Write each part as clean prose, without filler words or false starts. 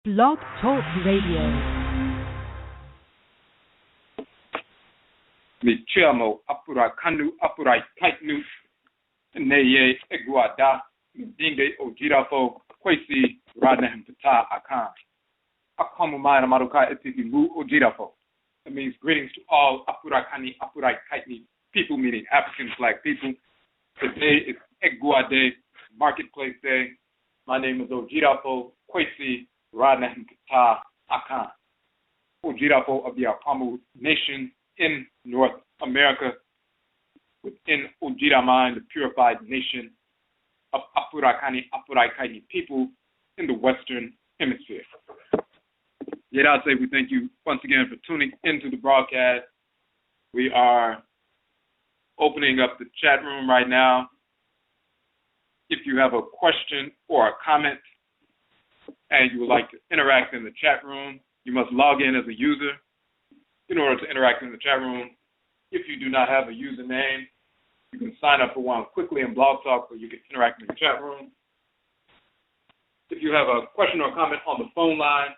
Blog Talk Radio. Michiamo apura kanu apurai kaitnu neye eguada dinge Odwirafo Kwesi Nehem Ptah Akhan Akwamuman Amaruka Atifi Odwirafo. It means greetings to all apurakani apurai kaitni people, meaning African Black people. Today is Egua Day, Marketplace Day. My name is Odwirafo Kwesi Nehem Ptah Akhan, Odwirafo of the Akwamu Nation in North America, within Odwiraman, the purified nation of Apurakani Apuraikaini people in the Western Hemisphere. Yet I say we thank you once again for tuning into the broadcast. We are opening up the chat room right now. If you have a question or a comment and you would like to interact in the chat room, you must log in as a user in order to interact in the chat room. If you do not have a username, you can sign up for one quickly in Blog Talk so you can interact in the chat room. If you have a question or comment on the phone line,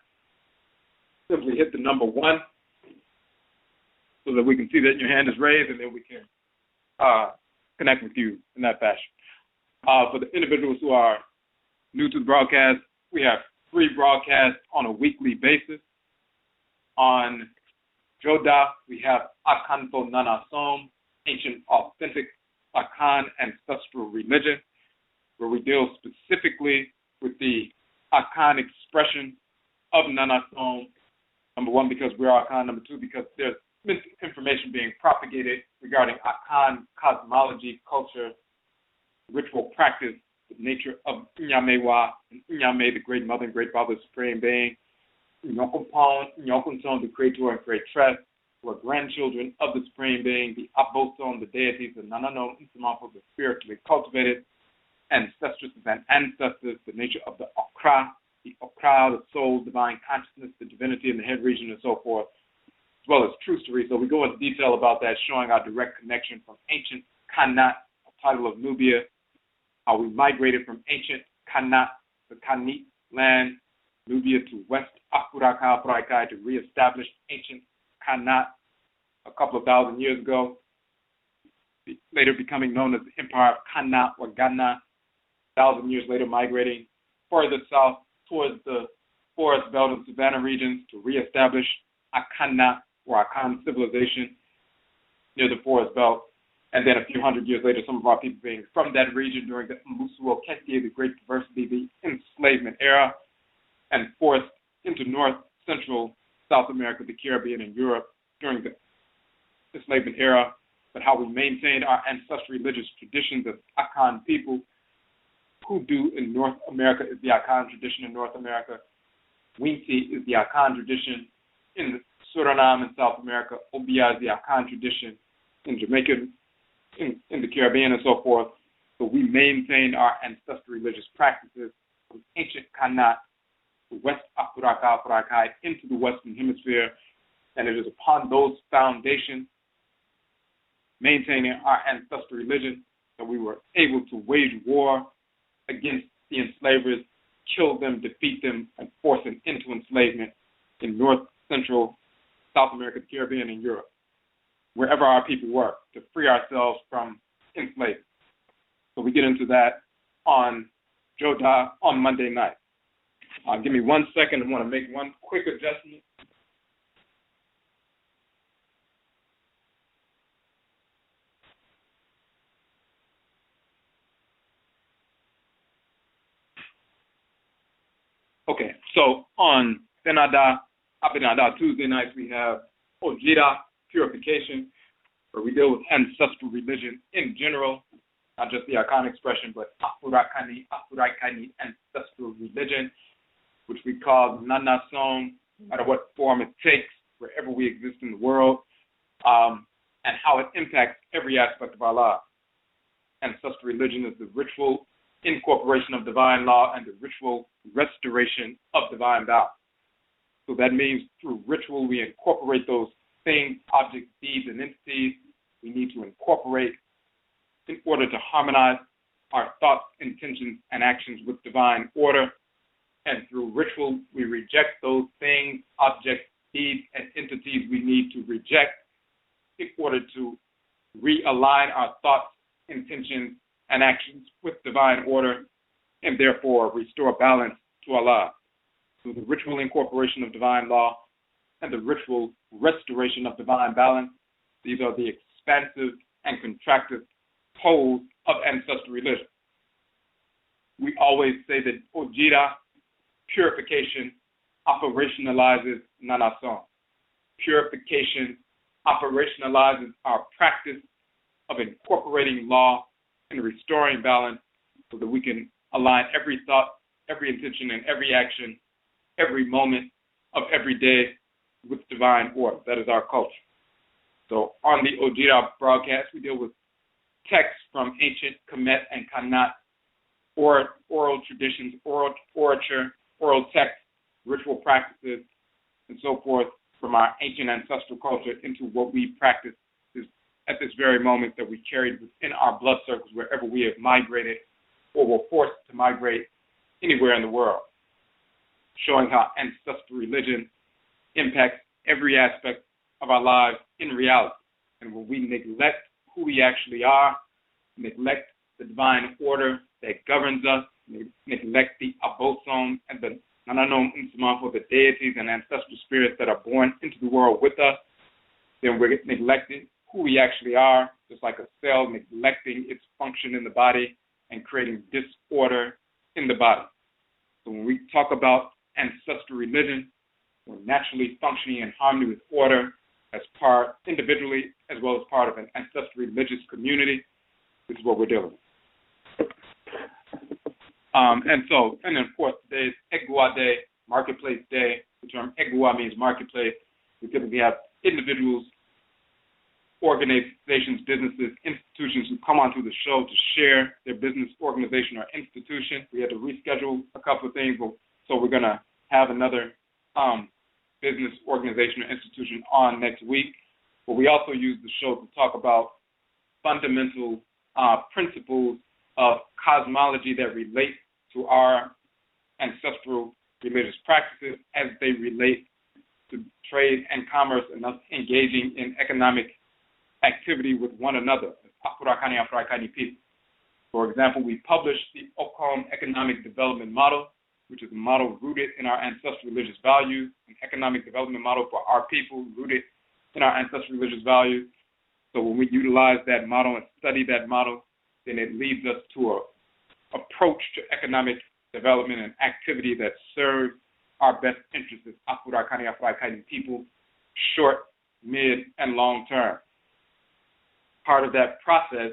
simply hit the number 1 so that we can see that your hand is raised, and then we can connect with you in that fashion. For the individuals who are new to the broadcast, we have 3 broadcasts on a weekly basis. On Joda, we have Akan Nana Som, ancient authentic Akan ancestral religion, where we deal specifically with the Akan expression of Nana Som. Number 1, because we're Akan. Number 2, because there's misinformation being propagated regarding Akan cosmology, culture, ritual practice, the nature of Nyamewa and Nyame, the great mother and great father, supreme being. Nyokunton, the creator and creatress, who are grandchildren of the supreme being, the Aboson, the deities, the Nananon, Insamafo, the spiritually cultivated ancestresses and ancestors, the nature of the Okra, the soul, divine consciousness, the divinity in the head region, and so forth, as well as trustery. So we go into detail about that, showing our direct connection from ancient Kanat, a title of Nubia, how we migrated from ancient Kanat, the Kanit land, Nubia, to West Apuraka to reestablish ancient Kanat a couple of thousand years ago, later becoming known as the Empire of Kanat or Ghana, 1,000 years later migrating further south towards the forest belt and savanna regions to reestablish Akanat or Akan civilization near the forest belt. And then a few hundred years later, some of our people being from that region during the Mbusuo Ketie, the Great Diversity, the enslavement era, and forced into North, Central, South America, the Caribbean, and Europe during the enslavement era, but how we maintained our ancestral religious traditions as Akan people. Kudu in North America is the Akan tradition in North America. Winti is the Akan tradition in Suriname in South America. Obia is the Akan tradition in Jamaica, in the Caribbean, and so forth. So we maintained our ancestral religious practices from ancient Kanat, the West Apurakai into the Western Hemisphere, and it is upon those foundations, maintaining our ancestral religion, that we were able to wage war against the enslavers, kill them, defeat them, and force them into enslavement in North, Central, South America, the Caribbean, and Europe, wherever our people were, to free ourselves from enslavement. So we get into that on Joda on Monday night. Give me 1 second. I want to make one quick adjustment. Okay, so on Abinada Tuesday nights, we have Ojira, Purification, where we deal with ancestral religion in general, not just the Akan expression, but Apuraikani ancestral religion, which we call Nana Som, no matter what form it takes, wherever we exist in the world, and how it impacts every aspect of our lives. Ancestral religion is the ritual incorporation of divine law and the ritual restoration of divine vow. So that means through ritual, we incorporate those things, objects, deeds, and entities we need to incorporate in order to harmonize our thoughts, intentions, and actions with divine order And through ritual, we reject those things, objects, deeds, and entities we need to reject in order to realign our thoughts, intentions, and actions with divine order, and therefore restore balance to Allah. Through the ritual incorporation of divine law and the ritual restoration of divine balance, these are the expansive and contractive poles of ancestral religion. We always say that Ojira, purification, operationalizes Nanason. Purification operationalizes our practice of incorporating law and restoring balance so that we can align every thought, every intention, and every action, every moment of every day with divine order. That is our culture. So on the Ojira broadcast, we deal with texts from ancient Kemet and Kanat, oral traditions, orature, oral texts, ritual practices, and so forth from our ancient ancestral culture into what we practice at this very moment that we carried within our blood circles wherever we have migrated or were forced to migrate anywhere in the world, showing how ancestral religion impacts every aspect of our lives in reality. And when we neglect who we actually are, neglect the divine order that governs us, neglect the abosom and the Nananom for the deities and ancestral spirits that are born into the world with us, then we're neglecting who we actually are, just like a cell neglecting its function in the body and creating disorder in the body. So when we talk about ancestral religion, we're naturally functioning in harmony with order as part individually as well as part of an ancestral religious community. This is what we're dealing with. And then of course today's Egua Day, Marketplace Day. The term Egua means marketplace. We typically have individuals, organizations, businesses, institutions who come onto the show to share their business, organization, or institution. We had to reschedule a couple of things, so we're going to have another business, organization, or institution on next week. But we also use the show to talk about fundamental principles of cosmology that relate to our ancestral religious practices as they relate to trade and commerce and us engaging in economic activity with one another, people. For example, we published the Okom Economic Development Model, which is a model rooted in our ancestral religious values, an economic development model for our people rooted in our ancestral religious values. So when we utilize that model and study that model, then it leads us to an approach to economic development and activity that serves our best interests as people, short, mid, and long term. Part of that process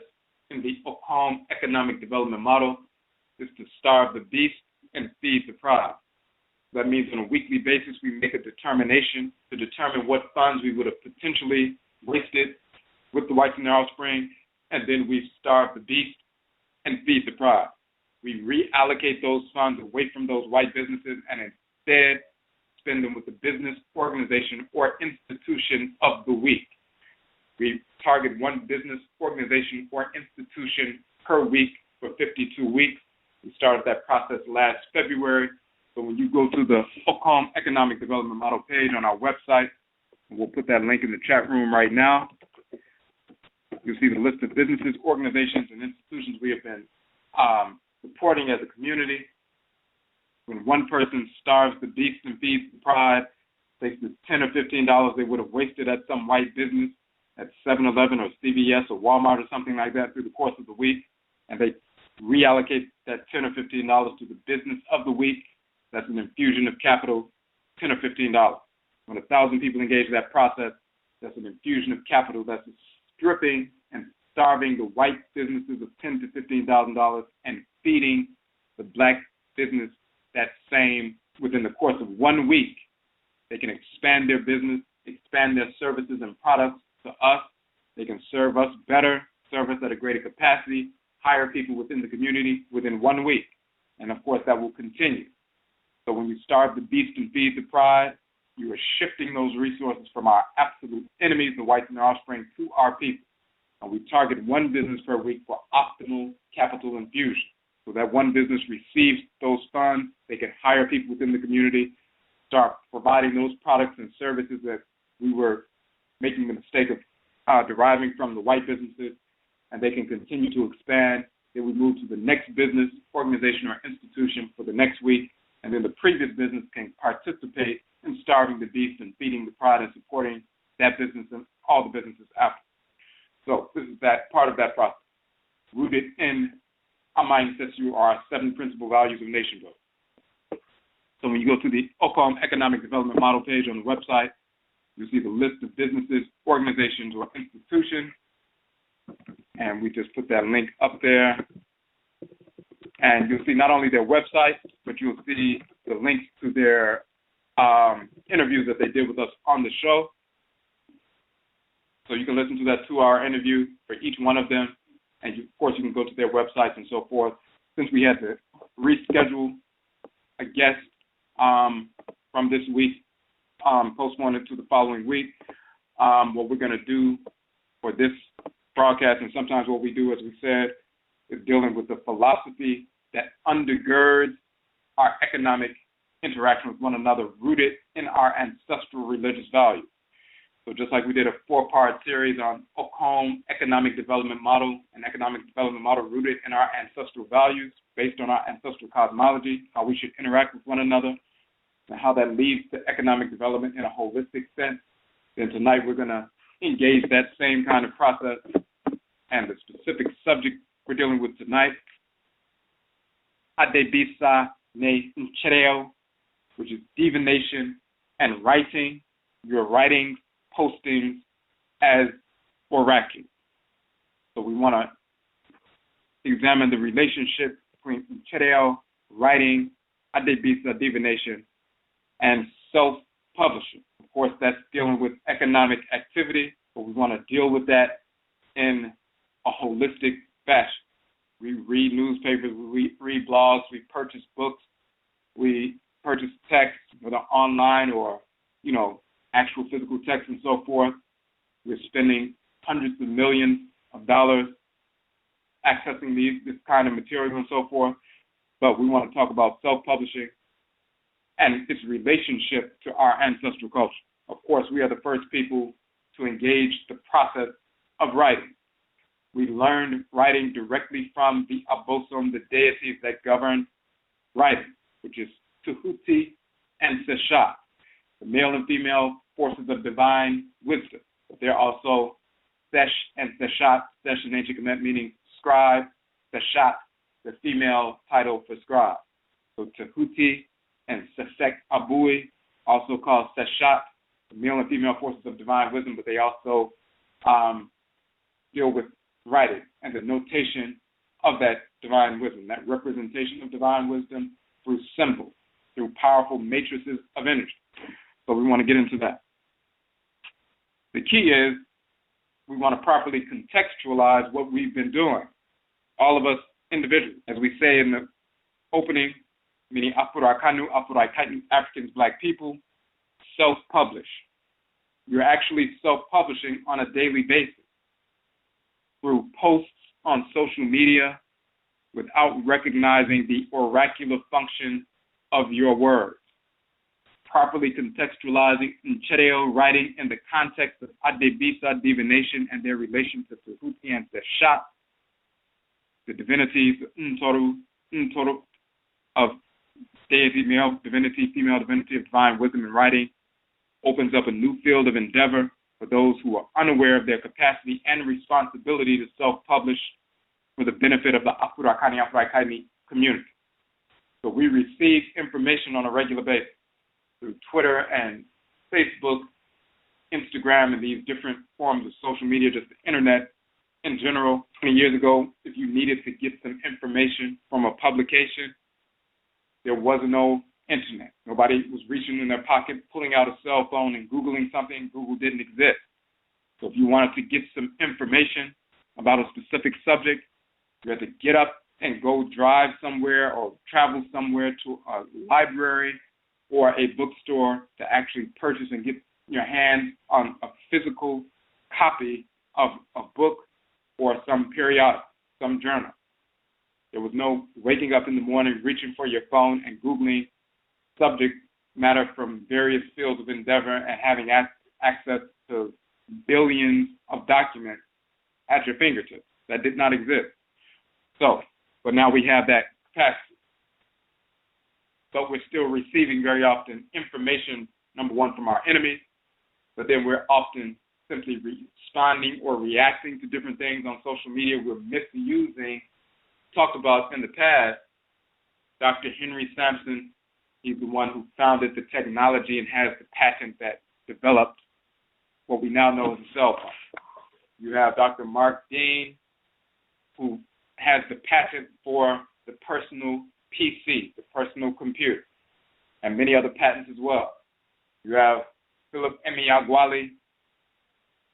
in the Okom Economic Development Model is to starve the beast and feed the pride. That means on a weekly basis we make a determination to determine what funds we would have potentially wasted with the whites and their offspring, and then we starve the beast and feed the pride. We reallocate those funds away from those white businesses and instead spend them with the business, organization, or institution of the week. We target one business, organization, or institution per week for 52 weeks. We started that process last February. So when you go to the Okom Economic Development Model page on our website, and we'll put that link in the chat room right now, you'll see the list of businesses, organizations, and institutions we have been supporting as a community. When one person starves the beast and feeds the pride, takes the $10 or $15 they would have wasted at some white business, at 7-Eleven or CVS or Walmart or something like that through the course of the week, and they reallocate that $10 or $15 to the business of the week. That's an infusion of capital, $10 or $15. When 1,000 people engage in that process, that's an infusion of capital. That's stripping and starving the white businesses of $10,000 to $15,000 and feeding the black business that same within the course of 1 week. They can expand their business, expand their services and products to us. They can serve us better, serve us at a greater capacity, hire people within the community within 1 week. And of course, that will continue. So when you starve the beast and feed the pride, you are shifting those resources from our absolute enemies, the whites and their offspring, to our people. And we target one business per week for optimal capital infusion. So that one business receives those funds, they can hire people within the community, start providing those products and services that we were making the mistake of deriving from the white businesses, and they can continue to expand. Then we move to the next business, organization, or institution for the next week, and then the previous business can participate in starving the beast and feeding the pride and supporting that business and all the businesses after. So this is that part of that process. Rooted in our ancestry are our 7 principal values of nation building. So when you go to the Okom Economic Development Model page on the website, you'll see the list of businesses, organizations, or institutions. And we just put that link up there. And you'll see not only their website, but you'll see the links to their interviews that they did with us on the show. So you can listen to that 2-hour interview for each one of them. And, of course, you can go to their websites and so forth. Since we had to reschedule a guest from this week, postpone it to the following week, what we're going to do for this broadcast, and sometimes what we do, as we said, is dealing with the philosophy that undergirds our economic interaction with one another, rooted in our ancestral religious values. So just like we did a 4-part series on Okom Economic Development Model, an economic development model rooted in our ancestral values, based on our ancestral cosmology, how we should interact with one another, and how that leads to economic development in a holistic sense. Then tonight we're going to engage that same kind of process, and the specific subject we're dealing with tonight, ADEBISA NKYEREW, which is divination and writing, your writings, postings as oracular. So we want to examine the relationship between NKYEREW, writing, ADEBISA, divination, and self-publishing. Of course, that's dealing with economic activity, but we want to deal with that in a holistic fashion. We read newspapers, we read blogs, we purchase books, we purchase text, whether online or, actual physical text and so forth. We're spending hundreds of millions of dollars accessing this kind of material and so forth. But we want to talk about self-publishing and its relationship to our ancestral culture. Of course, we are the first people to engage the process of writing. We learned writing directly from the Abosom, the deities that govern writing, which is Tahuti and Sash, the male and female forces of divine wisdom. But they're also Sash and Sashat, Sash in ancient Kemet meaning scribe, Sashat, the female title for scribe. So Tahuti and Sasek Abui, also called Sashat, the male and female forces of divine wisdom, but they also deal with writing and the notation of that divine wisdom, that representation of divine wisdom through symbols, through powerful matrices of energy. So we want to get into that. The key is we want to properly contextualize what we've been doing, all of us individually. As we say in the opening, meaning Afurakanu, Afurakaitnu, Africans, Black people, self-publish. You're actually self-publishing on a daily basis through posts on social media without recognizing the oracular function of your words. Properly contextualizing NKYEREW writing in the context of ADEBISA, divination, and their relation to Tahuti and Sash, the divinities, Ntoro of deity, male divinity, female divinity of divine wisdom and writing, opens up a new field of endeavor for those who are unaware of their capacity and responsibility to self-publish for the benefit of the Afurakani Afurakaini community. So we receive information on a regular basis through Twitter and Facebook, Instagram, and these different forms of social media, just the internet in general. 20 years ago, if you needed to get some information from a publication, there was no internet. Nobody was reaching in their pocket, pulling out a cell phone and Googling something. Google didn't exist. So if you wanted to get some information about a specific subject, you had to get up and go drive somewhere or travel somewhere to a library or a bookstore to actually purchase and get your hands on a physical copy of a book or some periodic, some journal. There was no waking up in the morning, reaching for your phone and Googling subject matter from various fields of endeavor and having access to billions of documents at your fingertips. That did not exist. So, but now we have that capacity. But we're still receiving very often information, number one, from our enemies, but then we're often simply responding or reacting to different things on social media. We're misusing, talked about in the past, Dr. Henry Sampson. He's the one who founded the technology and has the patent that developed what we now know as a cell phone. You have Dr. Mark Dean, who has the patent for the personal PC, the personal computer, and many other patents as well. You have Philip Emeagwali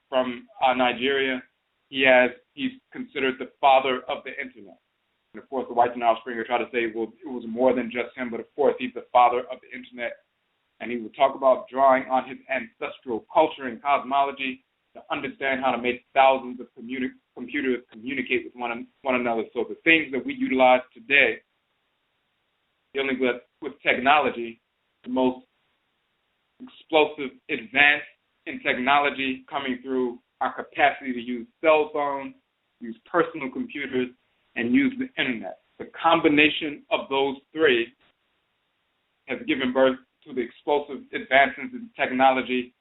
from Nigeria. He's considered the father of the internet. And of course, the whites and offspring try to say, well, it was more than just him, but of course, he's the father of the internet. And he would talk about drawing on his ancestral culture and cosmology to understand how to make thousands of computers communicate with one another. So the things that we utilize today, dealing with technology, the most explosive advance in technology coming through our capacity to use cell phones, use personal computers, and use the internet. The combination of those three has given birth to the explosive advances in technology,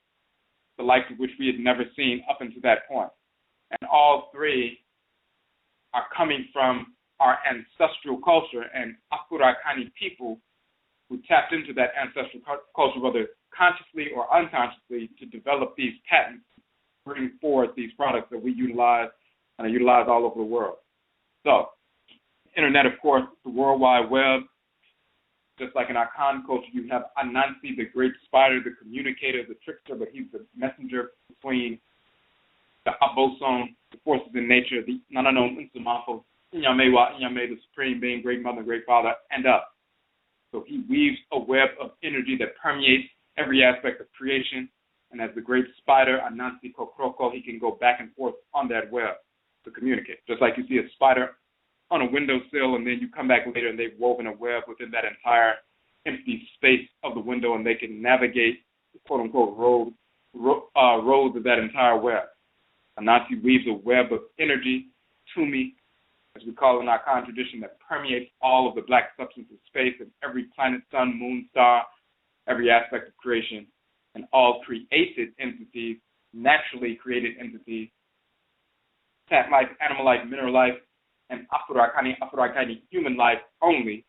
the likes of which we had never seen up until that point. And all three are coming from our ancestral culture and Afurakani people who tapped into that ancestral culture, whether consciously or unconsciously, to develop these patents, bring forth these products that we utilize and are utilized all over the world. So, internet, of course, the World Wide Web. Just like in our Akan culture, you have Anansi, the great spider, the communicator, the trickster, but he's the messenger between the Aboson, the forces in nature, the Nananon Unsamafo, Inyamewa, Inyame, the supreme being, great mother, great father, and us. So he weaves a web of energy that permeates every aspect of creation, and as the great spider, Anansi Kokroko, he can go back and forth on that web to communicate. Just like you see a spider on a windowsill, and then you come back later and they've woven a web within that entire empty space of the window, and they can navigate the quote-unquote roads of that entire web. Anansi weaves a web of energy, Tumi, as we call it in our Akan tradition, that permeates all of the black substance of space and every planet, sun, moon, star, every aspect of creation, and all created entities, naturally created entities, plant life, animal life, mineral life, and Afurakani, human life only,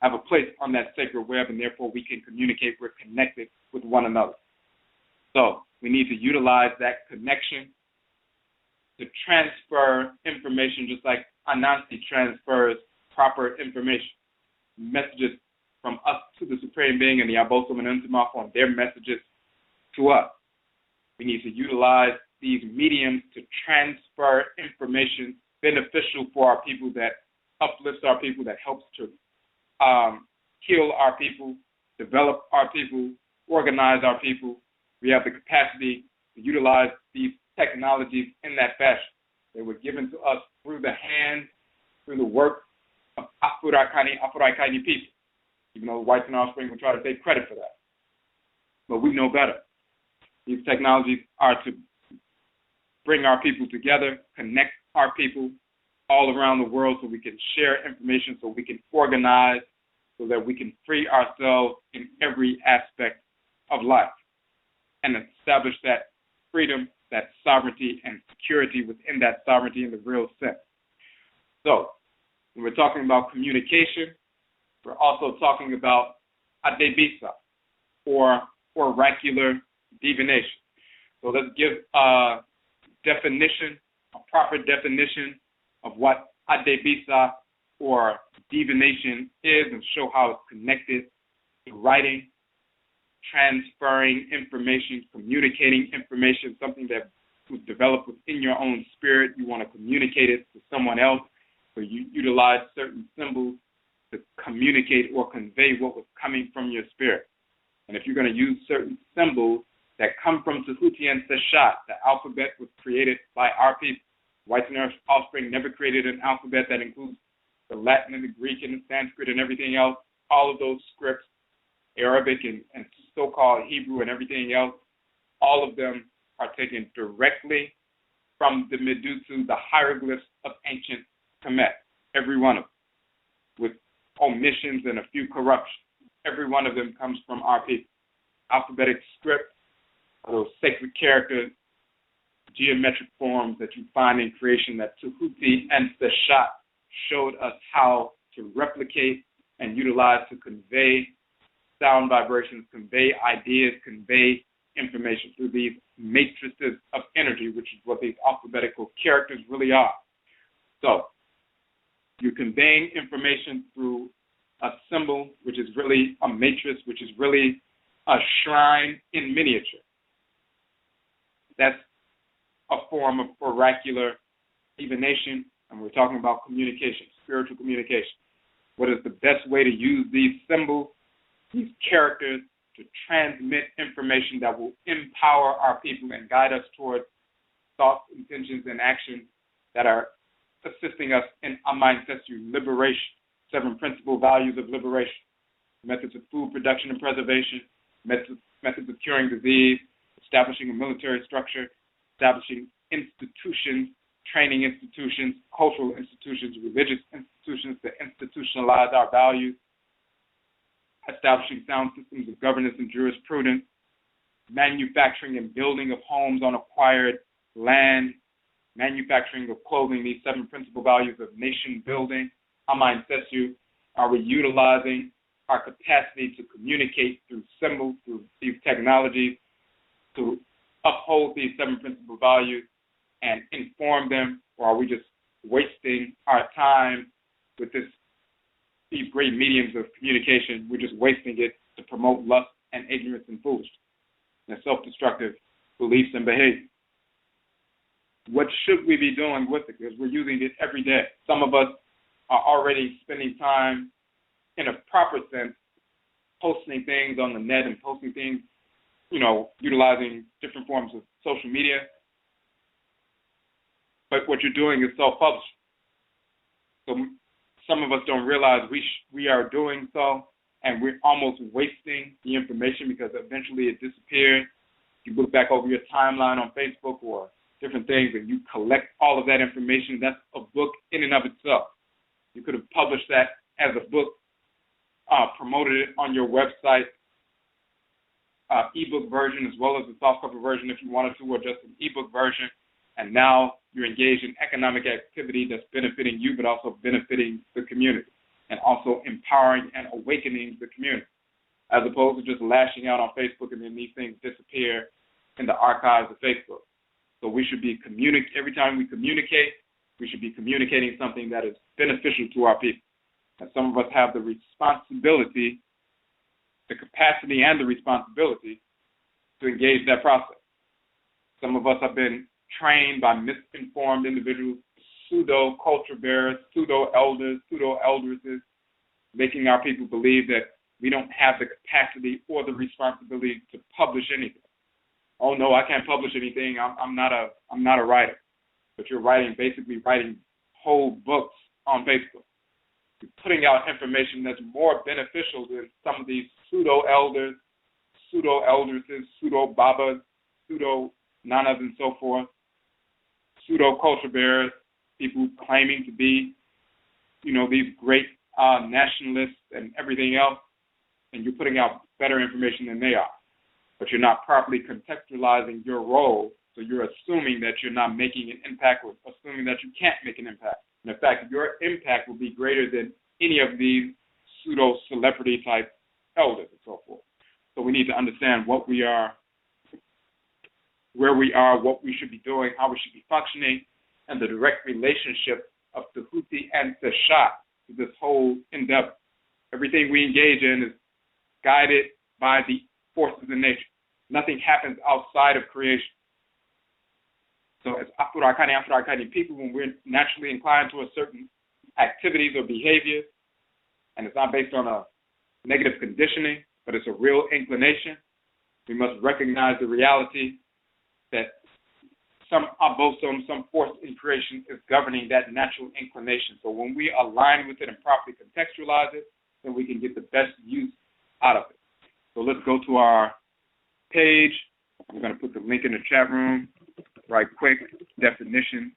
have a place on that sacred web, and therefore we can communicate. We're connected with one another. So we need to utilize that connection to transfer information, just like Anansi transfers proper information, messages from us to the Supreme Being and the Abosom and Untimaf on their messages to us. We need to utilize these mediums to transfer information beneficial for our people, that uplifts our people, that helps to heal our people, develop our people, organize our people. We have the capacity to utilize these technologies in that fashion. They were given to us through the hands, through the work of Afurakani people, even though the whites and offspring would try to take credit for that. But we know better. These technologies are to bring our people together, connect our people all around the world so we can share information, so we can organize, so that we can free ourselves in every aspect of life and establish that freedom, that sovereignty, and security within that sovereignty in the real sense. So, when we're talking about communication, we're also talking about ADEBISA, or oracular divination. So let's give a definition, a proper definition of what ADEBISA or divination is, and show how it's connected to writing, transferring information, communicating information, something that was developed within your own spirit. You want to communicate it to someone else, so you utilize certain symbols to communicate or convey what was coming from your spirit. And if you're going to use certain symbols that come from Tahuti and Sash, the alphabet was created by our people. Whites and their offspring never created an alphabet that includes the Latin and the Greek and the Sanskrit and everything else, all of those scripts, Arabic and so-called Hebrew and everything else, all of them are taken directly from the Medutu, the hieroglyphs of ancient Kemet, every one of them, with omissions and a few corruptions. Every one of them comes from our people. Alphabetic script, those sacred characters, geometric forms that you find in creation that Tahuti and Sash showed us how to replicate and utilize to convey sound vibrations, convey ideas, convey information through these matrices of energy, which is what these alphabetical characters really are. So you're conveying information through a symbol, which is really a matrix, which is really a shrine in miniature. That's a form of oracular divination, and we're talking about communication, spiritual communication. What is the best way to use these symbols, these characters, to transmit information that will empower our people and guide us towards thoughts, intentions, and actions that are assisting us in ancestry liberation, 7 principal values of liberation, methods of food production and preservation, methods of curing disease, establishing a military structure, establishing institutions, training institutions, cultural institutions, religious institutions to institutionalize our values, establishing sound systems of governance and jurisprudence, manufacturing and building of homes on acquired land, manufacturing of clothing, these 7 principal values of nation building. Ancestry, are we utilizing our capacity to communicate through symbols, through these technologies, to uphold these 7 principal values and inform them, or are we just wasting our time with these great mediums of communication? We're just wasting it to promote lust and ignorance and foolishness and self-destructive beliefs and behavior. What should we be doing with it? Because we're using it every day. Some of us are already spending time in a proper sense posting things on the net and posting things, utilizing different forms of social media. But what you're doing is self-publishing. So some of us don't realize we are doing so, and we're almost wasting the information because eventually it disappears. You look back over your timeline on Facebook or different things, and you collect all of that information. That's a book in and of itself. You could have published that as a book, promoted it on your website, ebook version as well as the softcover version if you wanted to, or just an ebook version. And now you're engaged in economic activity that's benefiting you, but also benefiting the community, and also empowering and awakening the community, as opposed to just lashing out on Facebook and then these things disappear in the archives of Facebook. So we should be every time we communicate, we should be communicating something that is beneficial to our people. And some of us have the responsibility, the capacity and the responsibility to engage that process. Some of us have been trained by misinformed individuals, pseudo-culture bearers, pseudo-elders, pseudo-elderesses, making our people believe that we don't have the capacity or the responsibility to publish anything. Oh no, I can't publish anything. I'm not a writer. But you're basically writing whole books on Facebook. You're putting out information that's more beneficial than some of these pseudo-elders, pseudo-elderesses, pseudo-babas, pseudo-nanas and so forth, pseudo-culture bearers, people claiming to be, these great nationalists and everything else, and you're putting out better information than they are. But you're not properly contextualizing your role, so you're assuming that you're not making an impact or assuming that you can't make an impact. And in fact, your impact will be greater than any of these pseudo-celebrity type elders and so forth. So we need to understand what we are, where we are, what we should be doing, how we should be functioning, and the direct relationship of Tahuti and Sash to this whole endeavor. Everything we engage in is guided by the forces in nature. Nothing happens outside of creation. So as Afro-Akani people, when we're naturally inclined to a certain activities or behaviors, and it's not based on a negative conditioning, but it's a real inclination, we must recognize the reality that some abosom, some force in creation is governing that natural inclination. So when we align with it and properly contextualize it, then we can get the best use out of it. So let's go to our page. We're going to put the link in the chat room right quick. Definition.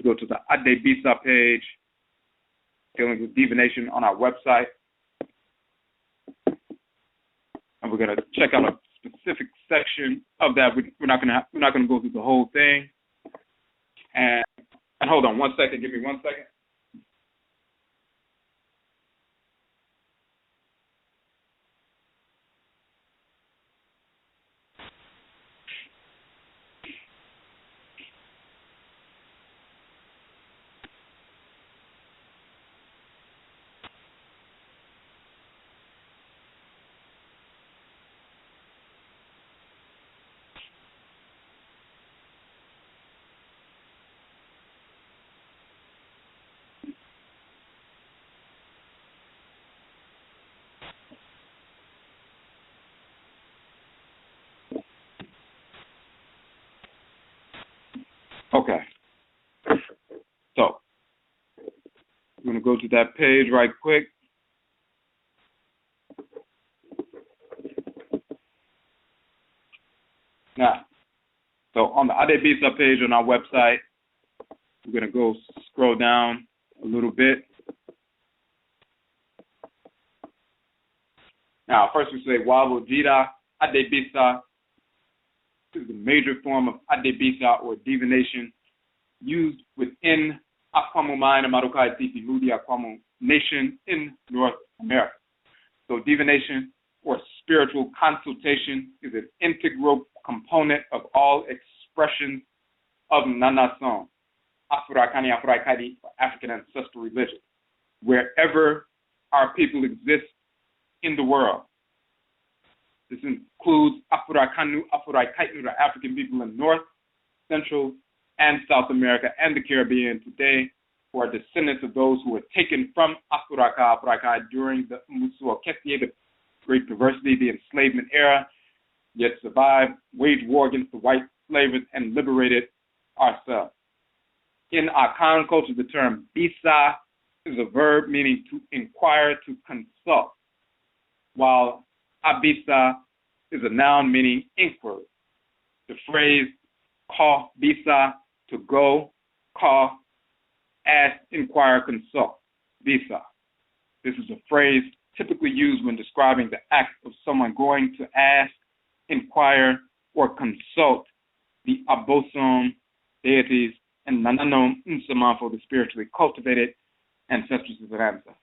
Go to the ADEBISA page, dealing with divination on our website. And we're going to check out a specific section of that. We're not going to go through the whole thing. And hold on one second. Give me 1 second. Okay. So I'm going to go to that page right quick. Now, so on the ADEBISA page on our website, we're going to go scroll down a little bit. Now, first we say Wabo Jida ADEBISA. This is the major form of ADEBISA or divination used within Akwamuman, Amaruka, Atifi, Akwamu nation in North America. So divination or spiritual consultation is an integral component of all expressions of Nanason, Afurakani, African ancestral religion, wherever our people exist in the world. This includes Afurakanu, Afurakaitnu, the African people in North, Central, and South America and the Caribbean today, who are descendants of those who were taken from Afuraka during the Musua Kesie, the Great Perversity, the enslavement era, yet survived, waged war against the white slavers, and liberated ourselves. In Akan culture, the term bisa is a verb meaning to inquire, to consult, while abisa is a noun meaning inquiry. The phrase call bisa, to go, call, ask, inquire, consult, bisa. This is a phrase typically used when describing the act of someone going to ask, inquire, or consult the abosom deities and nananom unsaman for the spiritually cultivated ancestors of their ancestors.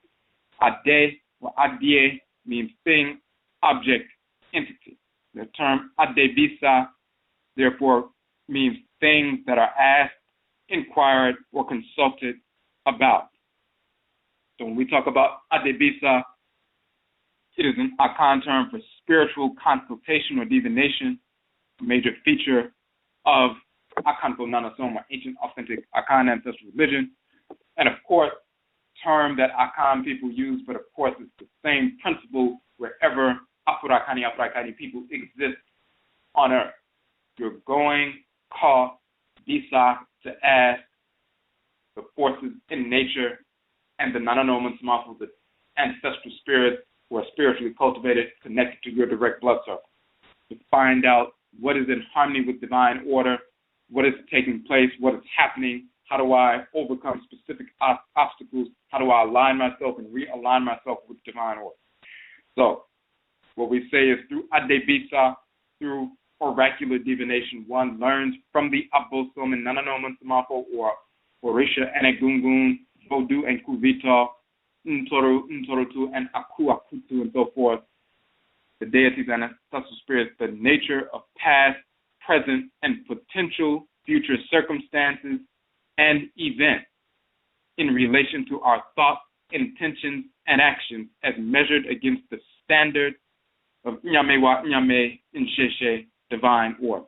Ade or adie means thing, object, entity. The term ADEBISA therefore means things that are asked, inquired, or consulted about. So when we talk about ADEBISA, it is an Akan term for spiritual consultation or divination, a major feature of Akan Nanasom, ancient authentic Akan ancestral religion. And of course, term that Akan people use, but of course it's the same principle wherever Afurakani people exist on earth. You're going, call, bisa, to ask the forces in nature and the Nananomans, the ancestral spirits who are spiritually cultivated, connected to your direct blood circle, to find out what is in harmony with divine order, what is taking place, what is happening, how do I overcome specific obstacles, how do I align myself and realign myself with divine order. So what we say is through ADEBISA, through oracular divination, one learns from the abosom and Nananoman Samafo or Orisha and Egungun, Vodu and Kuvita, Ntorotu and Akhuamuman and so forth, the deities and ancestral spirits, the nature of past, present, and potential future circumstances and events in relation to our thoughts, intentions, and actions as measured against the standard of Nyamewa Nyame Nsheshe, divine order.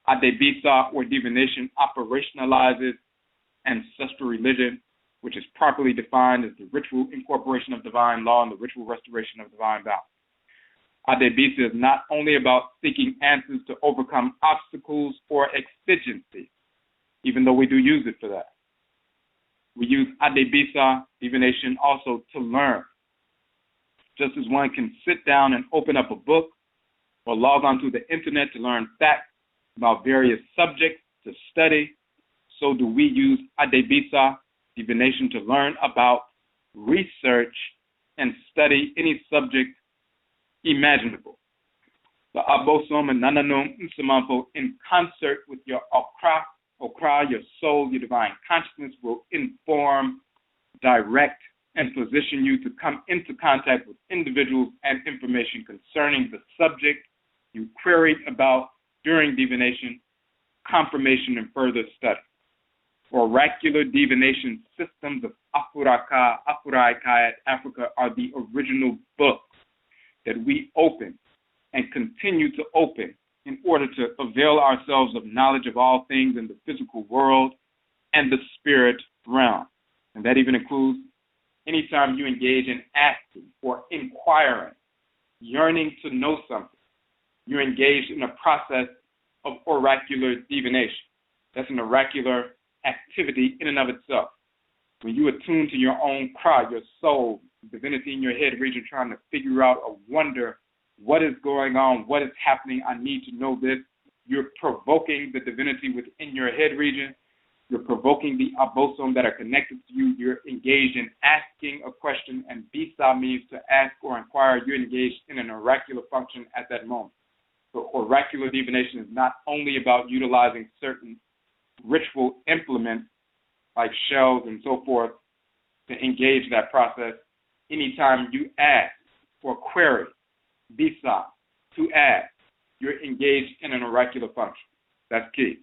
ADEBISA or divination operationalizes ancestral religion, which is properly defined as the ritual incorporation of divine law and the ritual restoration of divine balance. ADEBISA is not only about seeking answers to overcome obstacles or exigencies, even though we do use it for that. We use ADEBISA, divination, also to learn. Just as one can sit down and open up a book or log onto the internet to learn facts about various subjects to study, so do we use ADEBISA, divination, to learn about, research, and study any subject imaginable. The abosom and nananum nsamanfo, in concert with your okra, your soul, your divine consciousness, will inform, direct, and position you to come into contact with individuals and information concerning the subject you queried about during divination, confirmation, and further study. Oracular divination systems of Afuraika at Africa are the original books that we open and continue to open in order to avail ourselves of knowledge of all things in the physical world and the spirit realm. And that even includes anytime you engage in asking or inquiring, yearning to know something, you're engaged in a process of oracular divination. That's an oracular activity in and of itself. When you attune to your own cry, your soul, divinity in your head region, trying to figure out or wonder what is going on, what is happening, I need to know this, you're provoking the divinity within your head region. You're provoking the abosom that are connected to you. You're engaged in asking a question, and bisa means to ask or inquire. You're engaged in an oracular function at that moment. So oracular divination is not only about utilizing certain ritual implements like shells and so forth to engage that process. Anytime you ask or query, bisa, to ask, you're engaged in an oracular function. That's key.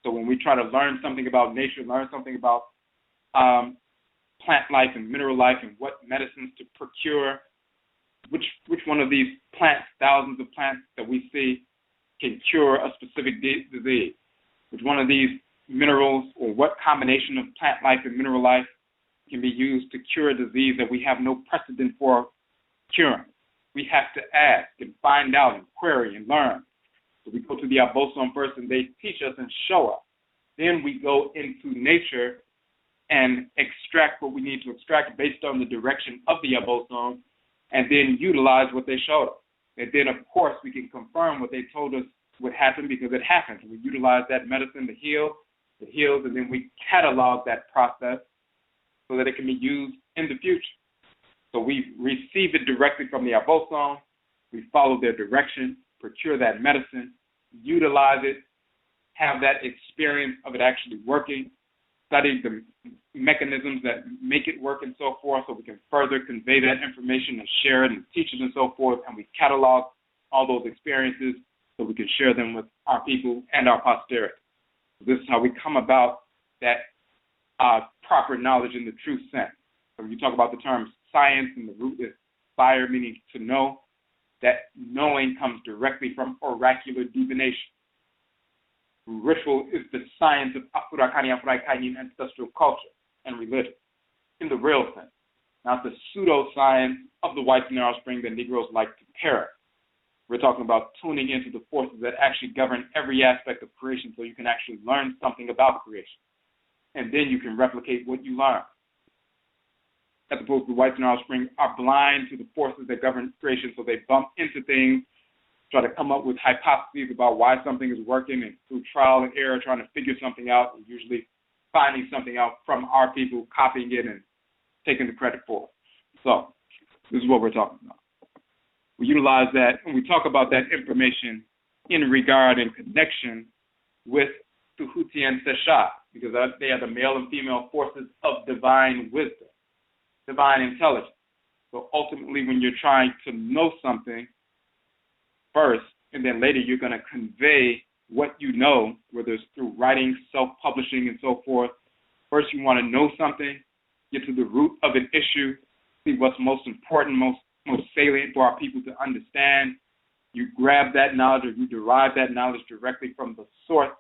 So when we try to learn something about nature, learn something about plant life and mineral life and what medicines to procure, which one of these plants, thousands of plants that we see, can cure a specific disease, which one of these minerals or what combination of plant life and mineral life can be used to cure a disease that we have no precedent for curing. We have to ask and find out and query and learn. So we go to the abosom first, and they teach us and show us. Then we go into nature and extract what we need to extract based on the direction of the abosom, and then utilize what they showed us. And then, of course, we can confirm what they told us would happen because it happens. We utilize that medicine to heal, it heals, and then we catalog that process so that it can be used in the future. So we receive it directly from the abosom, we follow their direction, procure that medicine, utilize it, have that experience of it actually working, study the mechanisms that make it work and so forth, so we can further convey that information and share it and teach it and so forth, and we catalog all those experiences so we can share them with our people and our posterity. This is how we come about that proper knowledge in the true sense. So when you talk about the term science, and the root is fire, meaning to know, that knowing comes directly from oracular divination. Ritual is the science of ancestral culture and religion in the real sense, not the pseudoscience of the whites and their offspring that Negroes like to parrot. We're talking about tuning into the forces that actually govern every aspect of creation so you can actually learn something about creation. And then you can replicate what you learn. As opposed to the whites and their offspring are blind to the forces that govern creation, so they bump into things, try to come up with hypotheses about why something is working, and through trial and error trying to figure something out, and usually finding something out from our people, copying it and taking the credit for it. So this is what we're talking about. We utilize that, and we talk about that information in regard and connection with Tahuti and Sash, because they are the male and female forces of divine wisdom, divine intelligence. So ultimately, when you're trying to know something first, and then later you're going to convey what you know, whether it's through writing, self-publishing, and so forth. First, you want to know something, get to the root of an issue, see what's most important, most salient for our people to understand. You grab that knowledge, or you derive that knowledge directly from the source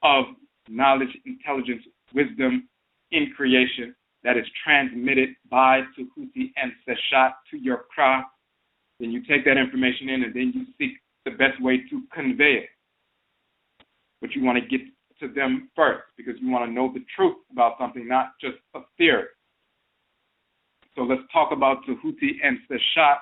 of knowledge, intelligence, wisdom in creation that is transmitted by Tahuti and Sash to your craft, Then you take that information in, and then you seek the best way to convey it. But you want to get to them first, because you want to know the truth about something, not just a theory. So let's talk about Tahuti and Sash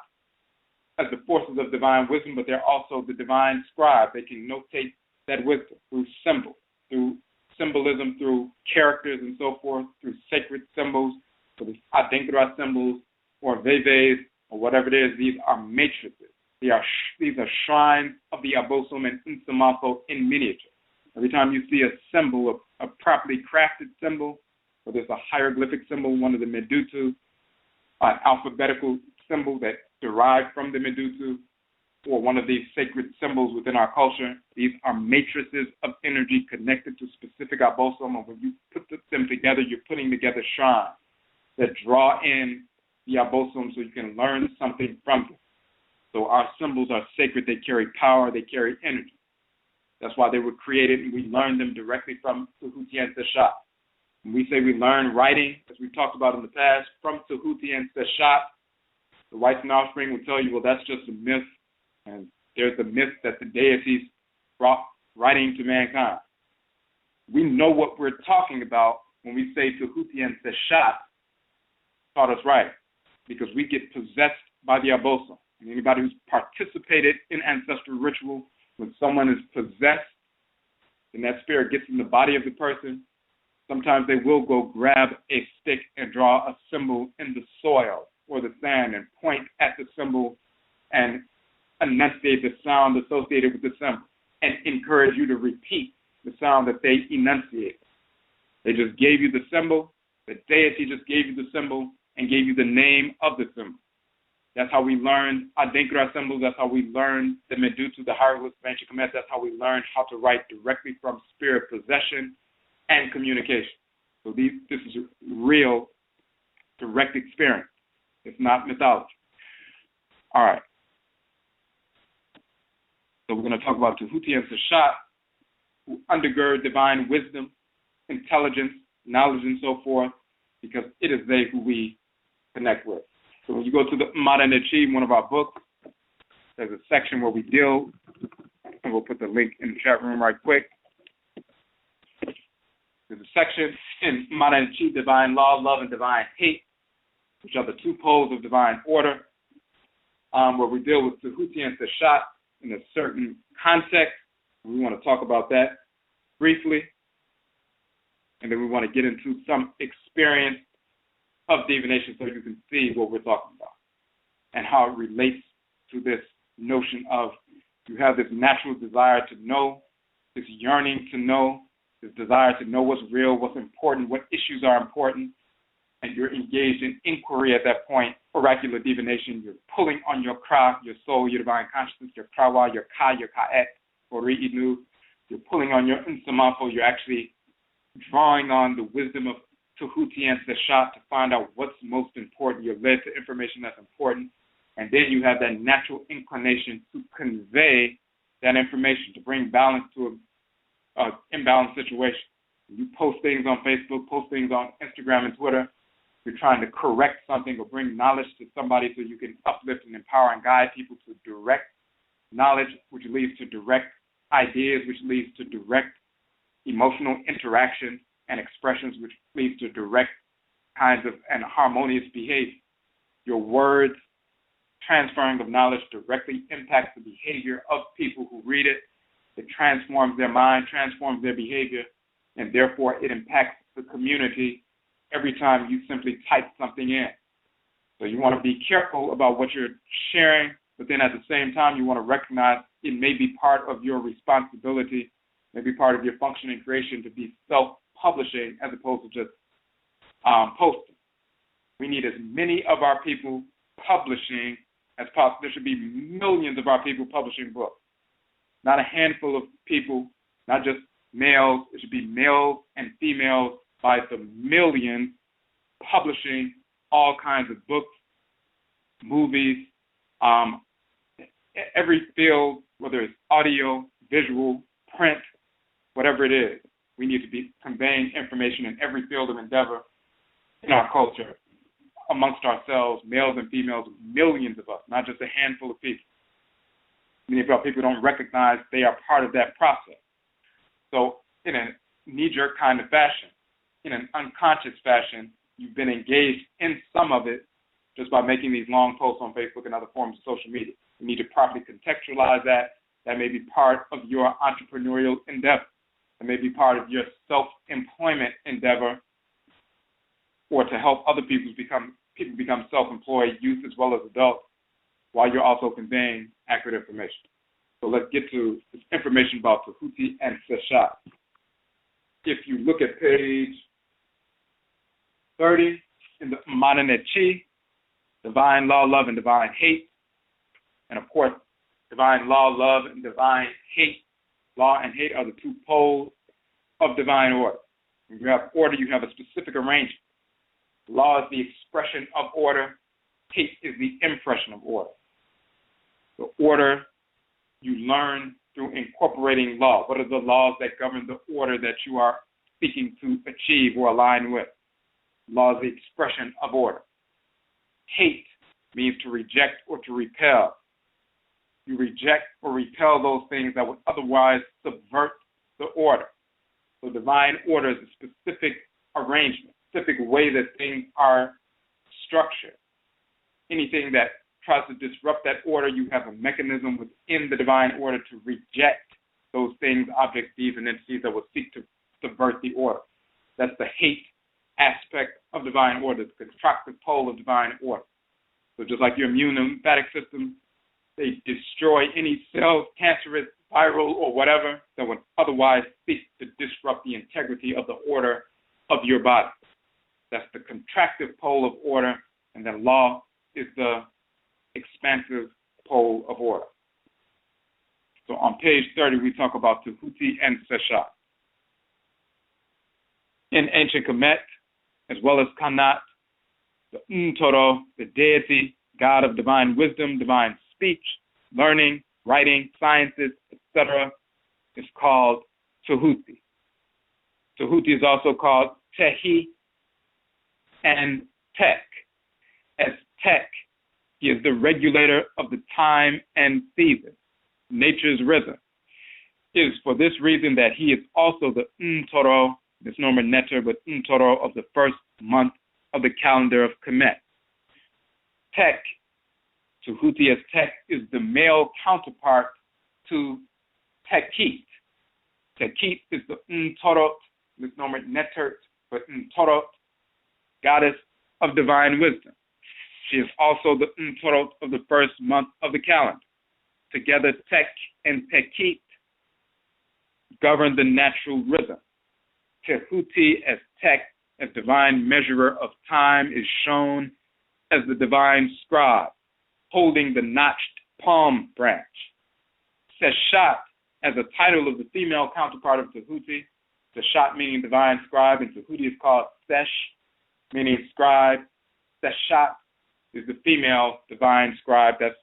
as the forces of divine wisdom, but they're also the divine scribe. They can notate that wisdom through symbols, through symbolism, through characters and so forth, through sacred symbols, so the Adinkra symbols or Veves or whatever it is. These are matrices. These are shrines of the Abosom and Nsamako in miniature. Every time you see a symbol, a properly crafted symbol, whether it's a hieroglyphic symbol, one of the Medutu, an alphabetical symbol that derived from the Medutu, or one of these sacred symbols within our culture, these are matrices of energy connected to specific Abosom. And when you put them together, you're putting together shrines that draw in the Abosom so you can learn something from them. So our symbols are sacred. They carry power. They carry energy. That's why they were created, and we learn them directly from Tahuti and Sash. When we say we learn writing, as we've talked about in the past, from Tahuti and Sash, the whites and offspring will tell you, well, that's just a myth, and there's the myth that the deities brought writing to mankind. We know what we're talking about when we say Tahuti and Sash taught us writing, because we get possessed by the Abosom. And anybody who's participated in ancestral ritual, when someone is possessed and that spirit gets in the body of the person, sometimes they will go grab a stick and draw a symbol in the soil or the sand and point at the symbol and enunciate the sound associated with the symbol and encourage you to repeat the sound that they enunciate. They just gave you the symbol, the deity just gave you the symbol and gave you the name of the symbol. That's how we learned Adinkra symbols. That's how we learned the Medutu, the hieroglyphs of ancient Kemet. That's how we learned how to write directly from spirit possession and communication. So this is a real direct experience. It's not mythology. All right. So we're going to talk about Tahuti and Sash, who undergird divine wisdom, intelligence, knowledge, and so forth, because it is they who we connect with. So when you go to the MMARA, one of our books, there's a section where we deal, and we'll put the link in the chat room right quick. There's a section in MMARA, divine law, love, and divine hate, which are the two poles of divine order, where we deal with Tahuti and Sash in a certain context. We want to talk about that briefly, and then we want to get into some experience of divination so you can see what we're talking about and how it relates to this notion of you have this natural desire to know, this yearning to know, this desire to know what's real, what's important, what issues are important, and you're engaged in inquiry at that point. Oracular divination, you're pulling on your kra, your soul, your divine consciousness, your krawa, your ka, your ka'et, or ri'inu. You're pulling on your nsamako. You're actually drawing on the wisdom of Tahuti and Sash to find out what's most important. You're led to information that's important. And then you have that natural inclination to convey that information, to bring balance to an imbalanced situation. You post things on Facebook, post things on Instagram and Twitter. You're trying to correct something or bring knowledge to somebody so you can uplift and empower and guide people to direct knowledge, which leads to direct ideas, which leads to direct emotional interaction and expressions, which leads to direct kinds of and harmonious behavior. Your words, transferring of knowledge directly impacts the behavior of people who read it. It transforms their mind, transforms their behavior, and therefore it impacts the community every time you simply type something in. So you want to be careful about what you're sharing, but then at the same time you want to recognize it may be part of your responsibility, maybe part of your function and creation to be self-publishing as opposed to just posting. We need as many of our people publishing as possible. There should be millions of our people publishing books. Not a handful of people, not just males. It should be males and females by the millions publishing all kinds of books, movies, every field, whether it's audio, visual, print, whatever it is. We need to be conveying information in every field of endeavor in our culture. amongst ourselves, males and females, millions of us, not just a handful of people. Many of our people don't recognize they are part of that process. So in a knee-jerk kind of fashion, in an unconscious fashion, you've been engaged in some of it just by making these long posts on Facebook and other forms of social media. You need to properly contextualize that. That may be part of your entrepreneurial endeavor. That may be part of your self-employment endeavor, or to help other people become self-employed, youth as well as adults, while you're also conveying accurate information. So let's get to this information about Tahuti and Sash. If you look at page 30 in the Mananechi, divine law, love, and divine hate. And of course, divine law, love, and divine hate. Law and hate are the two poles of divine order. When you have order, you have a specific arrangement. Law is the expression of order. Hate is the impression of order. The order you learn through incorporating law. What are the laws that govern the order that you are seeking to achieve or align with? Law is the expression of order. Hate means to reject or to repel. You reject or repel those things that would otherwise subvert the order. So divine order is a specific arrangement, specific way that things are structured. Anything that tries to disrupt that order, you have a mechanism within the divine order to reject those things, objects, deeds, and entities that will seek to subvert the order. That's the hate aspect of divine order, the constructive pole of divine order. So just like your immune and lymphatic system, they destroy any cells, cancerous, viral, or whatever that would otherwise seek to disrupt the integrity of the order of your body. That's the contractive pole of order, and then law is the expansive pole of order. So on page 30, we talk about Tahuti and Sash. In ancient Kemet, as well as Kanat, the Untoro, the deity, God of divine wisdom, divine speech, learning, writing, sciences, etc., is called Tahuti. Tahuti is also called Tehi and Tek. As Tek, he is the regulator of the time and season, nature's rhythm. It is for this reason that he is also the Untoro, misnomer netter, but Untoro of the first month of the calendar of Kemet. Tek, Tahuti as Tek, is the male counterpart to Tekit. Tekit is the Untorot, misnomer netter, but Untorot, goddess of divine wisdom. She is also the Untorot of the first month of the calendar. Together, Tek and Tekit govern the natural rhythm. Tahuti as Tek, as divine measurer of time, is shown as the divine scribe, holding the notched palm branch. Seshat, as a title of the female counterpart of Tahuti, Seshat meaning divine scribe, and Tahuti is called Sesh, meaning scribe. Seshat is the female divine scribe. That's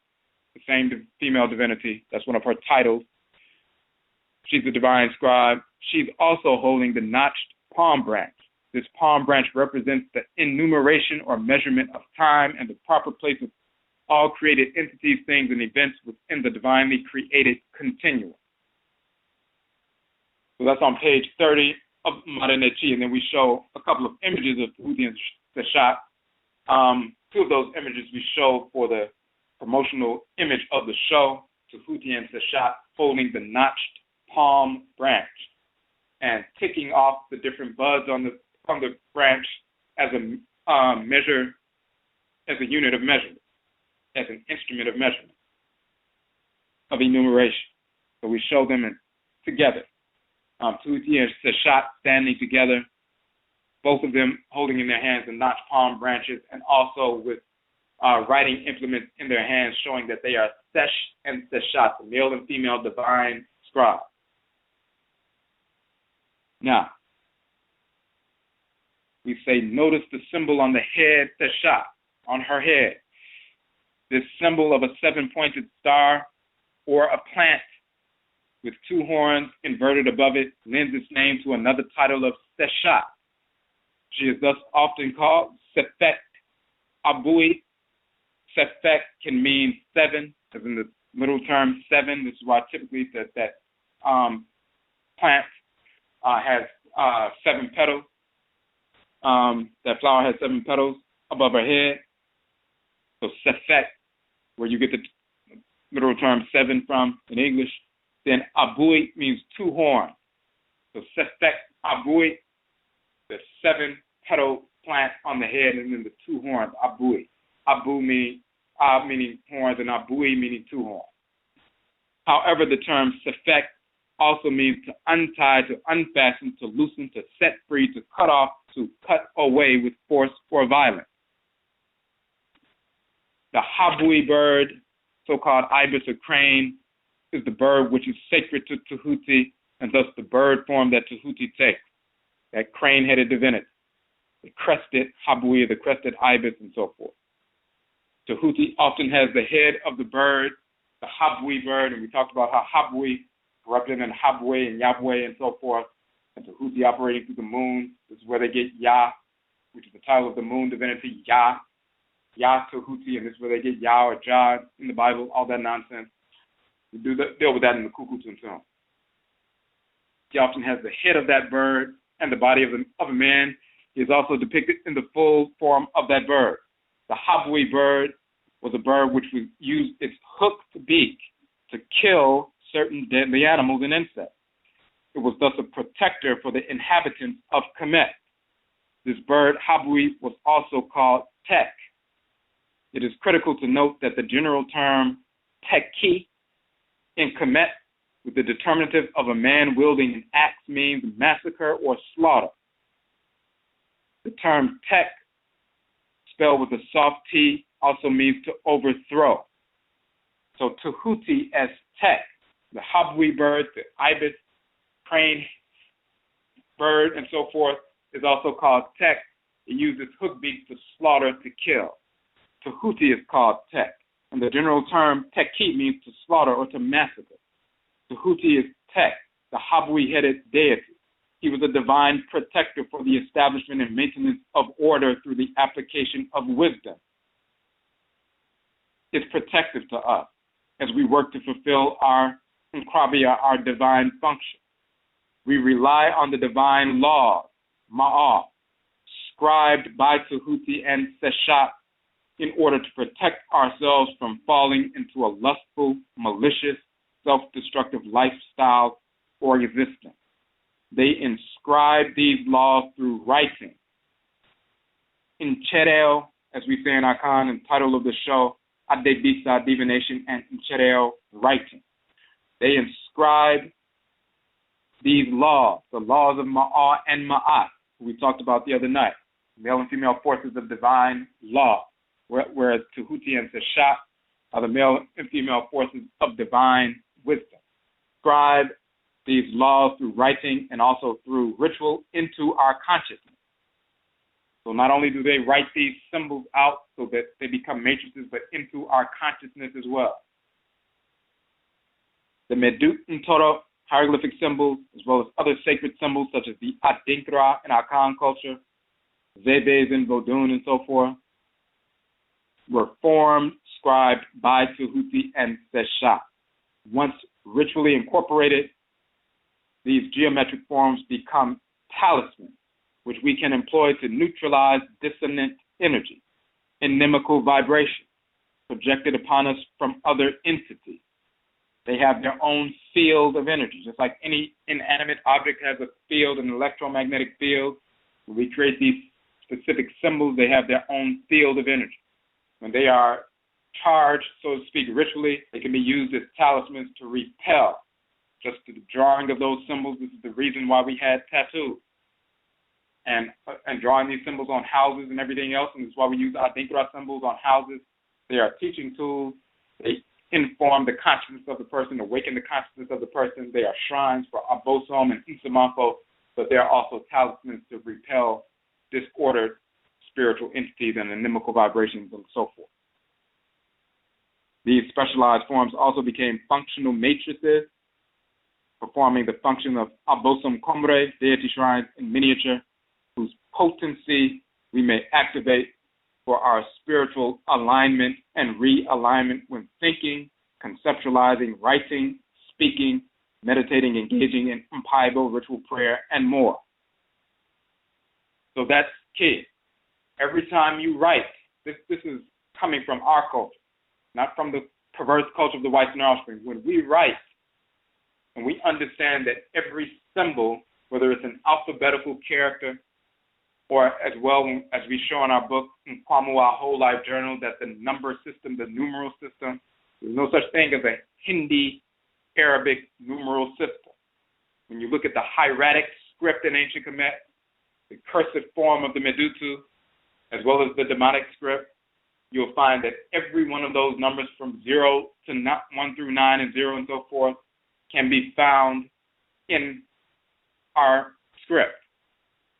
the same female divinity. That's one of her titles. She's the divine scribe. She's also holding the notched palm branch. This palm branch represents the enumeration or measurement of time and the proper place of all created entities, things, and events within the divinely created continuum. So that's on page 30 of Maranechi, and then we show a couple of images of Tahuti and Sash. Two of those images we show for the promotional image of the show, Tahuti and Sash holding the notched palm branch and ticking off the different buds on the branch as a measure, as a unit of measurement, as an instrument of measurement, of enumeration. So we show them together. Tahuti and Sash standing together, both of them holding in their hands the notched palm branches, and also with writing implements in their hands, showing that they are Sesh and Seshat, the male and female divine scribe. Now, we say, notice the symbol on the head, Seshat, on her head. This symbol of a seven-pointed star or a plant with two horns inverted above it lends its name to another title of Seshat. She is thus often called Sefet, Abui, Sefek can mean 7, as in the middle term 7. This is why typically that plant has 7 petals. That flower has 7 petals above her head. So Sefek, where you get the middle term 7 from in English. Then Abui means 2 horns. So Sefek Abui, the 7 petal plant on the head, and then the 2 horns, Abui. Abu meaning horns, and Abui meaning 2 horns. However, the term Sefek also means to untie, to unfasten, to loosen, to set free, to cut off, to cut away with force or violence. The Habui bird, so-called ibis or crane, is the bird which is sacred to Tahuti, and thus the bird form that Tahuti takes, that crane-headed divinity, the crested Habui, the crested ibis, and so forth. Tahuti often has the head of the bird, the Habui bird, and we talked about how Habui represent Habwe and Yahweh and so forth, and Tahuti operating through the moon. This is where they get Yah, which is the title of the moon divinity, Yah Tahuti, and this is where they get Yah or Jah in the Bible, all that nonsense. We deal with that in the KUKUU-TUNTUM. He often has the head of that bird and the body of a man. He is also depicted in the full form of that bird. The Habui bird was a bird which would use its hooked beak to kill certain deadly animals and insects. It was thus a protector for the inhabitants of Kemet. This bird, Habui, was also called Tek. It is critical to note that the general term Teki in Kemet, with the determinative of a man wielding an axe, means massacre or slaughter. The term Tek, spelled with a soft T, also means to overthrow. So Tahuti as Tek, the Habui bird, the ibis, crane bird, and so forth, is also called Tek. It uses hook beak to slaughter, to kill. Tahuti is called Tek, and the general term Teki means to slaughter or to massacre. Tahuti is Tek, the Habui-headed deity. He was a divine protector for the establishment and maintenance of order through the application of wisdom. It's protective to us as we work to fulfill our divine function. We rely on the divine laws, Ma'ah, scribed by Tahuti and Sash, in order to protect ourselves from falling into a lustful, malicious, self-destructive lifestyle or existence. They inscribe these laws through writing. NKYEREW, as we say in Akan, and title of the show, ADEBISA, Divination, and NKYEREW, writing. They inscribe these laws, the laws of Ma'ah and Ma'at, who we talked about the other night, male and female forces of divine law, whereas Tahuti and Sash are the male and female forces of divine wisdom. Scribe these laws through writing and also through ritual into our consciousness. So not only do they write these symbols out so that they become matrices, but into our consciousness as well. The Medut and Toro hieroglyphic symbols, as well as other sacred symbols such as the Adinkra in Akan culture, Zebes in Vodun and so forth, were formed, scribed by Tahuti and Sash. Once ritually incorporated, these geometric forms become talismans, which we can employ to neutralize dissonant energy, inimical vibration, projected upon us from other entities. They have their own field of energy, just like any inanimate object has a field, an electromagnetic field. When we create these specific symbols, they have their own field of energy. When they are charged, so to speak, ritually, they can be used as talismans to repel. Just the drawing of those symbols, this is the reason why we had tattoos. And drawing these symbols on houses and everything else, and this is why we use Adinkra symbols on houses. They are teaching tools. They inform the consciousness of the person, awaken the consciousness of the person. They are shrines for Abosom and Nsamanfo, but they are also talismans to repel disordered spiritual entities and inimical vibrations and so forth. These specialized forms also became functional matrices, performing the function of Abosom Komre, deity shrines in miniature, whose potency we may activate for our spiritual alignment and realignment when thinking, conceptualizing, writing, speaking, meditating, engaging in mpaibo, ritual prayer, and more. So that's key. Every time you write, this is coming from our culture, not from the perverse culture of the whites and offspring. When we write and we understand that every symbol, whether it's an alphabetical character or as well as we show in our book, Akwamu, Our Whole Life Journal, that the number system, the numeral system, there's no such thing as a Hindi Arabic numeral system. When you look at the hieratic script in ancient Kemet, the cursive form of the Medutu, as well as the demonic script, you'll find that every one of those numbers from 0 to 1 through 9 and 0 and so forth can be found in our script.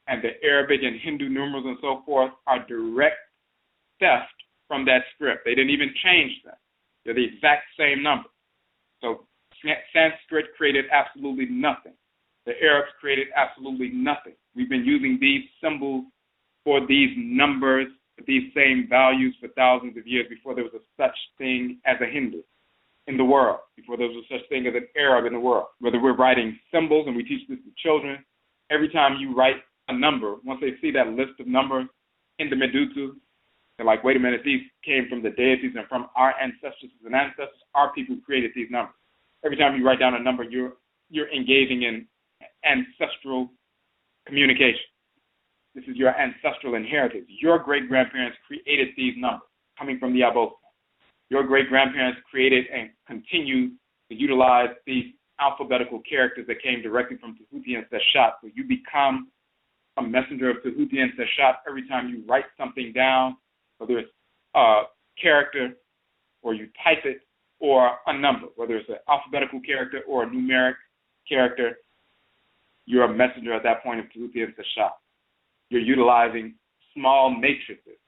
And the Arabic and Hindu numerals and so forth are direct theft from that script. They didn't even change them. They're the exact same number. So Sanskrit created absolutely nothing. The Arabs created absolutely nothing. We've been using these symbols for these numbers, these same values for thousands of years before there was a such thing as a Hindu in the world, before there was a such thing as an Arab in the world. Whether we're writing symbols, and we teach this to children, every time you write a number, once they see that list of numbers in the Medutu, they're like, wait a minute, these came from the deities and from our ancestors and ancestors. Our people created these numbers. Every time you write down a number, you're engaging in ancestral communication. This is your ancestral inheritance. Your great-grandparents created these numbers coming from the Abosa. Your great-grandparents created and continue to utilize these alphabetical characters that came directly from Tahuti and Sash. So you become a messenger of Tahuti and Sash every time you write something down, whether it's a character or you type it or a number, whether it's an alphabetical character or a numeric character, you're a messenger at that point of Tahuti and Sash. You're utilizing small matrices,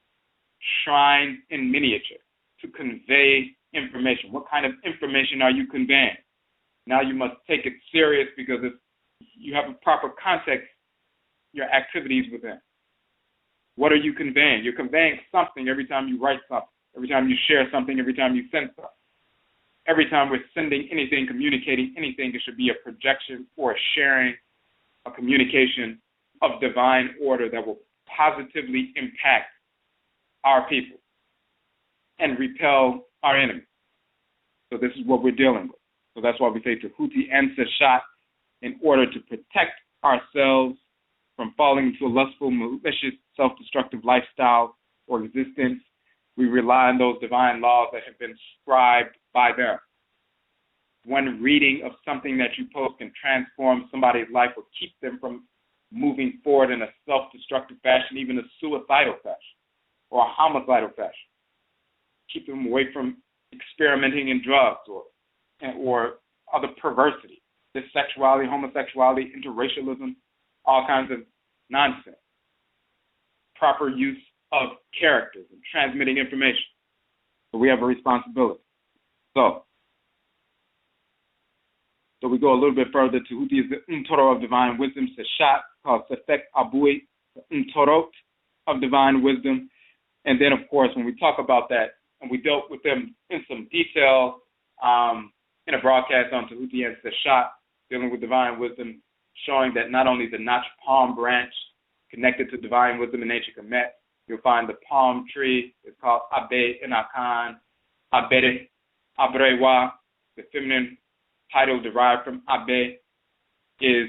shrines in miniature, to convey information. What kind of information are you conveying? Now you must take it serious because if you have a proper context, your activities within. What are you conveying? You're conveying something every time you write something, every time you share something, every time you send something. Every time we're sending anything, communicating anything, it should be a projection or a sharing, a communication of divine order that will positively impact our people and repel our enemies. So this is what we're dealing with. So that's why we say Tahuti and Sash, in order to protect ourselves from falling into a lustful, malicious, self-destructive lifestyle or existence. We rely on those divine laws that have been scribed by them. One reading of something that you post can transform somebody's life or keep them from moving forward in a self-destructive fashion, even a suicidal fashion or a homicidal fashion. Keep them away from experimenting in drugs or other perversity, sexuality, homosexuality, interracialism, all kinds of nonsense. Proper use of characters and transmitting information. So we have a responsibility. So we go a little bit further. Tahuti is the Umtoro of divine wisdom. Seshat, called Sefek Abui, the Umtorot of divine wisdom. And then, of course, when we talk about that, and we dealt with them in some detail in a broadcast on Tahuti and Sash, dealing with divine wisdom, showing that not only the notch palm branch connected to divine wisdom in ancient Kemet, you'll find the palm tree is called Abe in Akan, Abere, Abrewa, the feminine title derived from Abe is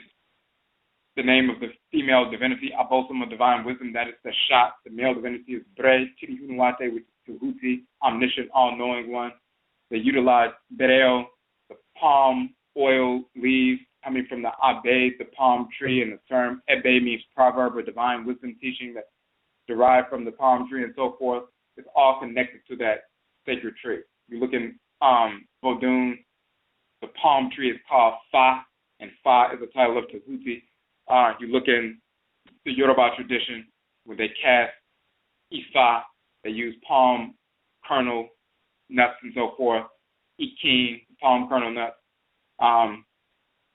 the name of the female divinity, Abosom of divine wisdom, that is the Shat. The male divinity is Bre, Tirihunuate, which is Tahuti, omniscient, all-knowing one. They utilize Bereo, the palm oil leaves coming from the Abe, the palm tree, and the term Ebe means proverb or divine wisdom teaching that's derived from the palm tree and so forth. It's all connected to that sacred tree. You look in Vodun, the palm tree is called Fa, and Fa is the title of Tahuti. You look in the Yoruba tradition where they cast Ifa, they use palm kernel nuts and so forth, Ikin, palm kernel nuts,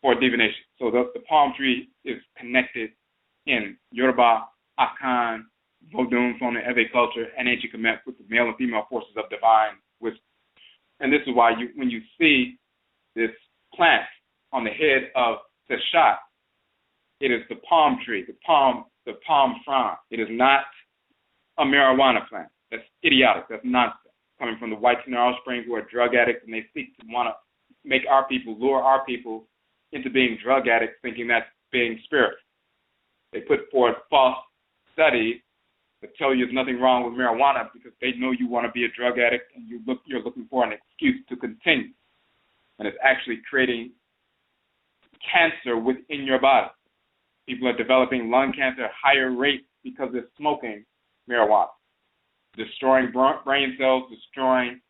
for divination. So the palm tree is connected in Yoruba, Akan, Vodun, Fona, Eve culture, and ancient Kemet with the male and female forces of divine wisdom. And this is why when you see this plant on the head of Seshat, it is the palm tree, the palm frond. It is not a marijuana plant. That's idiotic. That's nonsense. Coming from the white Tenaro Springs who are drug addicts, and they seek to want to make our people, lure our people into being drug addicts, thinking that's being spiritual. They put forth false studies that tell you there's nothing wrong with marijuana because they know you want to be a drug addict and you're looking for an excuse to continue. And it's actually creating cancer within your body. People are developing lung cancer at higher rates because they're smoking marijuana, destroying brain cells, destroying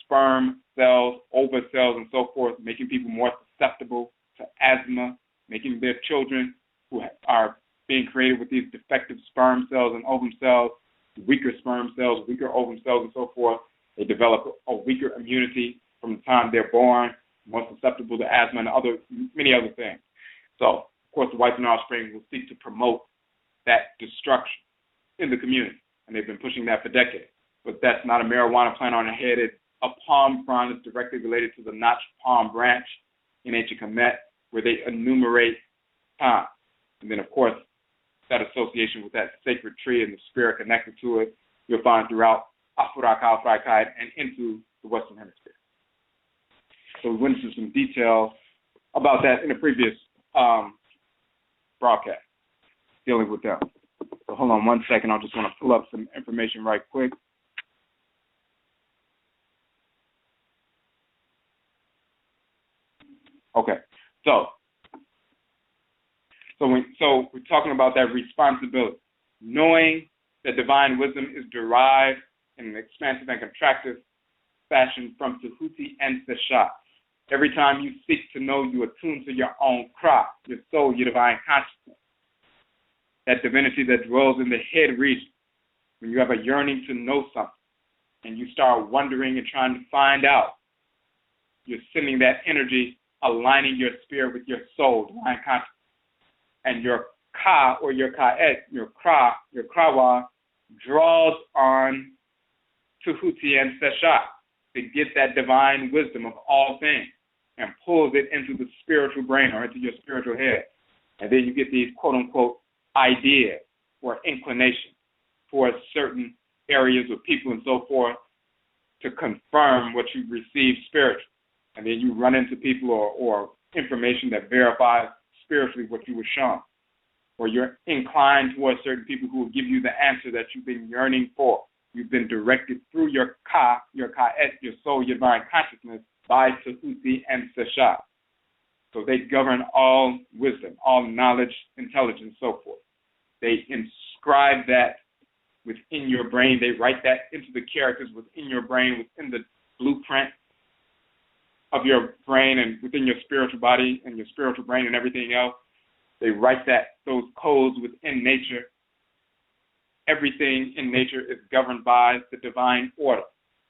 sperm cells, ova cells, and so forth, making people more susceptible to asthma, making their children who are being created with these defective sperm cells and ovum cells, weaker sperm cells, weaker ovum cells, and so forth. They develop a weaker immunity from the time they're born, more susceptible to asthma and many other things. So, of course, the white Tenaro Springs will seek to promote that destruction in the community, and they've been pushing that for decades. But that's not a marijuana plant on the head. It's a palm frond that's directly related to the notched palm branch in ancient Kemet, where they enumerate time. And then, of course, that association with that sacred tree and the spirit connected to it, you'll find throughout Afuraka, and into the Western Hemisphere. So we went into some detail about that in a previous broadcast, dealing with them. So hold on one second. I just want to pull up some information right quick. Okay, so we're talking about that responsibility, knowing that divine wisdom is derived in an expansive and contractive fashion from Tahuti and Sash. Every time you seek to know, you attune to your own craft, your soul, your divine consciousness, that divinity that dwells in the head region. When you have a yearning to know something and you start wondering and trying to find out, you're sending that energy, aligning your spirit with your soul, divine consciousness. And your ka or your ka'et, your krawa, draws on Tahuti and Sash to get that divine wisdom of all things and pulls it into the spiritual brain or into your spiritual head. And then you get these quote-unquote ideas or inclinations for certain areas of people and so forth to confirm what you received spiritually. And then you run into people or information that verifies spiritually what you were shown, or you're inclined towards certain people who will give you the answer that you've been yearning for. You've been directed through your ka, your ka'et, your soul, your divine consciousness by Tahuti and Sash. So they govern all wisdom, all knowledge, intelligence, so forth. They inscribe that within your brain. They write that into the characters within your brain, within the blueprint of your brain and within your spiritual body and your spiritual brain and everything else. They write those codes within nature. Everything in nature is governed by the divine order,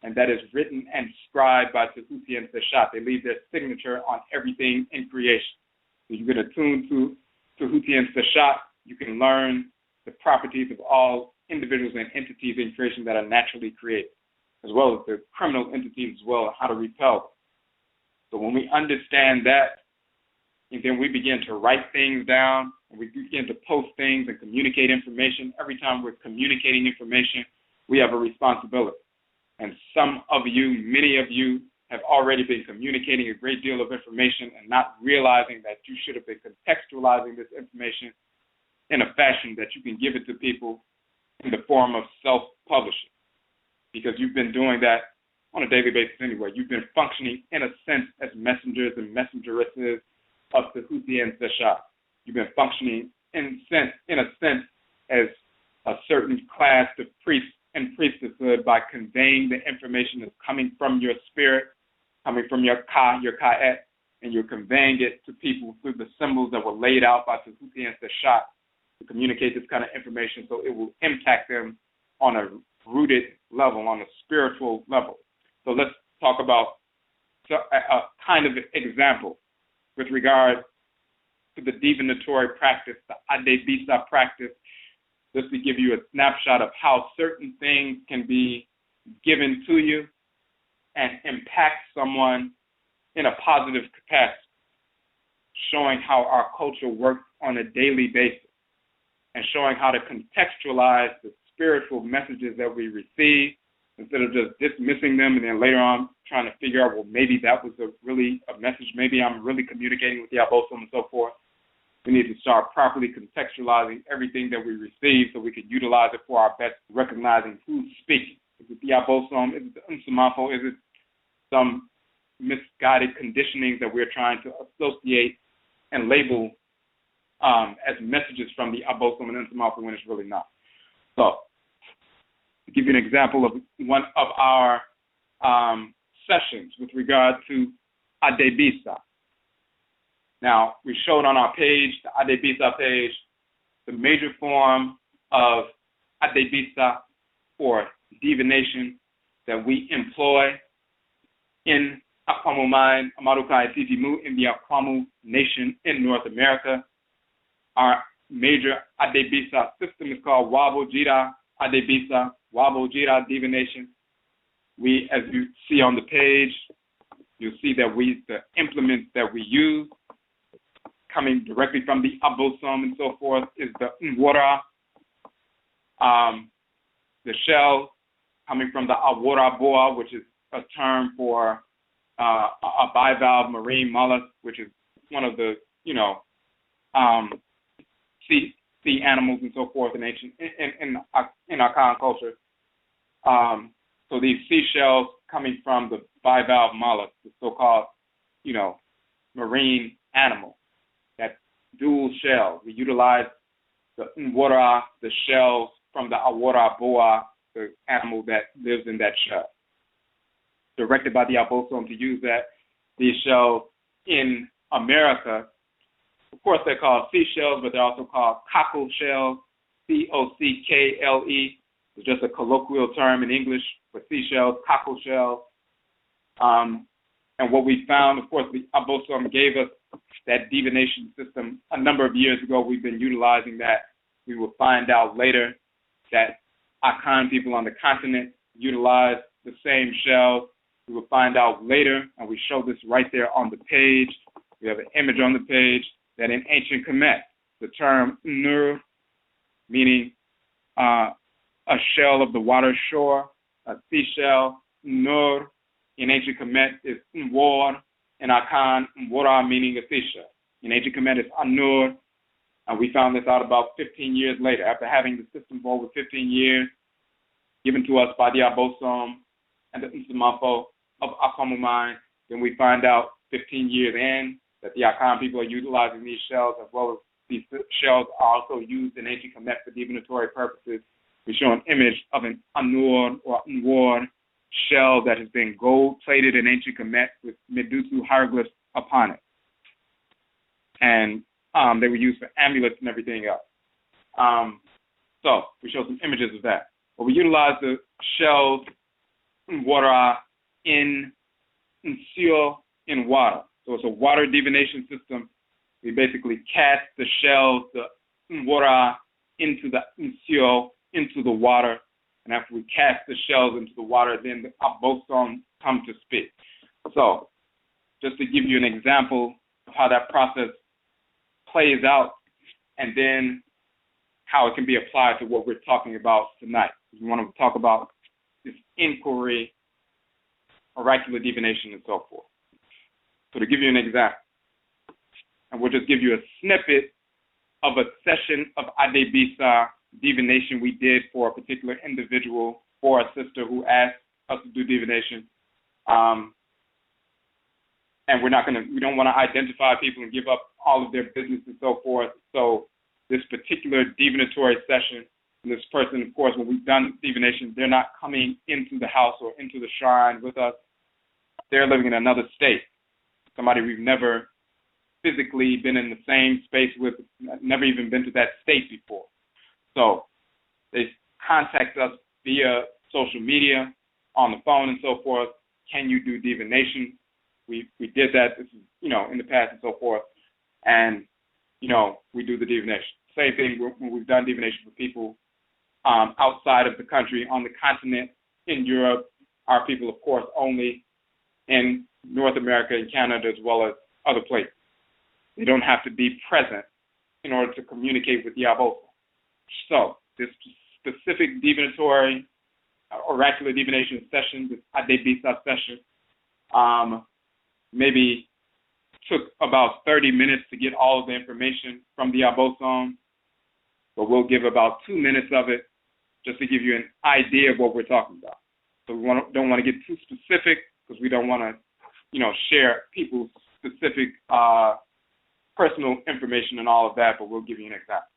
and that is written and scribed by Tahuti and Sash. They leave their signature on everything in creation. So you can attune to Tahuti and Sash. You can learn the properties of all individuals and entities in creation that are naturally created, as well as the criminal entities as well, and how to repel them. So when we understand that, and then we begin to write things down, and we begin to post things and communicate information. Every time we're communicating information, we have a responsibility. And some of you, many of you, have already been communicating a great deal of information and not realizing that you should have been contextualizing this information in a fashion that you can give it to people in the form of self-publishing, because you've been doing that on a daily basis anyway. You've been functioning in a sense as messengers and messengeresses of Tahuti and Sash. You've been functioning in a sense as a certain class of priests and priestesshood by conveying the information that's coming from your spirit, coming from your ka, your ka'et, and you're conveying it to people through the symbols that were laid out by Tahuti and Sash to communicate this kind of information so it will impact them on a rooted level, on a spiritual level. So let's talk about a kind of example with regard to the divinatory practice, the ADEBISA practice, just to give you a snapshot of how certain things can be given to you and impact someone in a positive capacity, showing how our culture works on a daily basis and showing how to contextualize the spiritual messages that we receive instead of just dismissing them and then later on trying to figure out, well, maybe that was really a message. Maybe I'm really communicating with the Abosom and so forth. We need to start properly contextualizing everything that we receive so we can utilize it for our best, recognizing who's speaking. Is it the Abosom? Is it the Nsamafo? Is it some misguided conditionings that we're trying to associate and label as messages from the Abosom and Nsamafo when it's really not? So, to give you an example of one of our sessions with regard to ADEBISA. Now, we showed on our page, the ADEBISA page, the major form of ADEBISA or divination that we employ in Akwamuman, Amaruka, Atifi in the Akwamu nation in North America. Our major ADEBISA system is called Wabojira ADEBISA, Wabojira divination. We, as you see on the page, you'll see that the implements that we use coming directly from the Abosom and so forth is the Nwora, the shell coming from the Awora boa, which is a term for a bivalve marine mollusk, which is one of the, sea animals and so forth in ancient in Akan culture. So these seashells coming from the bivalve mollusk, the so-called, marine animal, that dual shell. We utilize the Nwora, the shells from the Awora boa, the animal that lives in that shell. Directed by the Abosom to use these shells in America. Of course, they're called seashells, but they're also called cockle shells, C-O-C-K-L-E. It's just a colloquial term in English for seashells, cockle shells. And what we found, of course, the Abosom gave us that divination system a number of years ago. We've been utilizing that. We will find out later that Akhan people on the continent utilize the same shells. We will find out later, and we show this right there on the page. We have an image on the page that in ancient Kemet, the term nur, meaning a shell of the water shore, a seashell, nur, in ancient Kemet is nwor, and Akan, nwora, meaning a seashell. In ancient Kemet is anur, and we found this out about 15 years later, after having the system for over 15 years, given to us by the Abosom and the Nsamafo of Akwamuman. Then we find out 15 years in that the Akan people are utilizing these shells, as well as these shells are also used in ancient Kemet for divinatory purposes. We show an image of an anur or nwor shell that has been gold-plated in ancient Kemet with Medusa hieroglyphs upon it. And they were used for amulets and everything else. So we show some images of that. But we utilize the shells in water in water. So it's a water divination system. We basically cast the shells, the water, into the water. And after we cast the shells into the water, then the Abosom come to speak. So just to give you an example of how that process plays out, and then how it can be applied to what we're talking about tonight. We want to talk about this inquiry, oracular divination, and so forth. So to give you an example, and we'll just give you a snippet of a session of ADEBISA divination we did for a particular individual or a sister who asked us to do divination. And we don't want to identify people and give up all of their business and so forth. So this particular divinatory session, this person, of course, when we've done divination, they're not coming into the house or into the shrine with us. They're living in another state. Somebody we've never physically been in the same space with, never even been to that state before. So they contact us via social media, on the phone and so forth. Can you do divination? We did that, in the past and so forth. And, we do the divination. same thing when we've done divination for people outside of the country, on the continent, in Europe. Our people, of course, only in North America and Canada, as well as other places. They don't have to be present in order to communicate with the Abosom. So this specific divinatory, oracular divination session, this ADEBISA session, maybe took about 30 minutes to get all of the information from the Abosom, but we'll give about 2 minutes of it just to give you an idea of what we're talking about. So we don't want to get too specific because we don't want to, share people's specific personal information and all of that, but we'll give you an example.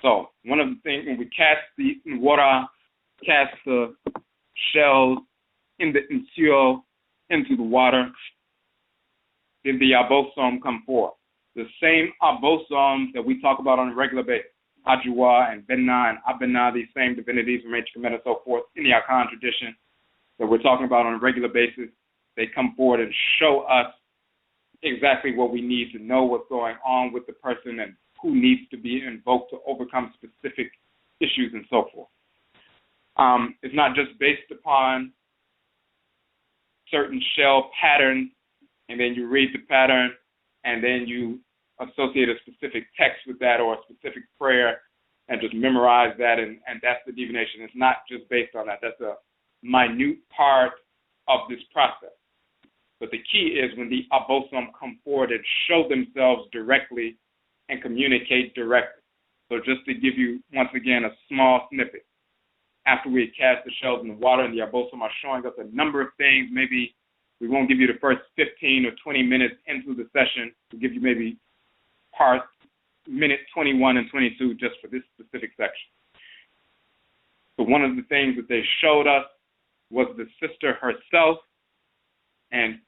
So one of the things, when we cast the water, cast the shells in the insio into the water, then the Abosom come forth. The same Abosom that we talk about on a regular basis, Ajua and Benna and Abena, these same divinities from ancient Kemet and so forth, in the Akhan tradition that we're talking about on a regular basis, they come forward and show us exactly what we need to know, what's going on with the person and who needs to be invoked to overcome specific issues and so forth. It's not just based upon certain shell patterns, and then you read the pattern, and then you associate a specific text with that or a specific prayer and just memorize that, and that's the divination. It's not just based on that. That's a minute part of this process. But the key is when the Abosom come forward and show themselves directly and communicate directly. So just to give you, once again, a small snippet. After we cast the shells in the water and the Abosom are showing us a number of things, maybe we won't give you the first 15 or 20 minutes into the session. We'll give you maybe parts, minute 21 and 22 just for this specific section. So one of the things that they showed us was the sister herself, and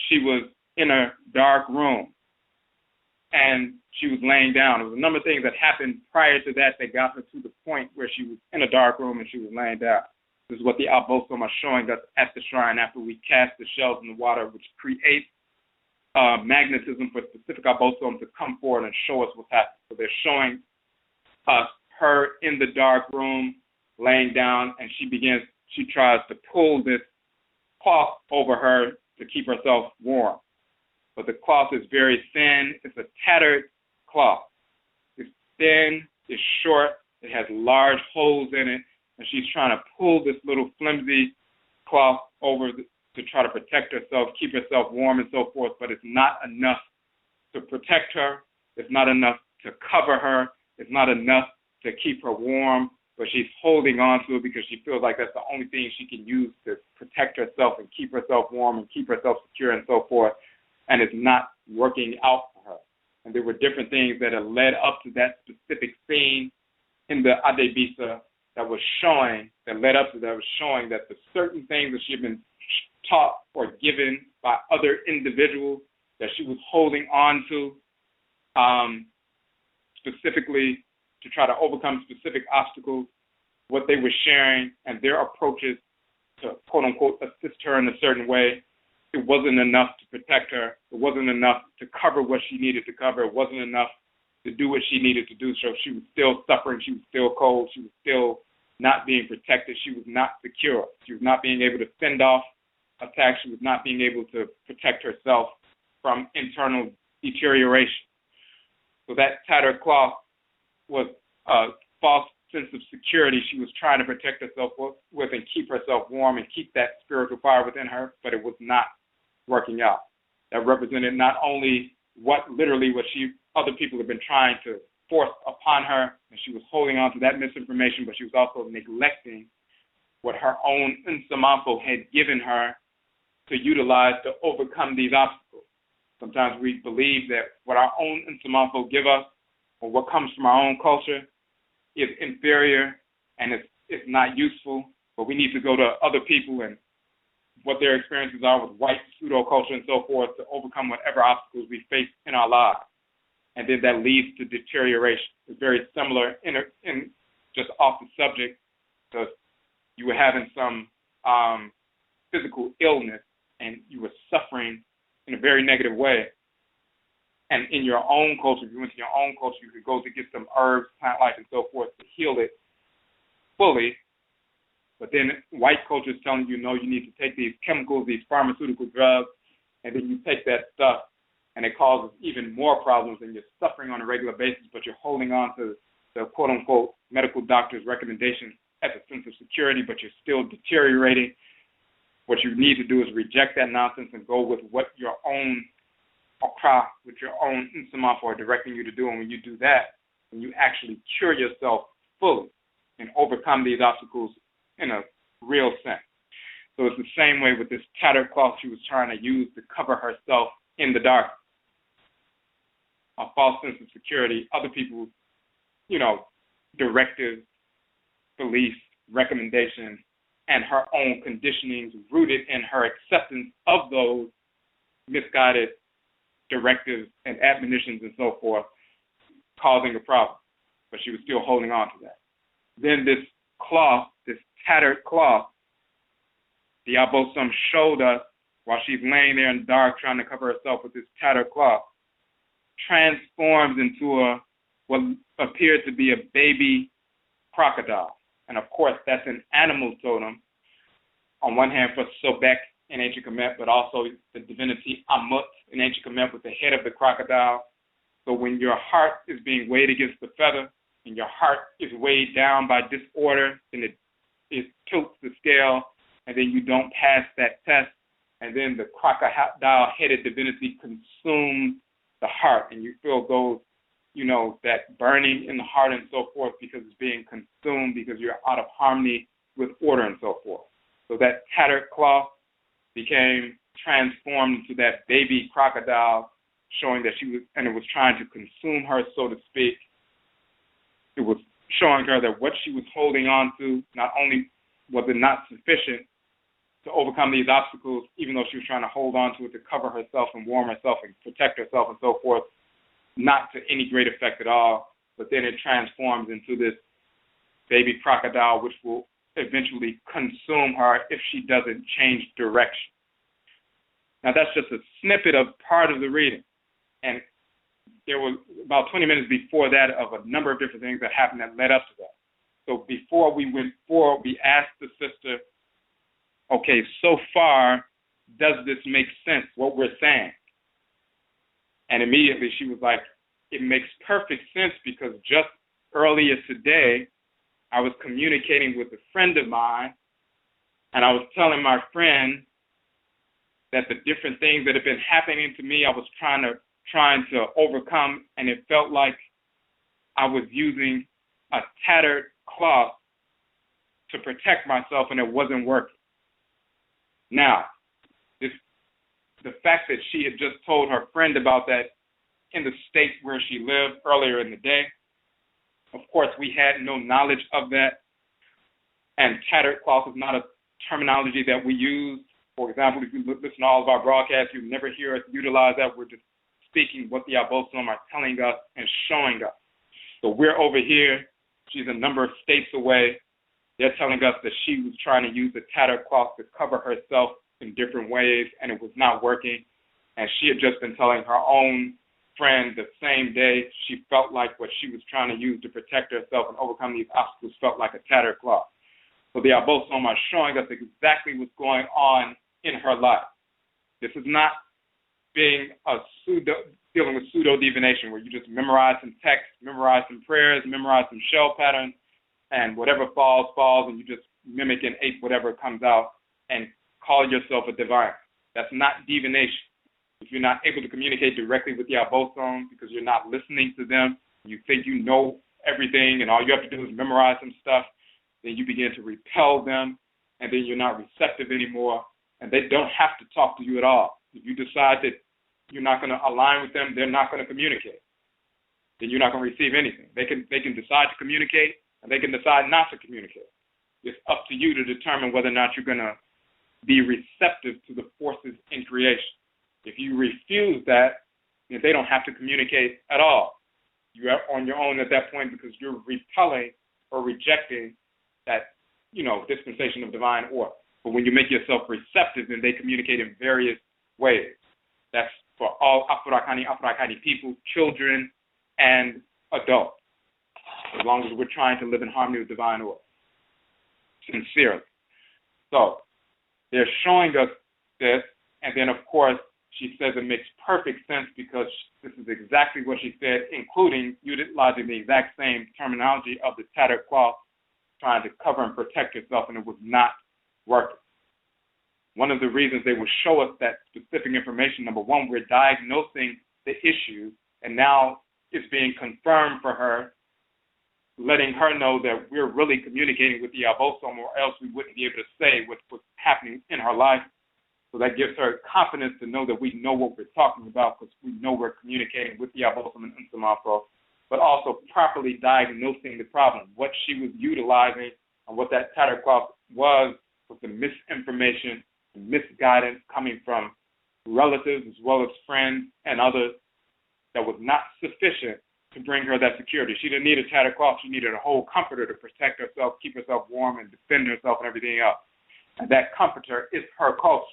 she was in a dark room, and she was laying down. There was a number of things that happened prior to that that got her to the point where she was in a dark room and she was laying down. This is what the Abosom are showing us at the shrine after we cast the shells in the water, which creates magnetism for specific Abosom to come forward and show us what's happening. So they're showing us her in the dark room, laying down, and she tries to pull this cloth over her to keep herself warm. But the cloth is very thin. It's a tattered cloth. It's thin, it's short, it has large holes in it, and she's trying to pull this little flimsy cloth over to try to protect herself, keep herself warm and so forth, but it's not enough to protect her. It's not enough to cover her. It's not enough to keep her warm, but she's holding on to it because she feels like that's the only thing she can use to protect herself and keep herself warm and keep herself secure and so forth, and it's not working out for her. And there were different things that had led up to that specific scene in the ADEBISA that led up to that was showing that the certain things that she had been taught or given by other individuals that she was holding on to, specifically to try to overcome specific obstacles, what they were sharing and their approaches to, quote unquote, assist her in a certain way. It wasn't enough to protect her. It wasn't enough to cover what she needed to cover. It wasn't enough to do what she needed to do. So she was still suffering. She was still cold. She was still not being protected. She was not secure. She was not being able to fend off attacks. She was not being able to protect herself from internal deterioration. So that tattered cloth was a false sense of security she was trying to protect herself with and keep herself warm and keep that spiritual fire within her, but it was not working out. That represented not only what other people have been trying to force upon her, and she was holding on to that misinformation, but she was also neglecting what her own Nsamafo had given her to utilize to overcome these obstacles. Sometimes we believe that what our own Nsamafo give us or what comes from our own culture is inferior and it's not useful, but we need to go to other people and what their experiences are with white pseudo-culture and so forth to overcome whatever obstacles we face in our lives. And then that leads to deterioration. It's very similar in just off the subject, because you were having some physical illness and you were suffering in a very negative way. And in your own culture, if you went to your own culture, you could go to get some herbs, plant life, and so forth to heal it fully. But then white culture is telling you, no, you need to take these chemicals, these pharmaceutical drugs, and then you take that stuff, and it causes even more problems, and you're suffering on a regular basis, but you're holding on to the quote-unquote medical doctor's recommendation as a sense of security, but you're still deteriorating. What you need to do is reject that nonsense and go with what your own Akra, with your own Nsamaf are directing you to do. And when you do that, when you actually cure yourself fully and overcome these obstacles in a real sense. So it's the same way with this tattered cloth she was trying to use to cover herself in the dark. A false sense of security, other people's, directives, beliefs, recommendations, and her own conditionings rooted in her acceptance of those misguided directives and admonitions and so forth, causing a problem. But she was still holding on to that. Then this cloth, this tattered cloth, the Abosom showed us while she's laying there in the dark trying to cover herself with this tattered cloth, transforms into what appeared to be a baby crocodile. And of course, that's an animal totem, on one hand for Sobek in ancient Kemet, but also the divinity Amut in ancient Kemet with the head of the crocodile. So when your heart is being weighed against the feather, and your heart is weighed down by disorder, then it tilts the scale, and then you don't pass that test, and then the crocodile-headed divinity consumes the heart, and you feel those, that burning in the heart and so forth because it's being consumed because you're out of harmony with order and so forth. So that tattered cloth became transformed into that baby crocodile, showing that it was trying to consume her, so to speak. It was showing her that what she was holding on to, not only was it not sufficient to overcome these obstacles, even though she was trying to hold on to it to cover herself and warm herself and protect herself and so forth, not to any great effect at all, but then it transforms into this baby crocodile, which will eventually consume her if she doesn't change direction. Now, that's just a snippet of part of the reading. And there was about 20 minutes before that of a number of different things that happened that led up to that. So before we went forward, we asked the sister, okay, so far, does this make sense, what we're saying? And immediately she was like, it makes perfect sense because just earlier today, I was communicating with a friend of mine, and I was telling my friend that the different things that have been happening to me, I was trying to overcome, and it felt like I was using a tattered cloth to protect myself, and it wasn't working. Now, the fact that she had just told her friend about that in the state where she lived earlier in the day, of course, we had no knowledge of that, and tattered cloth is not a terminology that we use. For example, if you listen to all of our broadcasts, you never hear us utilize that. We're just speaking what the Abosom are telling us and showing us. So we're over here. She's a number of states away. They're telling us that she was trying to use the tattered cloth to cover herself in different ways, and it was not working. And she had just been telling her own friend the same day she felt like what she was trying to use to protect herself and overcome these obstacles felt like a tattered cloth. So the Abosom are showing us exactly what's going on in her life. This is not dealing with pseudo-divination where you just memorize some text, memorize some prayers, memorize some shell patterns, and whatever falls, and you just mimic and ape whatever comes out and call yourself a divine. That's not divination. If you're not able to communicate directly with the Abosom because you're not listening to them, you think you know everything and all you have to do is memorize some stuff, then you begin to repel them, and then you're not receptive anymore, and they don't have to talk to you at all. If you decide that you're not going to align with them, they're not going to communicate. Then you're not going to receive anything. They can decide to communicate, and they can decide not to communicate. It's up to you to determine whether or not you're going to be receptive to the forces in creation. If you refuse that, then they don't have to communicate at all. You're on your own at that point because you're repelling or rejecting that, dispensation of divine order. But when you make yourself receptive, then they communicate in various ways. That's for all Afurakani people, children, and adults, as long as we're trying to live in harmony with divine order, sincerely. So they're showing us this, and then, of course, she says it makes perfect sense because this is exactly what she said, including utilizing the exact same terminology of the tattered cloth, trying to cover and protect herself, and it was not working. One of the reasons they will show us that specific information, number one, we're diagnosing the issue, and now it's being confirmed for her, letting her know that we're really communicating with the Abosom, or else we wouldn't be able to say what's happening in her life. So that gives her confidence to know that we know what we're talking about, because we know we're communicating with the Abosom and Nsamafo, but also properly diagnosing the problem. What she was utilizing and what that tattered cloth was the misinformation, the misguidance coming from relatives as well as friends and others that was not sufficient to bring her that security. She didn't need a tattered cloth. She needed a whole comforter to protect herself, keep herself warm, and defend herself and everything else. And that comforter is her culture.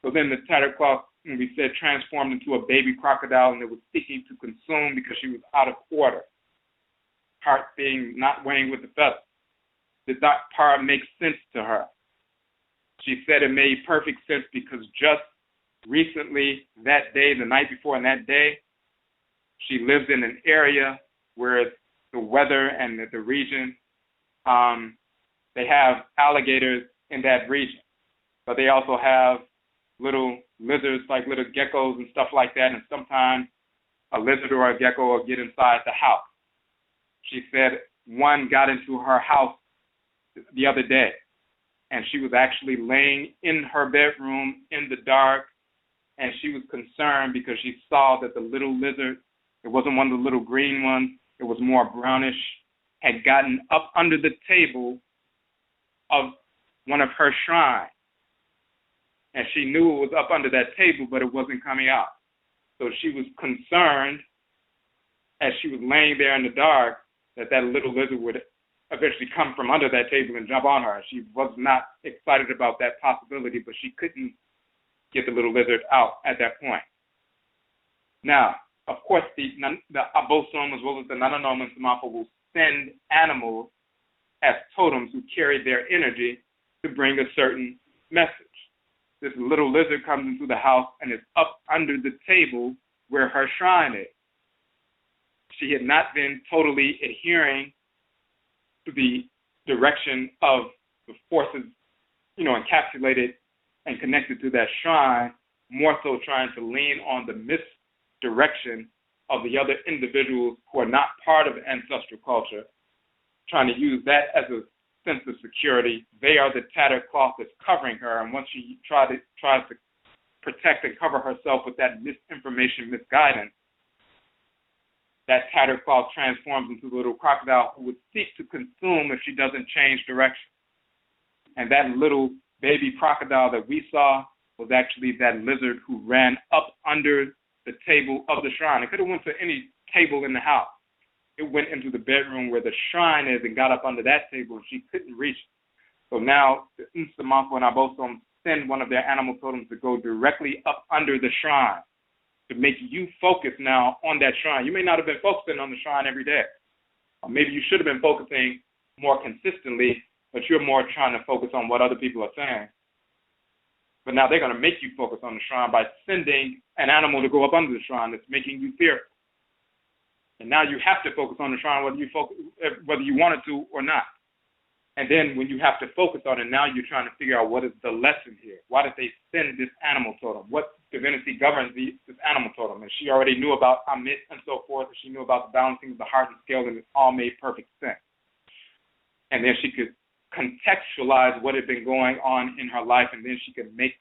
So then the tattered cloth, when we said, transformed into a baby crocodile, and it was seeking to consume because she was out of order. Heart being not weighing with the feather. Did that part make sense to her? She said it made perfect sense because just recently, that day, the night before and that day, she lives in an area where the weather and the region, they have alligators in that region. But they also have little lizards, like little geckos and stuff like that, and sometimes a lizard or a gecko will get inside the house. She said one got into her house the other day, and she was actually laying in her bedroom in the dark, and she was concerned because she saw that the little lizard, it wasn't one of the little green ones, it was more brownish, had gotten up under the table of one of her shrines. And she knew it was up under that table, but it wasn't coming out. So she was concerned, as she was laying there in the dark, that that little lizard would eventually come from under that table and jump on her. She was not excited about that possibility, but she couldn't get the little lizard out at that point. Now, of course, the Abosom as well as the Nananoma and Samafa will send animals as totems who carry their energy to bring a certain message. This little lizard comes into the house and is up under the table where her shrine is. She had not been totally adhering to the direction of the forces, encapsulated and connected to that shrine, more so trying to lean on the misdirection of the other individuals who are not part of ancestral culture, trying to use that as a sense of security. They are the tattered cloth that's covering her, and once she tries to protect and cover herself with that misinformation, misguidance, that tattered cloth transforms into a little crocodile who would seek to consume if she doesn't change direction. And that little baby crocodile that we saw was actually that lizard who ran up under the table of the shrine. It could have went to any table in the house. It went into the bedroom where the shrine is and got up under that table, and she couldn't reach it. So now the Nsamafo and Abosom send one of their animal totems to go directly up under the shrine to make you focus now on that shrine. You may not have been focusing on the shrine every day. Or maybe you should have been focusing more consistently, but you're more trying to focus on what other people are saying. But now they're going to make you focus on the shrine by sending an animal to go up under the shrine that's making you fearful. And now you have to focus on the shrine whether you wanted to or not. And then when you have to focus on it, now you're trying to figure out what is the lesson here. Why did they send this animal totem? What divinity governs this animal totem? And she already knew about Amit and so forth. And she knew about the balancing of the heart and scale, and it all made perfect sense. And then she could contextualize what had been going on in her life, and then she could make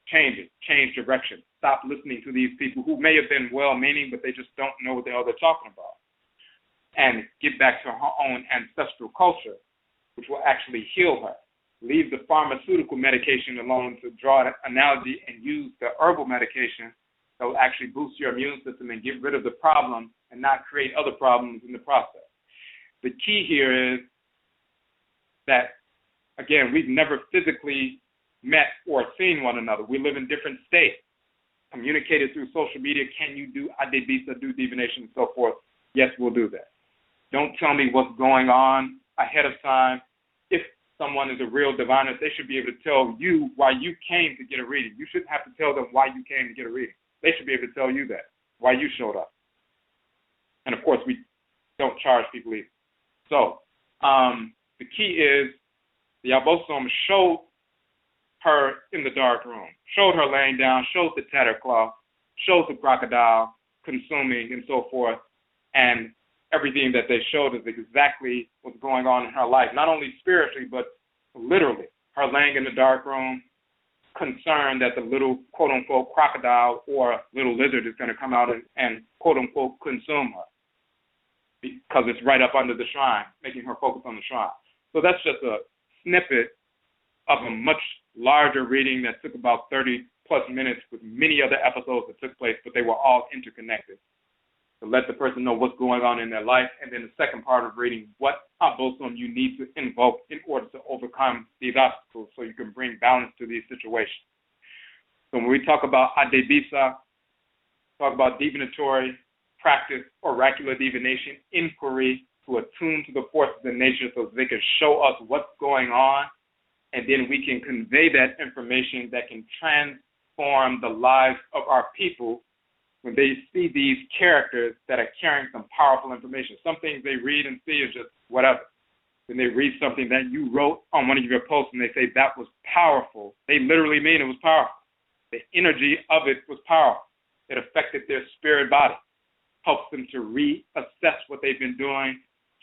changes, change direction, stop listening to these people who may have been well-meaning, but they just don't know what the hell they're talking about, and get back to her own ancestral culture, which will actually heal her. Leave the pharmaceutical medication alone, to draw an analogy, and use the herbal medication that will actually boost your immune system and get rid of the problem and not create other problems in the process. The key here is that, again, we've never physically met or seen one another. We live in different states. communicate it through social media. Can you do ADEBISA, do divination, and so forth? Yes, we'll do that. Don't tell me what's going on ahead of time. If someone is a real divinist, they should be able to tell you why you came to get a reading. You shouldn't have to tell them why you came to get a reading. They should be able to tell you that, why you showed up. And, of course, we don't charge people either. So the key is the Abosom showed her in the dark room, showed her laying down, showed the tattered cloth, showed the crocodile consuming and so forth, and everything that they showed is exactly what's going on in her life, not only spiritually, but literally. Her laying in the dark room, concerned that the little, quote-unquote, crocodile or little lizard is going to come out and quote-unquote, consume her because it's right up under the shrine, making her focus on the shrine. So that's just a snippet of a much larger reading that took about 30-plus minutes with many other episodes that took place, but they were all interconnected, to let the person know what's going on in their life. And then the second part of reading, what abosom you need to invoke in order to overcome these obstacles so you can bring balance to these situations. So when we talk about ADEBISA, talk about divinatory practice, oracular divination, inquiry to attune to the forces of nature so they can show us what's going on, and then we can convey that information that can transform the lives of our people when they see these characters that are carrying some powerful information. Some things they read and see is just whatever. When they read something that you wrote on one of your posts and they say that was powerful, they literally mean it was powerful. The energy of it was powerful. It affected their spirit body, helps them to reassess what they've been doing,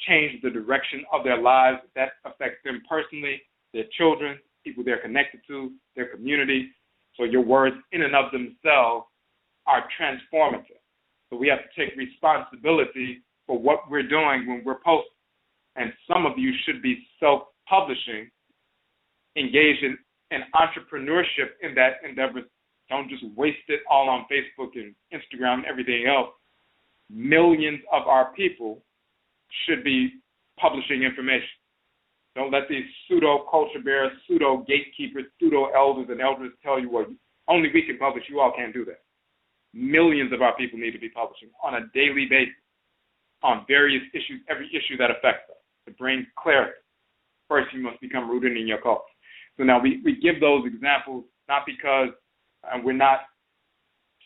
change the direction of their lives. That affects them personally, their children, people they're connected to, their community. So your words in and of themselves are transformative. So we have to take responsibility for what we're doing when we're posting. And some of you should be self-publishing, engaged in entrepreneurship in that endeavor. Don't just waste it all on Facebook and Instagram and everything else. Millions of our people should be publishing information. Don't let these pseudo-culture bearers, pseudo-gatekeepers, pseudo-elders and elders tell you, well, only we can publish. You all can't do that. Millions of our people need to be publishing on a daily basis on various issues, every issue that affects us, to bring clarity. First, you must become rooted in your culture. So now we give those examples not because we're not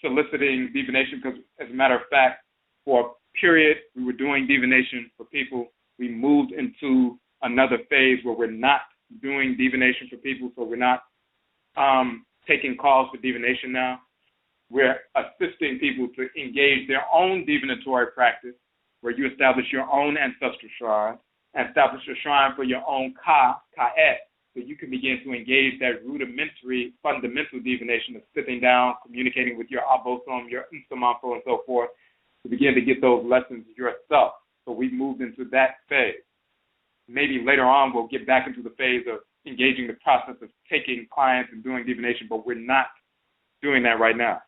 soliciting divination, because as a matter of fact, for a period, we were doing divination for people. We moved into another phase where we're not doing divination for people, so we're not taking calls for divination now. We're assisting people to engage their own divinatory practice, where you establish your own ancestral shrine, and establish a shrine for your own ka'et, so you can begin to engage that rudimentary, fundamental divination of sitting down, communicating with your abosom, your insamanfo, and so forth, to begin to get those lessons yourself. So we moved into that phase. Maybe later on we'll get back into the phase of engaging the process of taking clients and doing divination, but we're not doing that right now.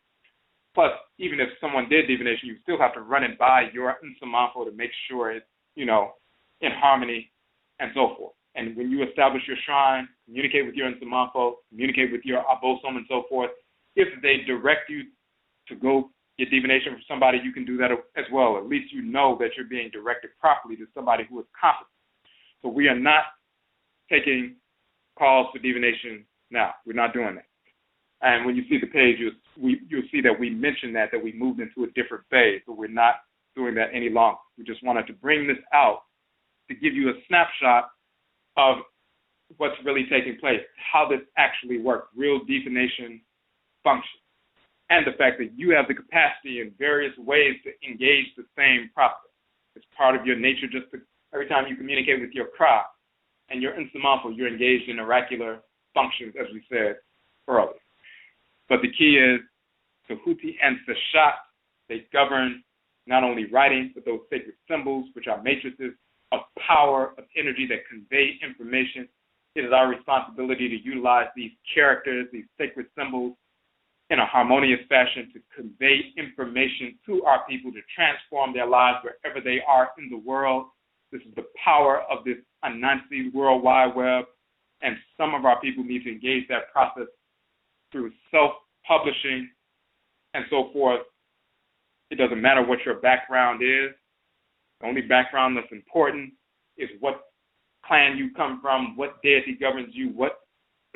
Plus, even if someone did divination, you still have to run it by your insamanfo to make sure it's, in harmony and so forth. And when you establish your shrine, communicate with your insamanfo, communicate with your abosom and so forth, if they direct you to go get divination from somebody, you can do that as well. At least you know that you're being directed properly to somebody who is competent. So we are not taking calls for divination now. We're not doing that. And when you see the page, you'll see that we mentioned that we moved into a different phase. So we're not doing that any longer. We just wanted to bring this out to give you a snapshot of what's really taking place, how this actually works, real divination function, and the fact that you have the capacity in various ways to engage the same process. It's part of your nature. Every time you communicate with your kra and your insamanfo, you're engaged in oracular functions, as we said earlier. But the key is Tahuti and Sash. They govern not only writing, but those sacred symbols, which are matrices of power, of energy that convey information. It is our responsibility to utilize these characters, these sacred symbols, in a harmonious fashion to convey information to our people, to transform their lives wherever they are in the world. This is the power of this Anansi World Wide Web, and some of our people need to engage that process through self-publishing, and so forth. It doesn't matter what your background is. The only background that's important is what clan you come from, what deity governs you, what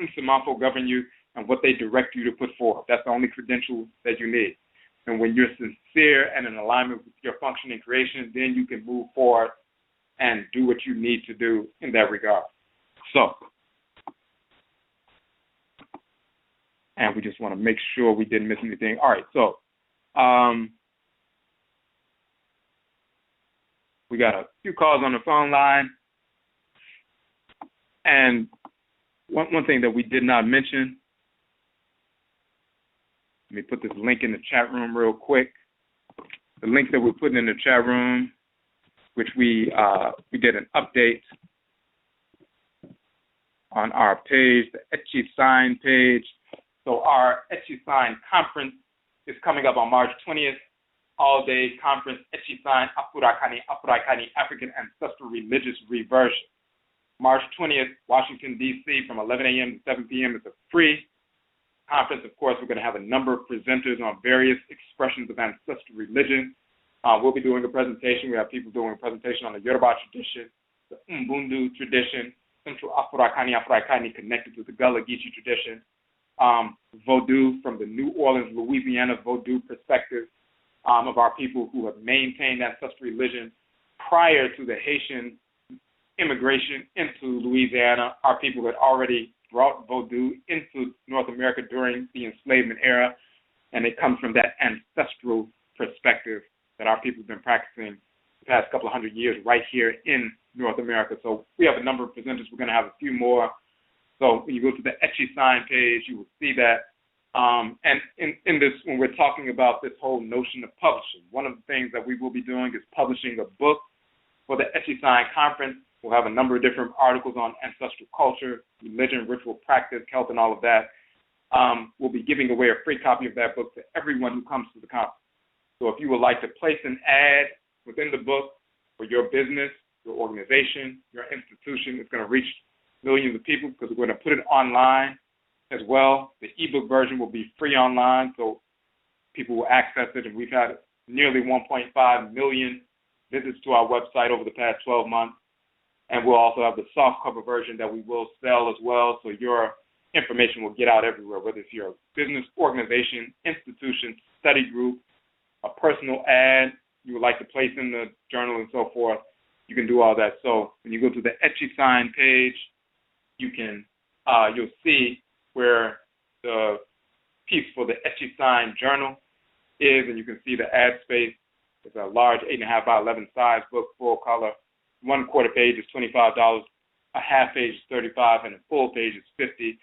Nsamafo govern you, and what they direct you to put forth. That's the only credential that you need. And when you're sincere and in alignment with your functioning creation, then you can move forward and do what you need to do in that regard. So, and we just want to make sure we didn't miss anything. All right, so we got a few calls on the phone line. And one thing that we did not mention, let me put this link in the chat room real quick. The link that we're putting in the chat room, which we did an update on our page, the Etchi Sign page. So our Etchi Sign conference is coming up on March 20th, all-day conference, Etchi Sign, Afurakani, African Ancestral Religious Reversion. March 20th, Washington, D.C., from 11 a.m. to 7 p.m. It's a free conference. Of course, we're going to have a number of presenters on various expressions of ancestral religion. We'll be doing a presentation. We have people doing a presentation on the Yoruba tradition, the Mbundu tradition, Central Afurakani connected to the Gullah Geechee tradition, Vodou from the New Orleans, Louisiana Vodou perspective of our people who have maintained ancestral religion prior to the Haitian immigration into Louisiana. Our people had already brought Vodou into North America during the enslavement era, and it comes from that ancestral perspective that our people have been practicing the past couple of hundred years right here in North America. So we have a number of presenters. We're going to have a few more. So when you go to the Etchi Sign page, you will see that. And in this, when we're talking about this whole notion of publishing, one of the things that we will be doing is publishing a book for the Etchi Sign conference. We'll have a number of different articles on ancestral culture, religion, ritual practice, health, and all of that. We'll be giving away a free copy of that book to everyone who comes to the conference. So if you would like to place an ad within the book for your business, your organization, your institution, it's going to reach millions of people because we're going to put it online as well. The ebook version will be free online, so people will access it. And we've had nearly 1.5 million visits to our website over the past 12 months. And we'll also have the soft cover version that we will sell as well, so your information will get out everywhere, whether it's your business, organization, institution, study group, a personal ad you would like to place in the journal and so forth. You can do all that. So when you go to the Etchi Sign page, you can you'll see where the piece for the Etchi Sign journal is, and you can see the ad space. It's a large 8.5 by 11 size book, full color. 1/4 page is $25, a half page is $35, and a full page is $50.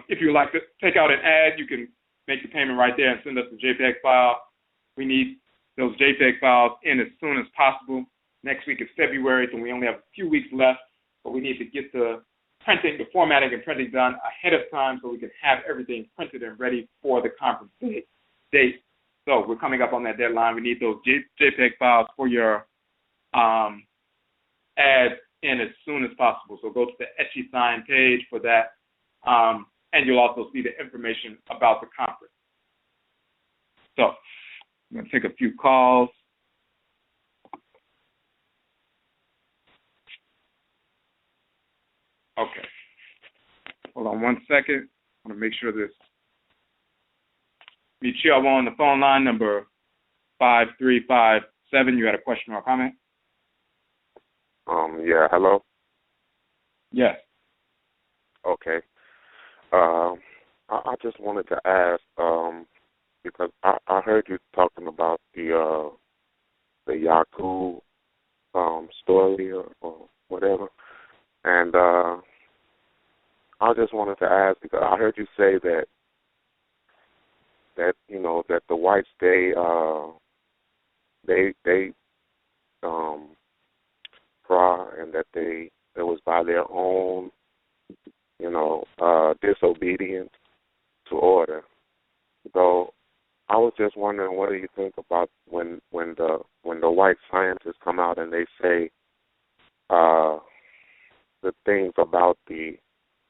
If you would like to take out an ad, you can make the payment right there and send us the JPEG file. We need those JPEG files in as soon as possible. Next week is February, so we only have a few weeks left, but we need to get the printing, the formatting and printing done ahead of time so we can have everything printed and ready for the conference date. So we're coming up on that deadline. We need those JPEG files for your ads in as soon as possible. So go to the Etchi Sign page for that, and you'll also see the information about the conference. So I'm going to take a few calls. Okay. Hold on 1 second. I want to make sure this. Michelle on the phone line, number 5357. You had a question or a comment? Yeah, hello? Yes. Okay. I just wanted to ask, because I heard you talking about the Yaku story or whatever, and I just wanted to ask, because I heard you say that you know, that the whites, they cry, and that it was by their own, you know, disobedience to order. So I was just wondering, what do you think about when the white scientists come out and they say the things about the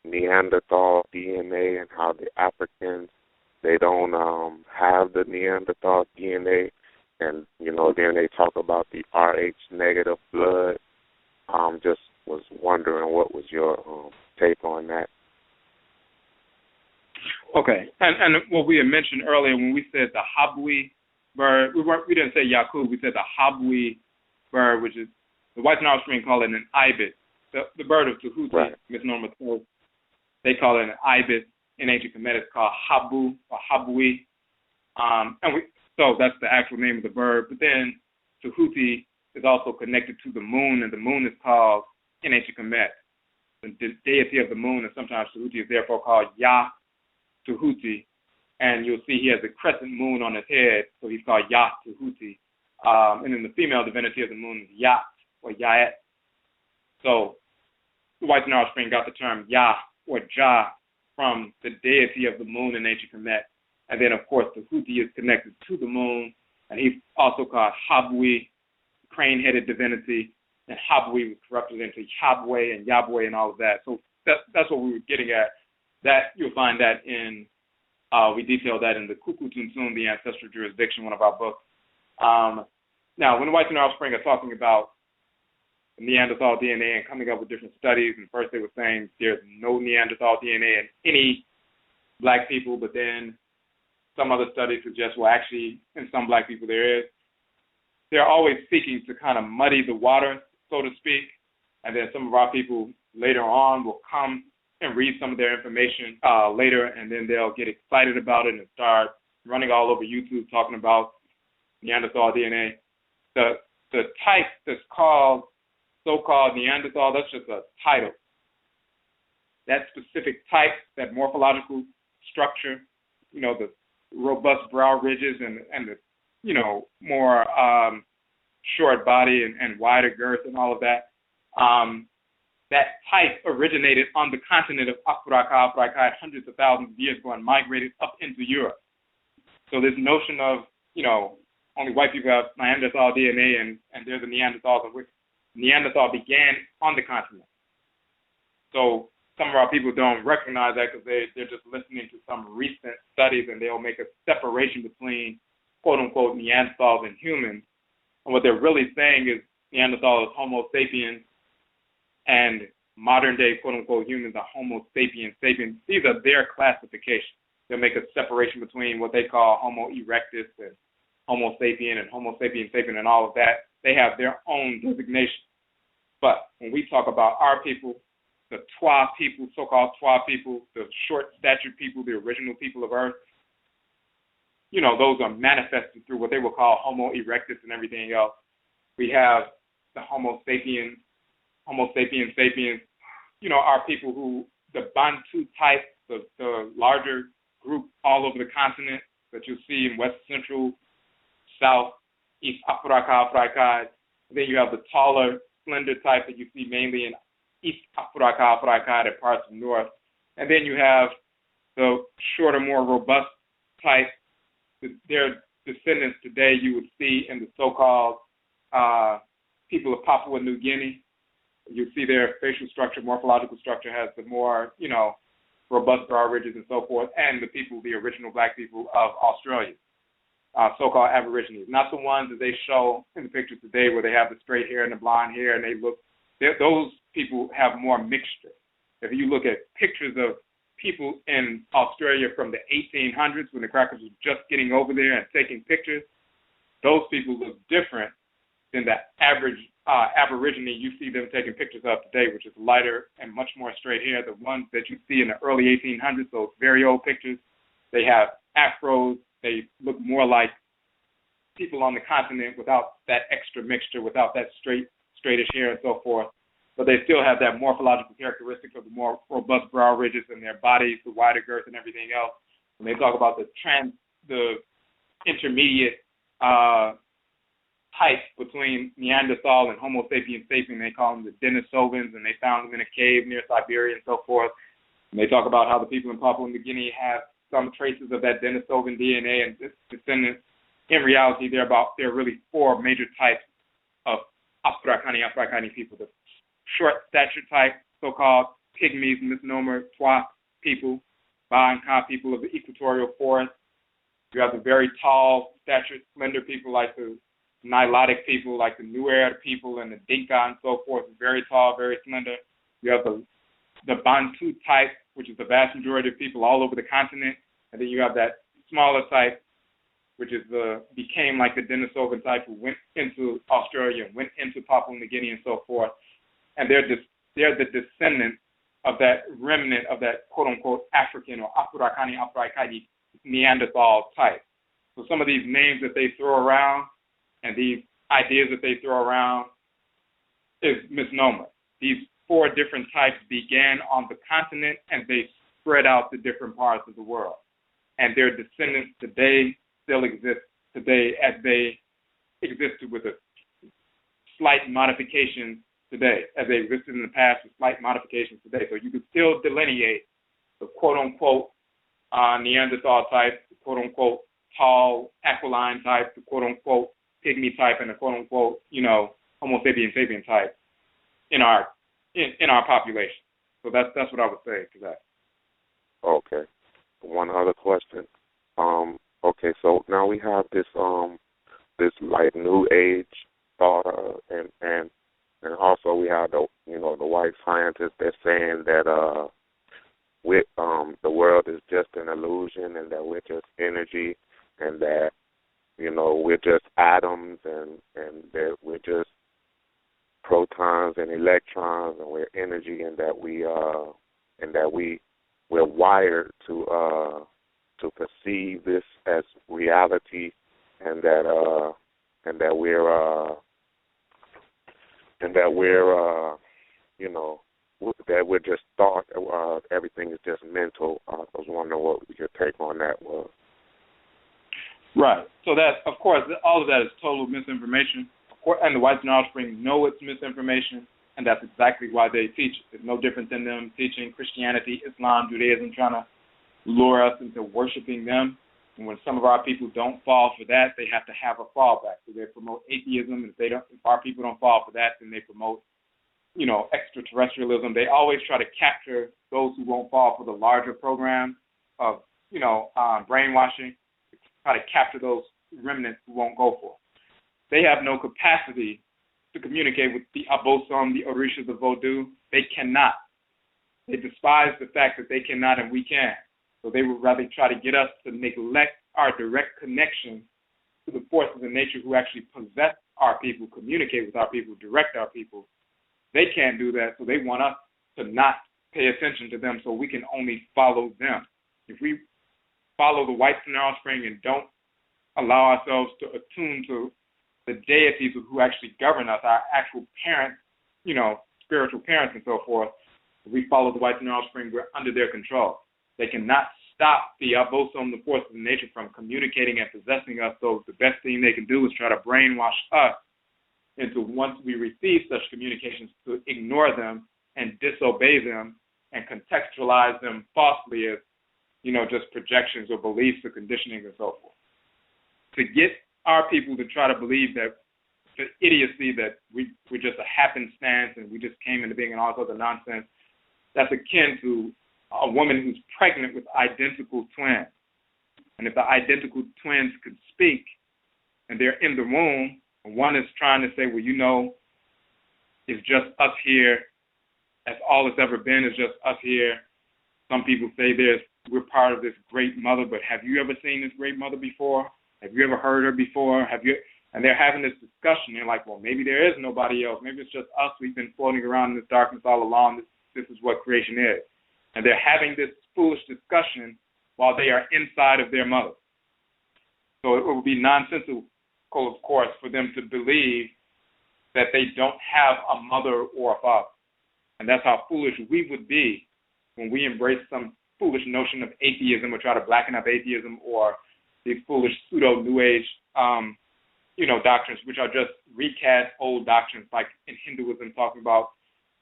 Neanderthal DNA and how the Africans they don't have the Neanderthal DNA, and then they talk about the Rh negative blood. Just was wondering what was your take on that. Okay, and what we had mentioned earlier when we said the Habwi bird, we didn't say Yaku, we said the Habwi bird, which is the whites and offspring call it an ibis. The bird of Tahuti, right. misnomer, they call it an ibis. In ancient Kemet, it's called Habu or Habwi. So that's the actual name of the bird. But then Tahuti is also connected to the moon, and the moon is called, in ancient Kemet, the deity of the moon, and sometimes Tahuti is therefore called Yah Tahuti. And you'll see he has a crescent moon on his head, so he's called Yah Tahuti. And then the female divinity of the moon is Yat or Yaet. So the whites and offspring got the term Yah or Jah from the deity of the moon in ancient Kemet. And then, of course, Tahuti is connected to the moon, and he's also called Habwi, crane-headed divinity, and Habwi was corrupted into Yahweh and Yahweh and all of that. So that's what we were getting at. That you'll find that in, we detailed that in the KUKUU-TUNTUM, the Ancestral Jurisdiction, one of our books. Now, when the whites and offspring are talking about Neanderthal DNA and coming up with different studies, and first they were saying there's no Neanderthal DNA in any black people, but then some other studies suggest, well, actually, in some black people there is. They're always seeking to kind of muddy the water, so to speak, and then some of our people later on will come and read some of their information later, and then they'll get excited about it and start running all over YouTube talking about Neanderthal DNA. The type that's called so-called Neanderthal, that's just a title. That specific type, that morphological structure, the robust brow ridges and the, more short body and wider girth and all of that, that type originated on the continent of Aakhuamuman hundreds of thousands of years ago and migrated up into Europe. So this notion of, only white people have Neanderthal DNA and they're the Neanderthals, of which Neanderthal began on the continent. So some of our people don't recognize that because they're just listening to some recent studies, and they'll make a separation between quote-unquote Neanderthals and humans. And what they're really saying is Neanderthal is Homo sapiens, and modern-day quote-unquote humans are Homo sapiens sapiens. These are their classifications. They'll make a separation between what they call Homo erectus and Homo sapien and Homo sapien sapien and all of that. They have their own designation. But when we talk about our people, the Twa people, so-called Twa people, the short-statured people, the original people of Earth, those are manifested through what they will call Homo erectus and everything else. We have the Homo sapiens sapiens, our people who, the Bantu type, the larger group all over the continent that you'll see in West Central, South, East Africa. Then you have the taller, slender type that you see mainly in East Africa and parts of North. And then you have the shorter, more robust type. Their descendants today you would see in the so-called people of Papua New Guinea. You see their facial structure, morphological structure has the more, robust brow ridges and so forth, and the people, the original black people of Australia. So-called Aborigines, not the ones that they show in the pictures today where they have the straight hair and the blonde hair and those people have more mixture. If you look at pictures of people in Australia from the 1800s when the crackers were just getting over there and taking pictures, those people look different than the average Aborigine you see them taking pictures of today, which is lighter and much more straight hair. The ones that you see in the early 1800s, those very old pictures, they have afros. They look more like people on the continent without that extra mixture, without that straightish hair and so forth. But they still have that morphological characteristic of the more robust brow ridges in their bodies, the wider girth and everything else. When they talk about the intermediate type between Neanderthal and Homo sapiens sapien, they call them the Denisovans, and they found them in a cave near Siberia and so forth. And they talk about how the people in Papua New Guinea have some traces of that Denisovan DNA and descendants. In reality, there are really four major types of Afrikani people. The short stature type, so-called pygmies, misnomer, Twa people. Ba and Ka people of the equatorial forest. You have the very tall, statured, slender people like the Nilotic people, like the Nuer people and the Dinka and so forth, very tall, very slender. You have the Bantu type, which is the vast majority of people all over the continent. And then you have that smaller type, which is became like the Denisovan type, who went into Australia and went into Papua New Guinea and so forth. And they're the descendants of that remnant of that quote-unquote African or Afurakani, Afuraikani Neanderthal type. So some of these names that they throw around and these ideas that they throw around is misnomer. These 4 different types began on the continent and they spread out to different parts of the world. And their descendants today still exist today as they existed with a slight modification today, as they existed in the past with slight modifications today. So you can still delineate the quote-unquote Neanderthal type, the quote-unquote tall aquiline type, the quote-unquote pygmy type, and the quote-unquote, Homo sapien type in our population. So that's what I would say to that. Okay. One other question. Okay, so now we have this like new age thought, and also we have the white scientists that's saying that the world is just an illusion and that we're just energy and that we're just atoms and that we're just protons and electrons and we're energy and that we're wired to perceive this as reality and that we're just thought. Everything is just mental. I was wondering what your take on that was. Right. So that, of course, all of that is total misinformation. Of course, and the whites and offspring know it's misinformation, and that's exactly why they teach it. It's no different than them teaching Christianity, Islam, Judaism, trying to lure us into worshiping them. And when some of our people don't fall for that, they have to have a fallback. So they promote atheism, and if our people don't fall for that, then they promote, extraterrestrialism. They always try to capture those who won't fall for the larger program of, brainwashing, try to capture those remnants who won't go for it. They have no capacity to communicate with the Abosom, the Orishas of Vodou. They cannot. They despise the fact that they cannot and we can. So they would rather try to get us to neglect our direct connection to the forces of nature who actually possess our people, communicate with our people, direct our people. They can't do that, so they want us to not pay attention to them so we can only follow them. If we follow the whites and their offspring and don't allow ourselves to attune to the deities who actually govern us, our actual parents, spiritual parents and so forth, if we follow the whites and their offspring, we're under their control. They cannot stop the Abosom, the forces of nature, from communicating and possessing us, so the best thing they can do is try to brainwash us into, once we receive such communications, to ignore them and disobey them and contextualize them falsely as, just projections or beliefs or conditioning and so forth. To get our people to try to believe that the idiocy that we're just a happenstance and we just came into being and all this other nonsense, that's akin to a woman who's pregnant with identical twins. And if the identical twins could speak and they're in the womb, and one is trying to say, well, it's just us here. That's all it's ever been, is just us here. Some people say we're part of this great mother, but have you ever seen this great mother before? Have you ever heard her before? And they're having this discussion. They're like, well, maybe there is nobody else. Maybe it's just us. We've been floating around in this darkness all along. This is what creation is. And they're having this foolish discussion while they are inside of their mother. So it would be nonsensical, of course, for them to believe that they don't have a mother or a father. And that's how foolish we would be when we embrace some foolish notion of atheism or try to blacken up atheism or these foolish pseudo-New Age, doctrines, which are just recast old doctrines, like in Hinduism, talking about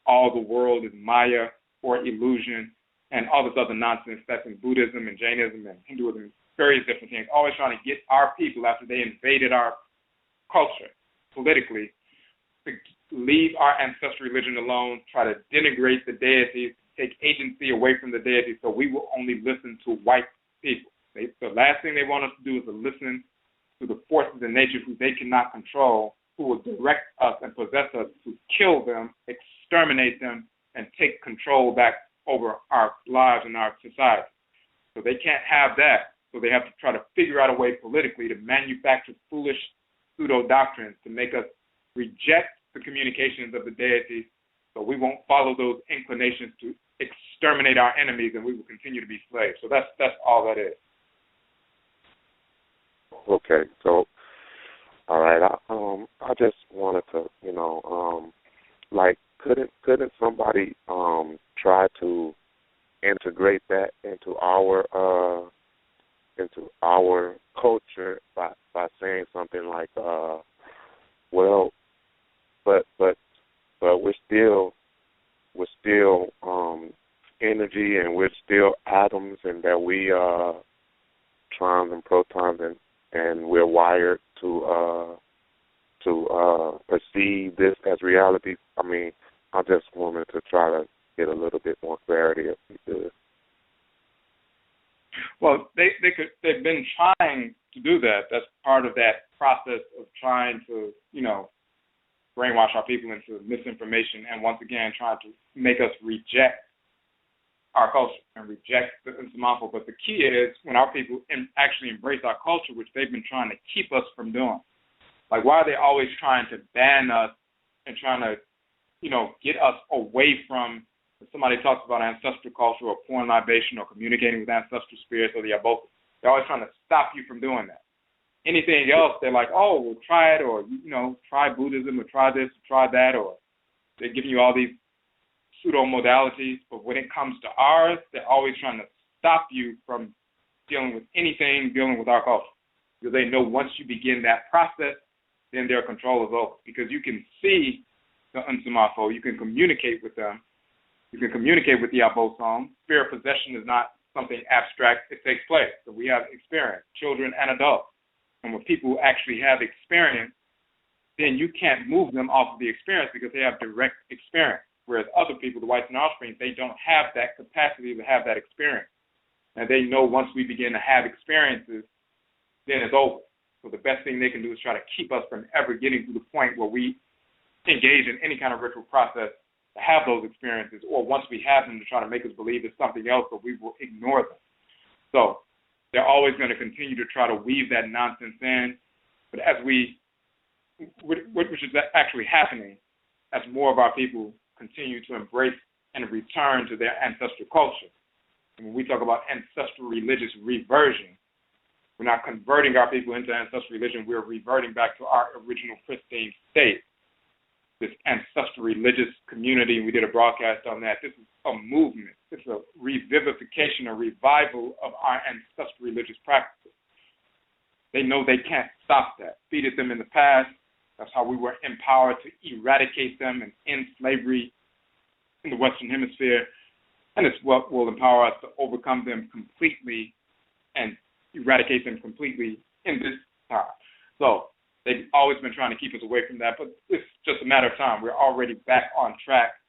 all the world is Maya or illusion, and all this other nonsense that's in Buddhism and Jainism and Hinduism, various different things, always trying to get our people, after they invaded our culture politically, to leave our ancestral religion alone, try to denigrate the deities, take agency away from the deity, so we will only listen to white people. The last thing they want us to do is to listen to the forces in nature who they cannot control, who will direct us and possess us to kill them, exterminate them, and take control back over our lives and our society. So they can't have that. So they have to try to figure out a way politically to manufacture foolish pseudo-doctrines to make us reject the communications of the deity, so we won't follow those inclinations to exterminate our enemies, and we will continue to be slaves. So that's all that is. Okay, so all right, I just wanted to, like, couldn't somebody try to integrate that into our culture by saying something like, well, but we're still energy, and we're still atoms, and that we electrons and protons, and we're wired to perceive this as reality. I mean, I just wanted to try to get a little bit more clarity if we could. Well, they've been trying to do that. That's part of that process of trying to, brainwash our people into misinformation, and once again trying to make us reject our culture and reject the Nsamafo. But the key is when our people actually embrace our culture, which they've been trying to keep us from doing. Like, why are they always trying to ban us and trying to, get us away from, if somebody talks about ancestral culture or pouring libation or communicating with ancestral spirits or the Aboka, they're always trying to stop you from doing that. Anything else, they're like, oh, well, try it, or, try Buddhism, or try this, or try that, or they're giving you all these pseudo-modalities. But when it comes to ours, they're always trying to stop you from dealing with anything dealing with our culture. Because they know once you begin that process, then their control is over. Because you can see the Nsamafo, you can communicate with them, you can communicate with the Abosom. Spirit possession is not something abstract, it takes place. So we have experience, children and adults. And when people actually have experience, then you can't move them off of the experience because they have direct experience. Whereas other people, the whites and offspring, they don't have that capacity to have that experience. And they know once we begin to have experiences, then it's over. So the best thing they can do is try to keep us from ever getting to the point where we engage in any kind of ritual process to have those experiences, or once we have them to try to make us believe it's something else, but we will ignore them. So they're always going to continue to try to weave that nonsense in. But as which is actually happening, as more of our people continue to embrace and return to their ancestral culture. And when we talk about ancestral religious reversion, we're not converting our people into ancestral religion, we're reverting back to our original pristine state. This ancestral religious community, we did a broadcast on that. This is a movement. It's a revivification, a revival of our ancestral religious practices. They know they can't stop that. Defeated them in the past. That's how we were empowered to eradicate them and end slavery in the Western Hemisphere. And it's what will empower us to overcome them completely and eradicate them completely in this time. So they've always been trying to keep us away from that, but it's just a matter of time. We're already back on track,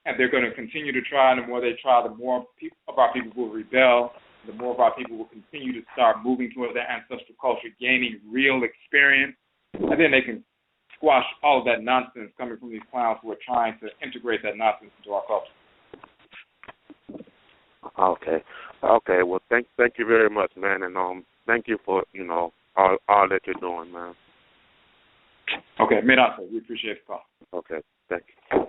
and they're going to continue to try. And the more they try, the more of our people will rebel. The more of our people will continue to start moving towards their ancestral culture, gaining real experience, and then they can squash all of that nonsense coming from these clowns who are trying to integrate that nonsense into our culture. Okay. Well, thank you very much, man, and thank you for all that you're doing, man. Okay, Mirasa, we appreciate the call. Okay, thank you.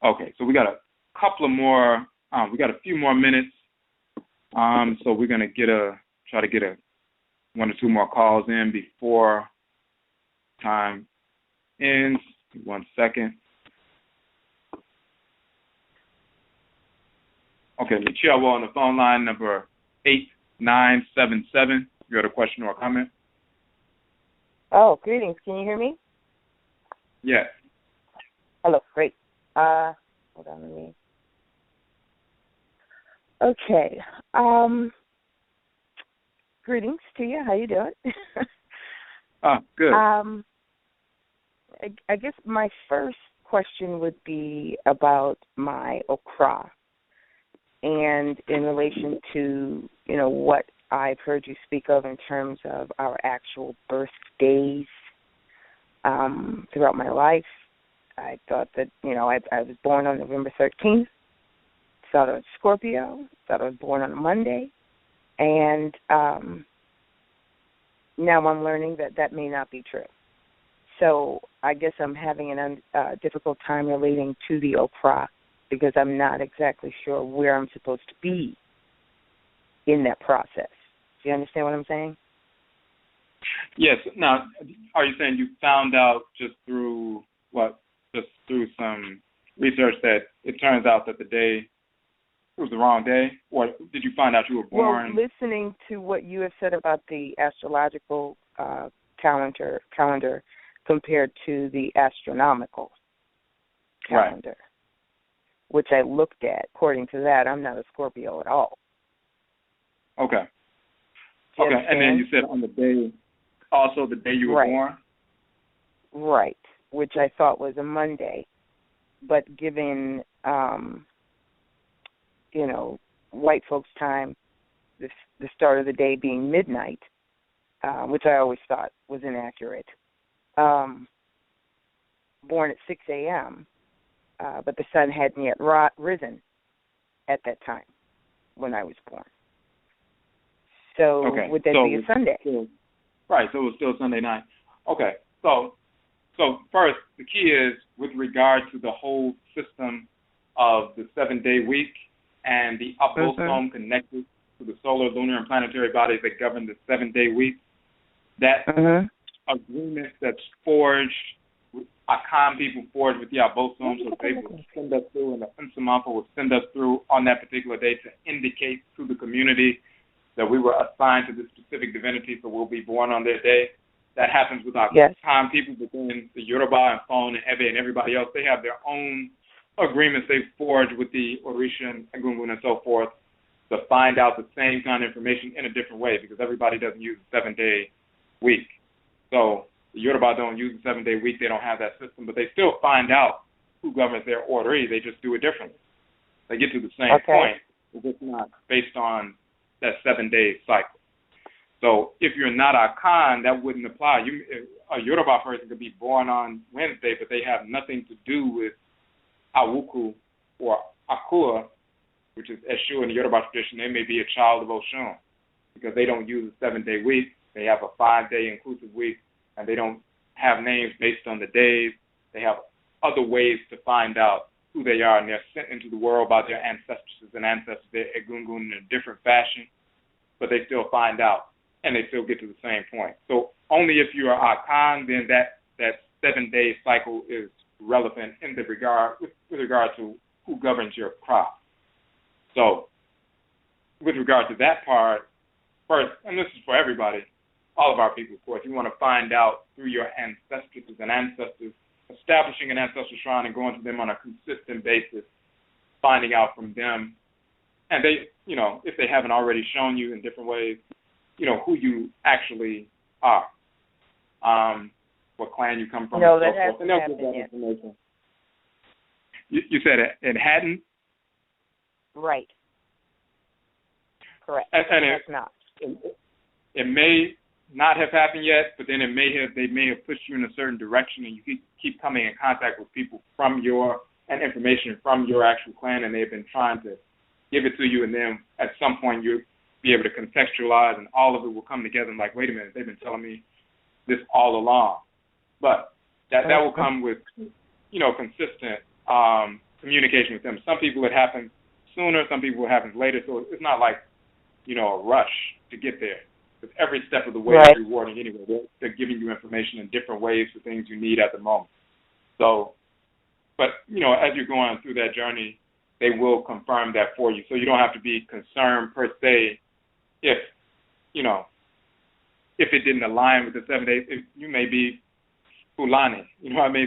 Okay, so we got a couple of more. We got a few more minutes. So we're gonna try to get one or two more calls in before time ends. 1 second. Okay, Michelle, on the phone line number 8977. You got a question or a comment? Oh, greetings. Can you hear me? Yes. Hello, great. Hold on, let me. Okay. Greetings to you. How you doing? Good. I guess my first question would be about my okra, and in relation to, what I've heard you speak of in terms of our actual birthdays throughout my life. I thought that, I was born on November 13th, thought I was Scorpio, thought I was born on a Monday, and now I'm learning that may not be true. So I guess I'm having a difficult time relating to the okra because I'm not exactly sure where I'm supposed to be in that process. Do you understand what I'm saying? Yes. Now, are you saying you found out just through some research that it turns out that the day was the wrong day, or did you find out you were born? Well, listening to what you have said about the astrological calendar compared to the astronomical calendar, right, which I looked at. According to that, I'm not a Scorpio at all. Okay. Okay, and then you said on the day, also the day you were born? Right, which I thought was a Monday, but given, white folks' time, the start of the day being midnight, which I always thought was inaccurate, born at 6 a.m., but the sun hadn't yet risen at that time when I was born. So would that be a Sunday? Right, so it was still Sunday night. Okay, so first, the key is with regard to the whole system of the 7-day week and the abosom connected to the solar, lunar, and planetary bodies that govern the 7-day week, that agreement that's forged, Akhan people forged with the abosom, so they will send us through, and the Unsamampa will send us through on that particular day to indicate to the community that we were assigned to this specific divinity, so we'll be born on their day. That happens with our Akhan people, but then the Yoruba and Fon and Ebe and everybody else, they have their own agreements they've forged with the Orisha and Gungun and so forth to find out the same kind of information in a different way, because everybody doesn't use the 7-day week. So the Yoruba don't use the 7-day week. They don't have that system, but they still find out who governs their orderly. They just do it differently. They get to the same point. It's just not based on that 7-day cycle. So if you're not Akan, that wouldn't apply. A Yoruba person could be born on Wednesday, but they have nothing to do with Awuku or Akua, which is Eshu in the Yoruba tradition. They may be a child of Oshun because they don't use a 7-day week. They have a 5-day inclusive week, and they don't have names based on the days. They have other ways to find out who they are, and they're sent into the world by their ancestresses and ancestors, their Egungun, in a different fashion, but they still find out, and they still get to the same point. So only if you are Akan, then that 7-day cycle is relevant in the regard with regard to who governs your crop. So with regard to that part, first, and this is for everybody, all of our people, of course, you want to find out through your ancestresses and ancestors, establishing an ancestral shrine and going to them on a consistent basis, finding out from them, and they, if they haven't already shown you in different ways, who you actually are, what clan you come from, no, and that so forth. And they'll give that information. You said it hadn't? Right. Correct. And it's not. It may not have happened yet, but then they may have pushed you in a certain direction, and you keep coming in contact with people and information from your actual clan, and they've been trying to give it to you, and then at some point you'll be able to contextualize, and all of it will come together and like, wait a minute, they've been telling me this all along. But that will come with, consistent communication with them. Some people it happens sooner, some people it happens later, so it's not like, a rush to get there. Because every step of the way is rewarding anyway. They're giving you information in different ways for things you need at the moment. So, but, as you're going through that journey, they will confirm that for you. So you don't have to be concerned per se if it didn't align with the 7 days. You may be Fulani,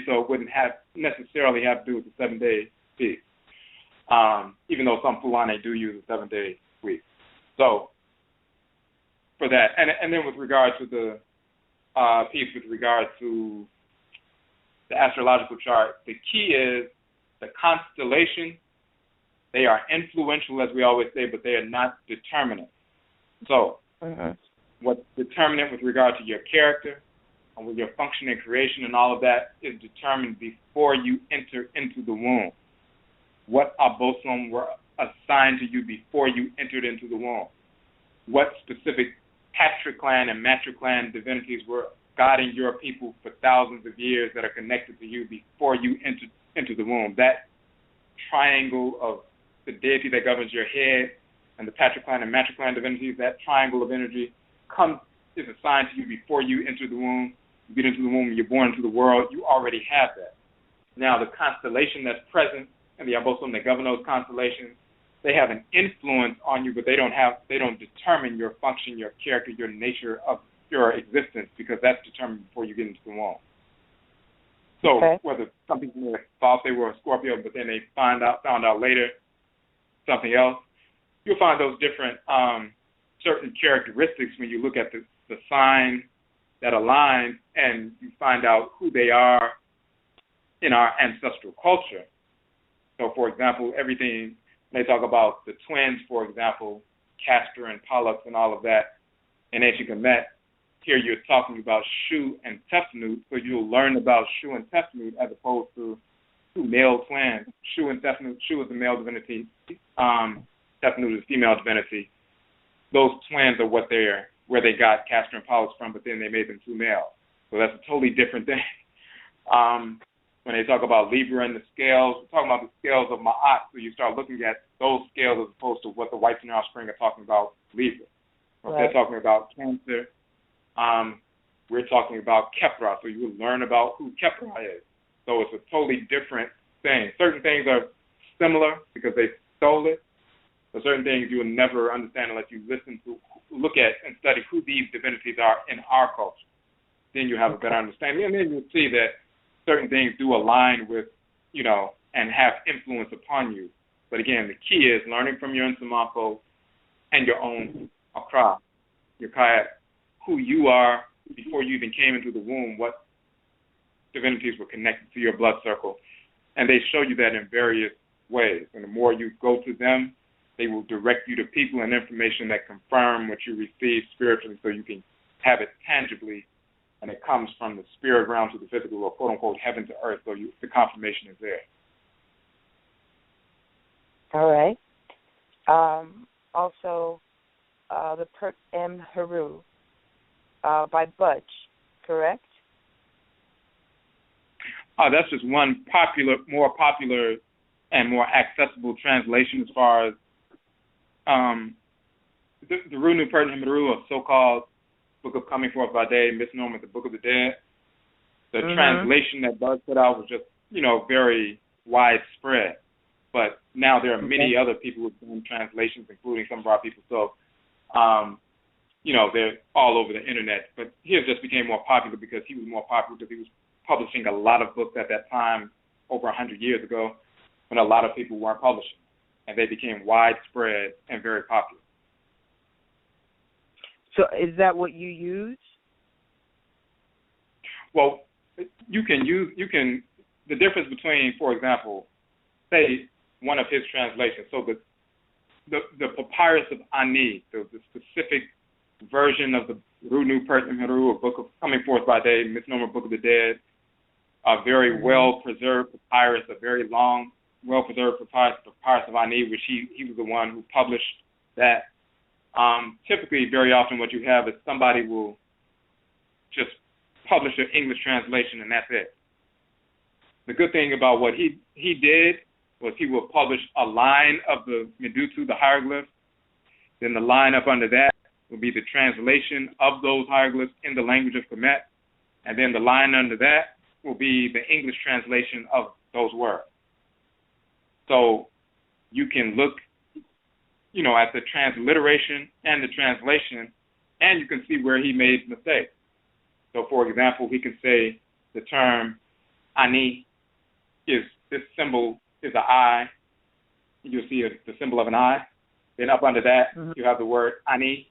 so it wouldn't necessarily have to do with the 7-day piece, even though some Fulani do use a 7-day week. So, for that, and then with regard to the piece with regard to the astrological chart, the key is the constellation. They are influential, as we always say, but they are not determinate. So what's determinate with regard to your character and with your function and creation and all of that is determined before you enter into the womb. What abosom were assigned to you before you entered into the womb? What specific patriclan and matriclan divinities were guiding your people for thousands of years that are connected to you before you entered into the womb? That triangle of the deity that governs your head and the patriclan and matriclan divinities, that triangle of energy is assigned to you before you enter the womb. You get into the womb, you're born into the world, you already have that. Now, the constellation that's present and the abosom that govern those constellations, they have an influence on you, but they don't determine your function, your character, your nature of your existence, because that's determined before you get into the womb. So whether some people may have thought they were a Scorpio, but then they found out later something else, you'll find those different certain characteristics when you look at the sign that aligns and you find out who they are in our ancestral culture. So, for example, everything, they talk about the twins, for example, Castor and Pollux and all of that, in ancient Kemet. Here you're talking about Shu and Tefnut, so you'll learn about Shu and Tefnut as opposed to two male twins. Shu and Tefnut, Shu is the male divinity, Tefnut is the female divinity. Those twins are where they got Castor and Pollux from, but then they made them two males. So that's a totally different thing. When they talk about Libra and the scales, we're talking about the scales of Ma'at, so you start looking at those scales as opposed to what the whites in our spring are talking about Libra. If they're talking about Cancer, we're talking about Kepra, so you will learn about who Kepra is. So it's a totally different thing. Certain things are similar because they stole it, but certain things you will never understand unless you look at and study who these divinities are in our culture. Then you have a better understanding, and then you'll see that certain things do align with, and have influence upon you. But again, the key is learning from your Nsamako and your own Akra, your Kayak, who you are before you even came into the womb, what divinities were connected to your blood circle. And they show you that in various ways. And the more you go to them, they will direct you to people and information that confirm what you receive spiritually so you can have it tangibly, and it comes from the spirit realm to the physical, or quote-unquote heaven to earth, so the confirmation is there. All right. Also, the Pert M. Heru by Budge, correct? That's just one more popular and more accessible translation as far as the Runu Pert M. Heru, or so-called Book of Coming Forth by Day, misnomer the Book of the Dead. The translation that Budge put out was just, very widespread. But now there are many other people who are doing translations, including some of our people. So, they're all over the internet. But his just became more popular because he was more popular because he was publishing a lot of books at that time, over 100 years ago, when a lot of people weren't publishing. And they became widespread and very popular. So is that what you use? Well, the difference between, for example, say one of his translations, so the papyrus of Ani, the specific version of the Runu Pert M. Heru, a Book of Coming Forth by Day, misnomer Book of the Dead, a very well-preserved papyrus, a very long, well-preserved papyrus of Ani, which he was the one who published that. Typically, very often what you have is somebody will just publish an English translation, and that's it. The good thing about what he did was he will publish a line of the Medutu, the hieroglyphs. Then the line up under that will be the translation of those hieroglyphs in the language of Kemet. And then the line under that will be the English translation of those words. So you can look at the transliteration and the translation, and you can see where he made mistakes. So, for example, he can say the term Ani this symbol is an eye. You'll see the symbol of an eye. Then up under that, you have the word Ani,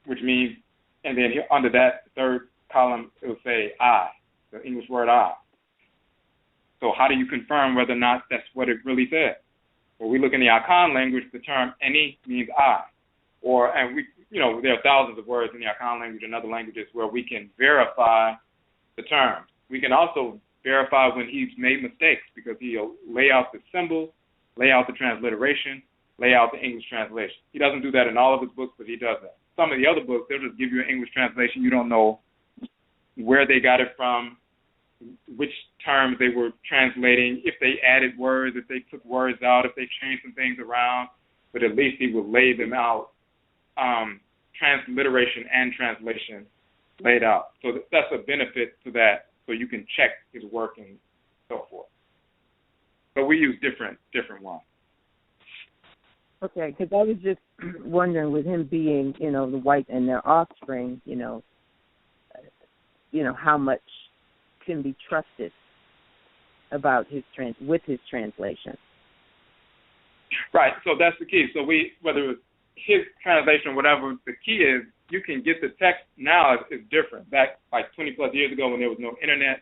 which means, and then under that, the third column, it will say I, the English word I. So how do you confirm whether or not that's what it really said? When we look in the Akan language, the term any means I. And there are thousands of words in the Akan language and other languages where we can verify the terms. We can also verify when he's made mistakes, because he'll lay out the symbols, lay out the transliteration, lay out the English translation. He doesn't do that in all of his books, but he does that. Some of the other books, they'll just give you an English translation. You don't know where they got it from, which terms they were translating, if they added words, if they took words out, if they changed some things around, but at least he will lay them out, transliteration and translation laid out. So that's a benefit to that, so you can check his work and so forth. So we use different ones. Okay, because I was just wondering, with him being, the white and their offspring, how much can be trusted about his translation. Right. So that's the key. So whether it's his translation or whatever, the key is you can get the text now is different. Back like 20 plus years ago, when there was no internet,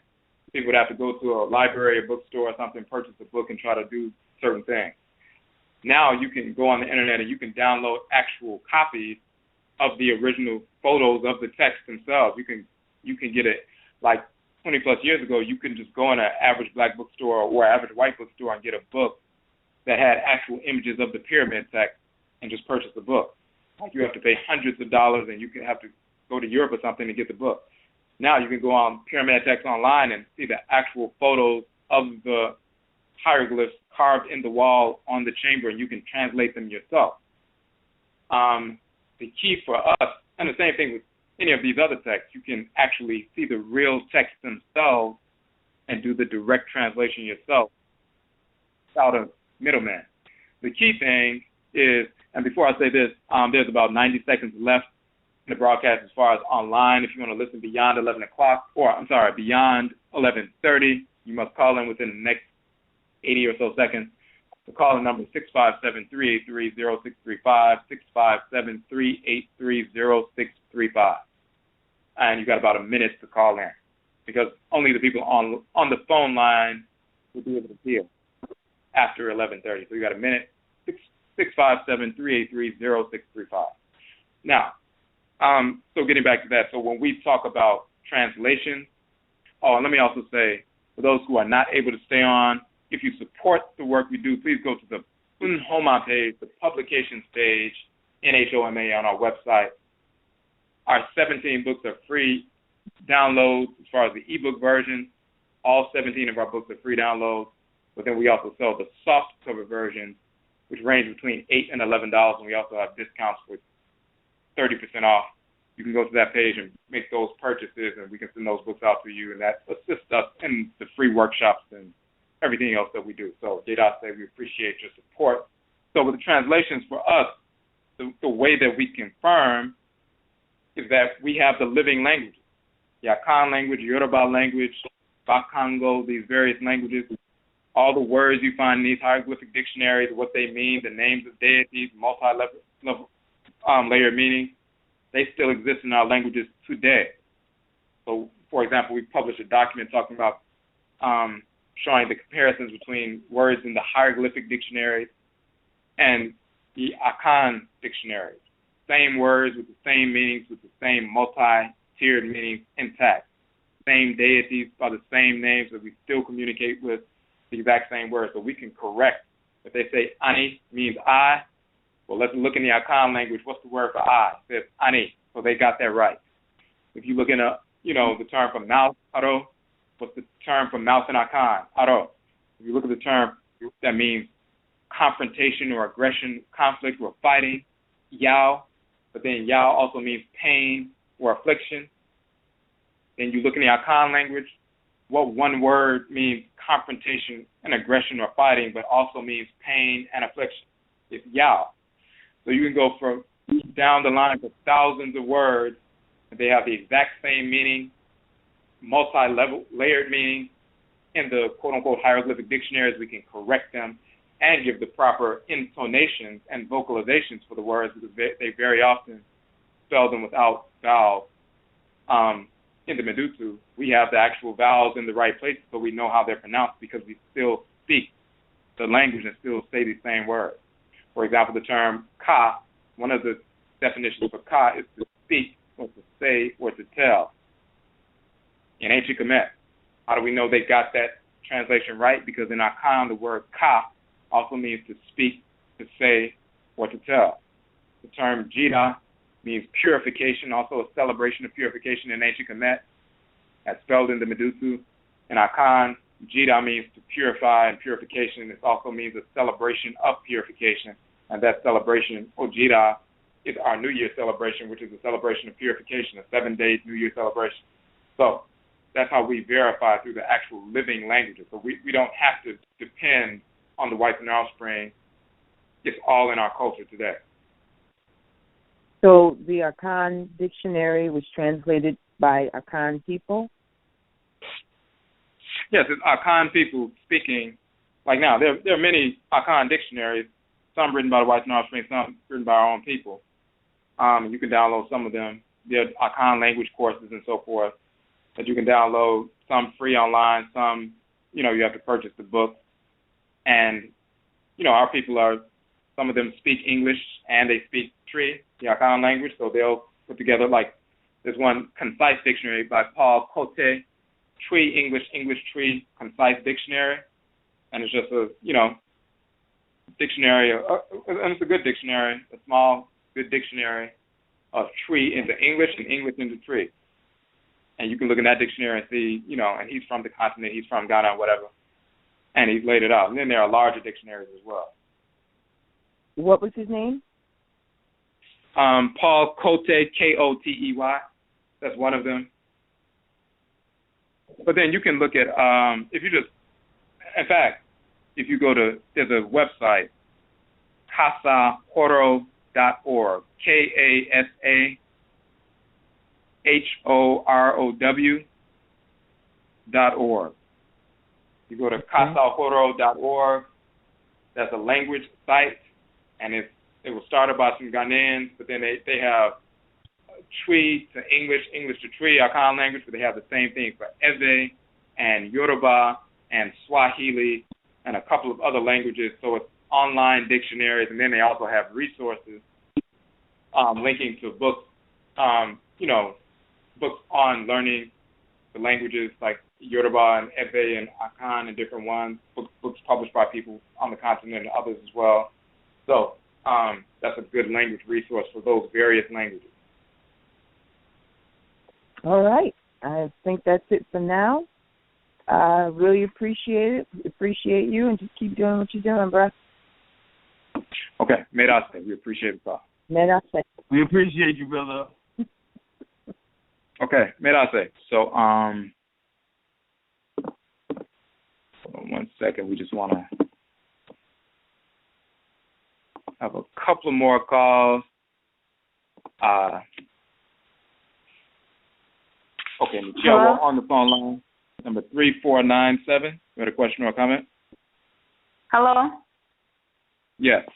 people would have to go to a library, a bookstore or something, purchase a book and try to do certain things. Now you can go on the internet and you can download actual copies of the original photos of the text themselves. You can get it like 20 plus years ago. You can just go in an average black bookstore or average white bookstore and get a book that had actual images of the pyramid text and just purchase the book. Like you have to pay hundreds of dollars, and you can have to go to Europe or something to get the book. Now you can go on pyramid text online and see the actual photos of the hieroglyphs carved in the wall on the chamber, and you can translate them yourself. The key for us, and the same thing with any of these other texts, you can actually see the real text themselves and do the direct translation yourself without a middleman. The key thing is, and before I say this, there's about 90 seconds left in the broadcast as far as online. If you want to listen beyond 11 o'clock, beyond 11:30, you must call in within the next 80 or so seconds. The call-in number is 657-383-0635, 657-383-0635. And you've got about a minute to call in, because only the people on the phone line will be able to hear after 11:30. So you got a minute, 657-383-0635. Now, so getting back to that, so when we talk about translation, and let me also say, for those who are not able to stay on, if you support the work we do, please go to the NHOMA page, the publications page, NHOMA on our website. Our 17 books are free downloads as far as the ebook version. All 17 of our books are free downloads. But then we also sell the soft cover version, which range between $8 and $11, and we also have discounts for 30% off. You can go to that page and make those purchases, and we can send those books out to you, and that assists us in the free workshops and everything else that we do. So, Adissa, we appreciate your support. So with the translations for us, the way that we confirm is that we have the living languages. The Akan language, Yoruba language, Bakongo, these various languages, all the words you find in these hieroglyphic dictionaries, what they mean, the names of deities, multi-level layered meaning, they still exist in our languages today. So, for example, we published a document talking about showing the comparisons between words in the hieroglyphic dictionaries and the Akan dictionaries. Same words with the same meanings, with the same multi-tiered meanings intact. Same deities by the same names that we still communicate with the exact same words. So we can correct. If they say Ani means I, well, let's look in the Akan language. What's the word for I? It says Ani. So they got that right. If you look in the term for mouth, Aro, what's the term for mouth in Akan? Aro. If you look at the term that means confrontation or aggression, conflict or fighting, Yao. But then Yao also means pain or affliction. Then you look in the Akan language, what one word means confrontation and aggression or fighting, but also means pain and affliction. It's Yao. So you can go from down the line for thousands of words, and they have the exact same meaning, multi-level layered meaning. In the quote-unquote hieroglyphic dictionaries, we can correct them and give the proper intonations and vocalizations for the words, because they very often spell them without vowels. in the Medutu, we have the actual vowels in the right places, so we know how they're pronounced because we still speak the language and still say the same words. For example, the term ka, one of the definitions for ka is to speak or to say or to tell. In ancient Kemet, how do we know they got that translation right? Because in Akhan, the word ka also means to speak, to say, or to tell. The term jita means purification, also a celebration of purification in ancient Kemet, as spelled in the Medutu. In Akan, jita means to purify, and purification. It also means a celebration of purification, and that celebration, Ojita, is our New Year celebration, which is a celebration of purification, a 7-day New Year celebration. So that's how we verify through the actual living languages. So we don't have to depend on the whites and offspring. It's all in our culture today. So the Akan dictionary was translated by Akan people? Yes, it's Akan people speaking. Like now, there are many Akan dictionaries, some written by the whites and offspring, some written by our own people. You can download some of them. There are Akan language courses and so forth that you can download, some free online, some, you have to purchase the book. And, our people some of them speak English and they speak Tree, the Akan language, so they'll put together, there's one concise dictionary by Paul Cote, Tree English Tree concise dictionary, and it's just a, dictionary, and it's a good dictionary, a small, good dictionary of Tree into English and English into Tree. And you can look in that dictionary and see, and he's from the continent, he's from Ghana, whatever, and he's laid it out. And then there are larger dictionaries as well. What was his name? Paul Cote, Kotey. That's one of them. But then you can look at, if you go to, there's a website, kasahorow.org, KASAHOROW.org. You go to kasahorow.org, that's a language site, and it was started by some Ghanaians, but then they have Tree to English, English to Tree, Akan language, but they have the same thing for Ewe and Yoruba and Swahili and a couple of other languages. So it's online dictionaries, and then they also have resources linking to books, books on learning the languages like Yoruba and Ewe and Akan and different ones, books published by people on the continent and others as well. So that's a good language resource for those various languages. All right. I think that's it for now. Really appreciate it. Appreciate you, and just keep doing what you're doing, bro. Okay. Medase. We appreciate it, Paul. Medase. We appreciate you, brother. Okay. Medase. So, hold on 1 second. We just want to have a couple of more calls. Okay, Michelle, we're on the phone line, number 3497. You had a question or a comment? Hello? Yes.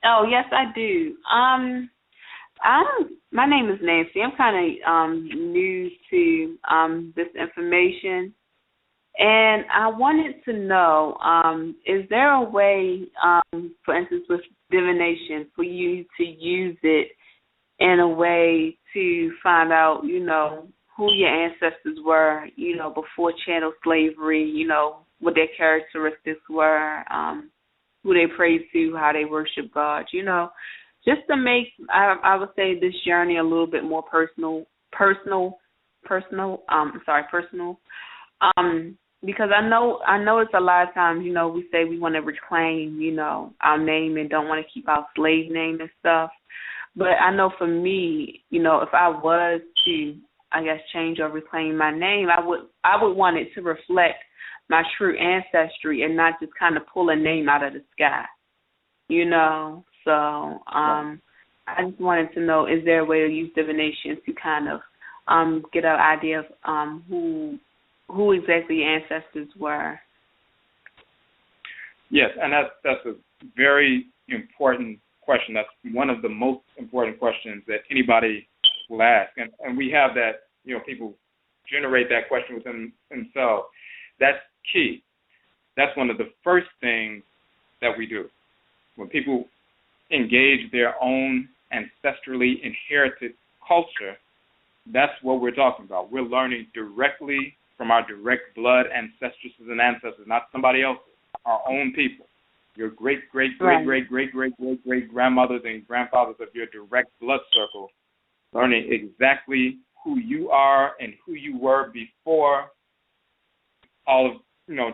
Oh, yes, I do. My name is Nancy. I'm kind of new to this information, and I wanted to know, is there a way, for instance, with divination, for you to use it in a way to find out, who your ancestors were, before chattel slavery, what their characteristics were, who they prayed to, how they worship God, just to make, I would say, this journey a little bit more personal, because I know it's a lot of times, we say we want to reclaim, our name and don't want to keep our slave name and stuff. But I know for me, if I was to, I guess, change or reclaim my name, I would want it to reflect my true ancestry and not just kind of pull a name out of the sky, So I just wanted to know, is there a way to use divination to kind of get an idea of who exactly your ancestors were? Yes, and that's a very important question. That's one of the most important questions that anybody will ask. And we have that people generate that question within themselves. That's key. That's one of the first things that we do. When people engage their own ancestrally inherited culture, that's what we're talking about. We're learning directly from our direct blood ancestresses and ancestors, not somebody else's, our own people. Your great-great-great-great-great-great-grandmothers and grandfathers of your direct blood circle, learning exactly who you are and who you were before all of,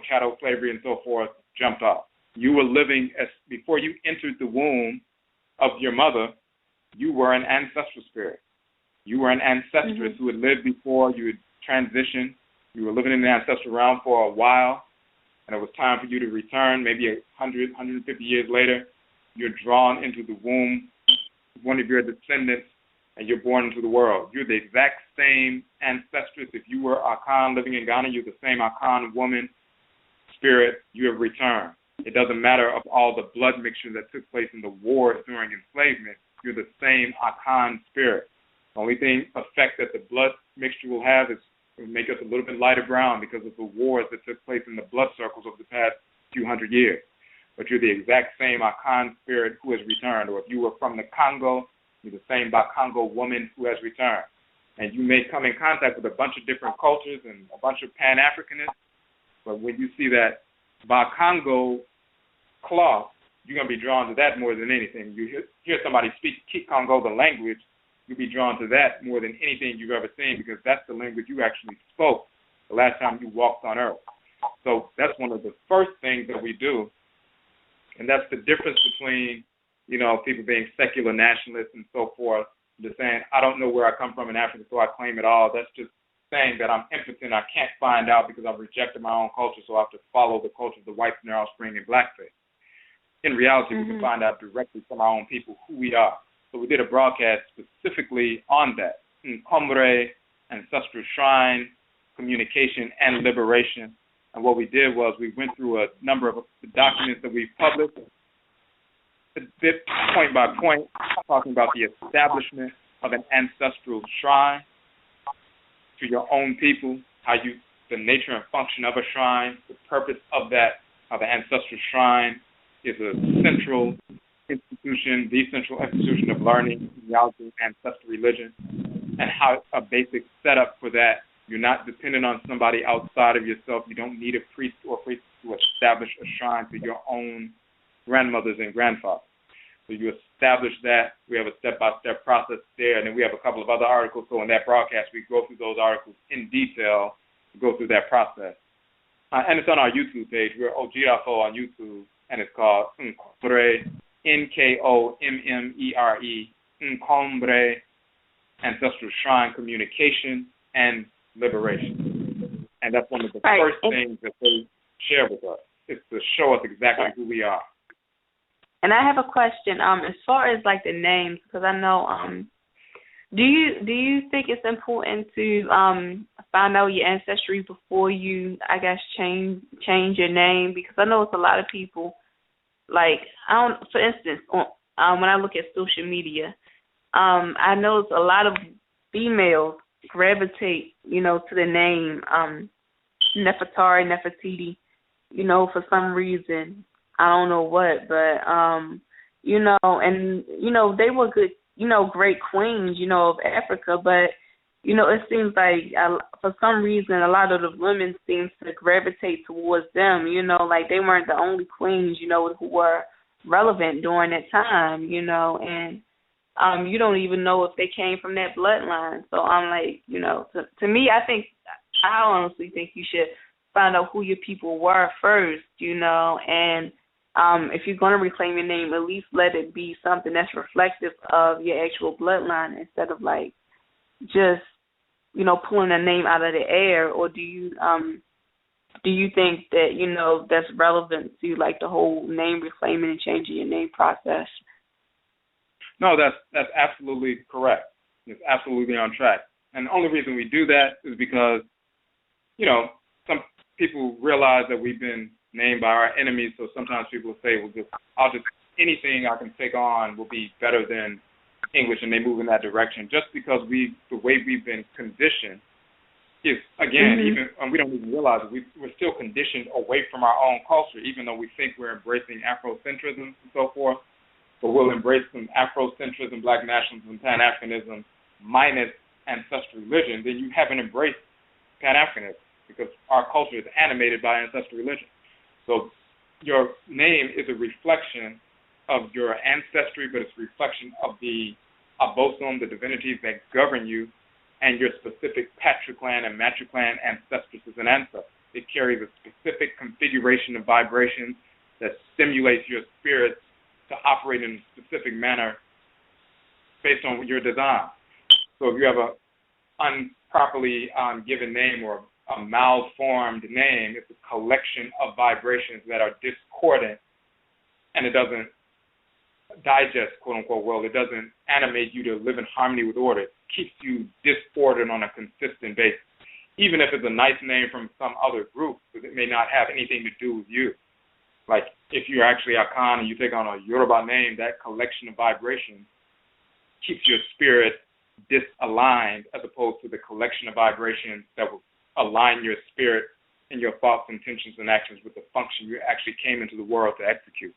chattel slavery and so forth jumped off. You were living before you entered the womb of your mother, you were an ancestral spirit. You were an ancestress who had lived before you had transitioned. You were living in the ancestral realm for a while, and it was time for you to return. Maybe 100, 150 years later, you're drawn into the womb of one of your descendants, and you're born into the world. You're the exact same ancestress. If you were Akhan living in Ghana, you're the same Akhan woman, spirit. You have returned. It doesn't matter of all the blood mixture that took place in the wars during enslavement. You're the same Akhan spirit. The only effect that the blood mixture will have is it will make us a little bit lighter brown because of the wars that took place in the blood circles over the past few hundred years. But you're the exact same Akhan spirit who has returned. Or if you were from the Congo, you're the same Bakongo woman who has returned. And you may come in contact with a bunch of different cultures and a bunch of Pan-Africanists, but when you see that Bakongo cloth, you're going to be drawn to that more than anything. You hear somebody speak Kikongo, the language, you'll be drawn to that more than anything you've ever seen because that's the language you actually spoke the last time you walked on earth. So that's one of the first things that we do, and that's the difference between, people being secular nationalists and so forth, just saying, I don't know where I come from in Africa, so I claim it all. That's just saying that I'm impotent. I can't find out because I've rejected my own culture, so I have to follow the culture of the whites and their offspring and blackface. In reality, we can find out directly from our own people who we are. So we did a broadcast specifically on that. NKYEREW, Ancestral Shrine, Communication, and Liberation. And what we did was we went through a number of the documents that we published, a bit point by point, talking about the establishment of an ancestral shrine to your own people, the nature and function of a shrine, the purpose of an ancestral shrine is a central institution, the central institution of learning, genealogy, ancestral religion, and how a basic setup for that. You're not dependent on somebody outside of yourself. You don't need a priest or priestess to establish a shrine to your own grandmothers and grandfathers. So you establish that. We have a step-by-step process there, and then we have a couple of other articles. So in that broadcast, we go through those articles in detail to go through that process. And it's on our YouTube page. We're Odwirafo on YouTube, and it's called NKYEREW, NKOMMERE, NKYEREW, Ancestral Shrine, Communication, and Liberation. And that's one of the first things that they share with us, is to show us exactly who we are. And I have a question. As far as like the names, because I know, do you think it's important to find out your ancestry before you, I guess, change your name? Because I know it's a lot of people. Like, for instance, when I look at social media, I know it's a lot of females gravitate, to the name Nefertari, Nefertiti, for some reason. I don't know what, but, and, they were good, great queens, of Africa, but, it seems like for some reason a lot of the women seem to gravitate towards them, like they weren't the only queens, who were relevant during that time, and you don't even know if they came from that bloodline. So I'm like, to me, I honestly think you should find out who your people were first, and if you're going to reclaim your name, at least let it be something that's reflective of your actual bloodline instead of like just, pulling a name out of the air. Or do you think that, that's relevant to like the whole name reclaiming and changing your name process? No, that's absolutely correct. It's absolutely on track. And the only reason we do that is because, some people realize that we've been named by our enemies, so sometimes people will say, anything I can take on will be better than English and they move in that direction, just because the way we've been conditioned is, again, even we don't even realize it, we're still conditioned away from our own culture, even though we think we're embracing Afrocentrism and so forth. But we'll embrace some Afrocentrism, Black nationalism, Pan-Africanism, minus ancestral religion, then you haven't embraced Pan-Africanism, because our culture is animated by ancestral religion. So your name is a reflection of your ancestry, but it's a reflection of the abosom, the divinities that govern you, and your specific patriclan and matriclan ancestresses and ancestors. It carries a specific configuration of vibrations that stimulates your spirit to operate in a specific manner based on your design. So if you have an improperly given name or a malformed name, it's a collection of vibrations that are discordant, and it doesn't digest, quote unquote, well, it doesn't animate you to live in harmony with order. It keeps you disordered on a consistent basis, even if it's a nice name from some other group, because it may not have anything to do with you. Like if you're actually Akan and you take on a Yoruba name, that collection of vibrations keeps your spirit disaligned, as opposed to the collection of vibrations that will align your spirit and your thoughts, intentions, and actions with the function you actually came into the world to execute.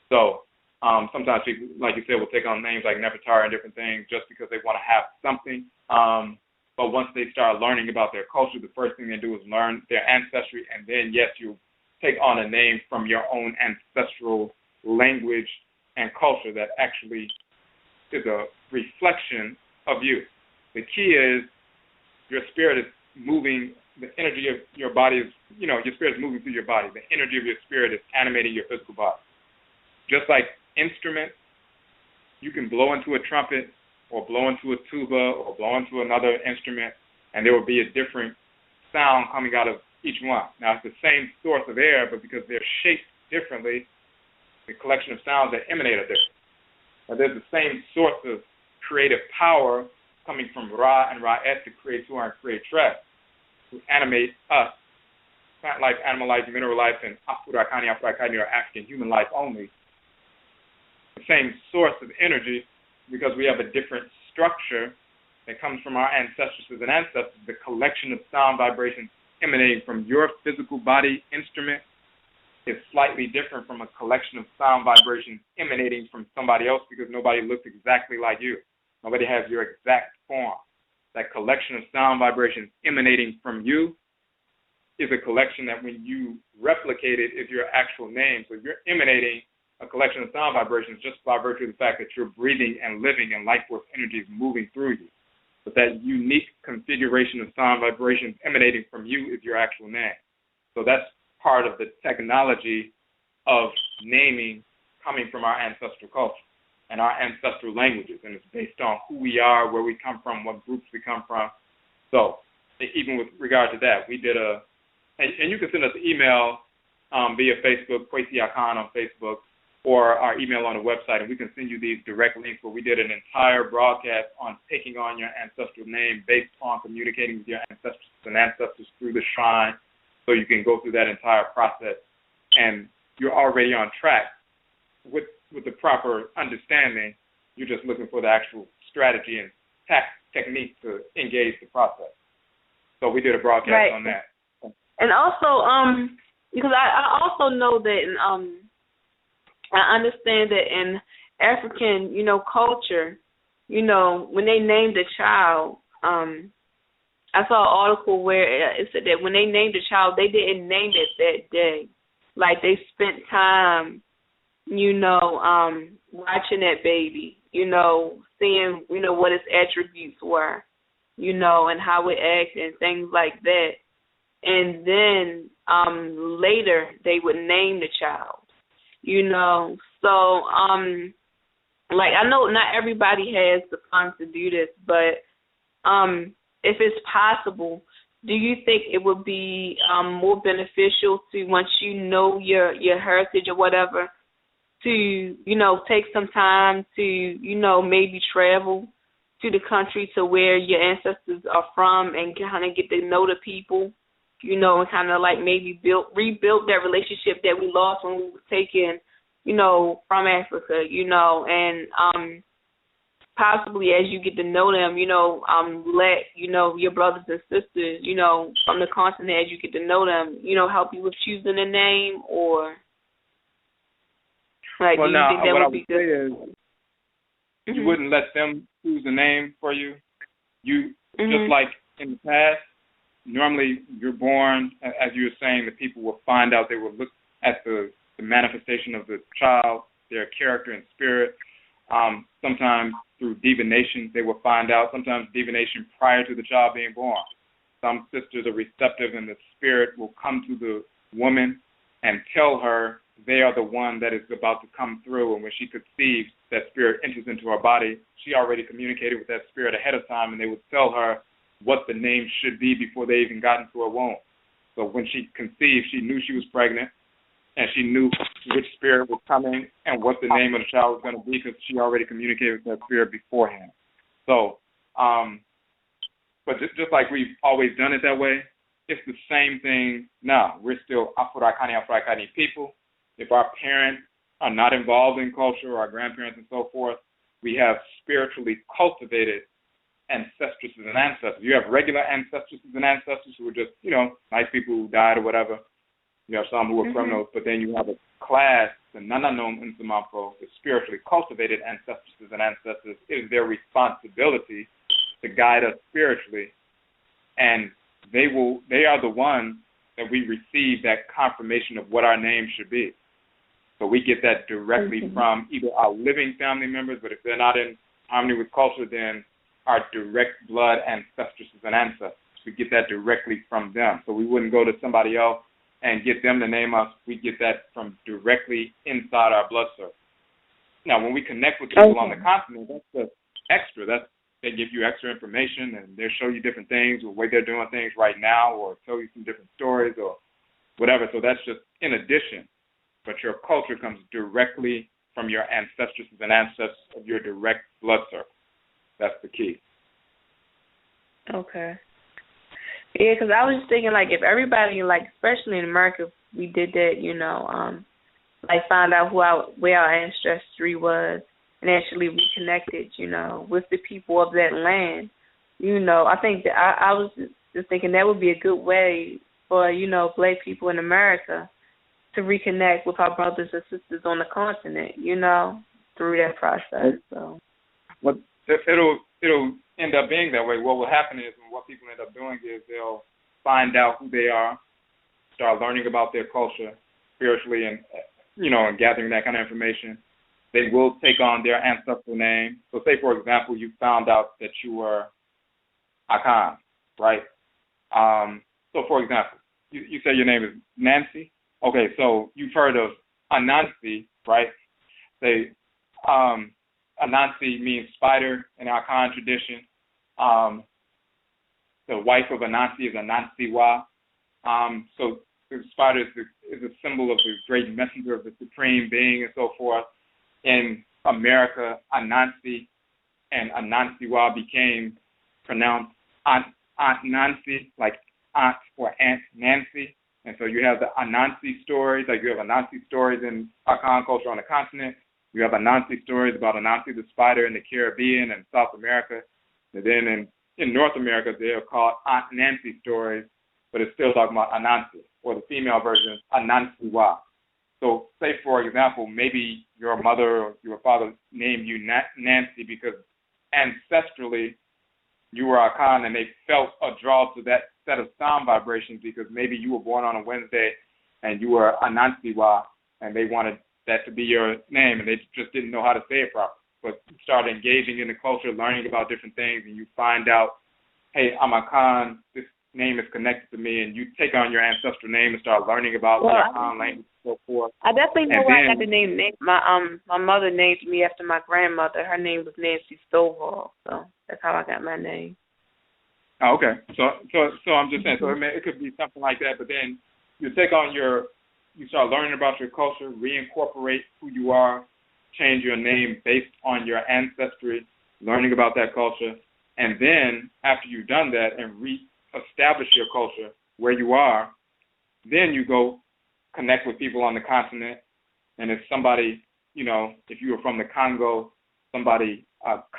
So sometimes people, like you said, will take on names like Nefertari and different things just because they want to have something. But once they start learning about their culture, the first thing they do is learn their ancestry, and then, yes, you take on a name from your own ancestral language and culture that actually is a reflection of you. The key is your spirit is moving, the energy of your body is, your spirit is moving through your body. The energy of your spirit is animating your physical body. Just like instruments, you can blow into a trumpet or blow into a tuba or blow into another instrument, and there will be a different sound coming out of each one. Now, it's the same source of air, but because they're shaped differently, the collection of sounds that emanate are different. Now, there's the same source of creative power coming from Ra and Ra'et to create Tua and create Tres, to animate us, plant life, animal life, mineral life, and Afurakani or African human life only. The same source of energy, because we have a different structure that comes from our ancestresses and ancestors. The collection of sound vibrations emanating from your physical body instrument is slightly different from a collection of sound vibrations emanating from somebody else, because nobody looks exactly like you. Nobody has your exact form. That collection of sound vibrations emanating from you is a collection that when you replicate it is your actual name. So you're emanating a collection of sound vibrations just by virtue of the fact that you're breathing and living and life force energy is moving through you. But that unique configuration of sound vibrations emanating from you is your actual name. So that's part of the technology of naming coming from our ancestral culture and our ancestral languages. And it's based on who we are, where we come from, what groups we come from. So even with regard to that, we did and you can send us an email via Facebook, Kwesi Akhan on Facebook, or our email on the website, and we can send you these direct links where we did an entire broadcast on taking on your ancestral name based on communicating with your ancestors and ancestors through the shrine, so you can go through that entire process. And you're already on track with the proper understanding. You're just looking for the actual strategy and technique to engage the process. So we did a broadcast on that. And also, because I also know that I understand that in African, culture, when they named a child, I saw an article where it said that when they named a child, they didn't name it that day. Like they spent time, watching that baby, seeing, what its attributes were, and how it acted and things like that. And then later they would name the child. So, I know not everybody has the funds to do this, but if it's possible, do you think it would be more beneficial to, once you know your heritage or whatever, to, take some time to, maybe travel to the country to where your ancestors are from and kind of get to know the people, and kind of maybe rebuild that relationship that we lost when we were taken, from Africa, and possibly as you get to know them, let, your brothers and sisters, from the continent, as you get to know them, help you with choosing a name, or like, well, do you think that would be good? What I would say is you wouldn't let them choose a name for you. You, just like in the past, normally you're born, as you were saying, the people will find out, they will look at the manifestation of the child, their character and spirit. Sometimes through divination, they will find out, sometimes divination prior to the child being born. Some sisters are receptive, and the spirit will come to the woman and tell her they are the one that is about to come through. And when she conceives, that spirit enters into her body. She already communicated with that spirit ahead of time, and they would tell her what the name should be before they even got into her womb. So when she conceived, she knew she was pregnant, and she knew which spirit was coming and what the name of the child was going to be, because she already communicated with that spirit beforehand. So, but just like we've always done it that way, it's the same thing now. We're still Afro-Akani people. If our parents are not involved in culture, or our grandparents and so forth, we have spiritually cultivated ancestresses and ancestors. You have regular ancestresses and ancestors who are just, nice people who died or whatever. You have some who are criminals, but then you have a class, the Nananom Nsamafo, the spiritually cultivated ancestresses and ancestors. It is their responsibility to guide us spiritually, and they are the ones that we receive that confirmation of what our name should be. So we get that directly from either our living family members, but if they're not in harmony with culture, then our direct blood ancestresses and ancestors. We get that directly from them. So we wouldn't go to somebody else and get them to name us. We get that from directly inside our blood circle. Now, when we connect with people on the continent, that's the extra. They give you extra information, and they'll show you different things, or the way they're doing things right now, or tell you some different stories or whatever. So that's just in addition. But your culture comes directly from your ancestresses and ancestors of your direct blood circle. That's the key. Okay. Yeah, because I was just thinking, like, if everybody, like, especially in America, we did that, find out where our ancestry was, and actually reconnected, with the people of that land, I think that I was just thinking that would be a good way for, Black people in America to reconnect with our brothers and sisters on the continent, through that process. So, well, it'll end up being that way. What will happen is, and what people end up doing is, they'll find out who they are, start learning about their culture spiritually, and and gathering that kind of information. They will take on their ancestral name. So, say for example, you found out that you were Akhan, right? So, for example, you say your name is Nancy. Okay, so you've heard of Anansi, right? Anansi means spider in our Akan tradition. The wife of Anansi is Anansiwa. So the spider is a symbol of the great messenger of the supreme being and so forth. In America, Anansi and Anansiwa became pronounced Aunt Nancy, like Aunt or Aunt Nancy. And so you have the Anansi stories, like you have Anansi stories in Akan culture on the continent. You have Anansi stories about Anansi the spider in the Caribbean and South America. And then in North America, they are called Aunt Nancy stories, but it's still talking about Anansi, or the female version is Anansiwa. So say, for example, maybe your mother or your father named you Nancy because ancestrally you were Akan, and they felt a draw to that set of sound vibrations because maybe you were born on a Wednesday and you were Anansiwa, and they wanted that to be your name, and they just didn't know how to say it properly. But you start engaging in the culture, learning about different things, and you find out, hey, I'm Akan, this name is connected to me, and you take on your ancestral name and start learning about the Akan language and so forth. I definitely know where I got the name. My mother named me after my grandmother. Her name was Nancy Stovall, so that's how I got my name. Oh, okay. So I'm just saying, so it could be something like that, but then you start learning about your culture, reincorporate who you are, change your name based on your ancestry, learning about that culture, and then after you've done that and reestablish your culture where you are, then you go connect with people on the continent. And if somebody, if you were from the Congo, somebody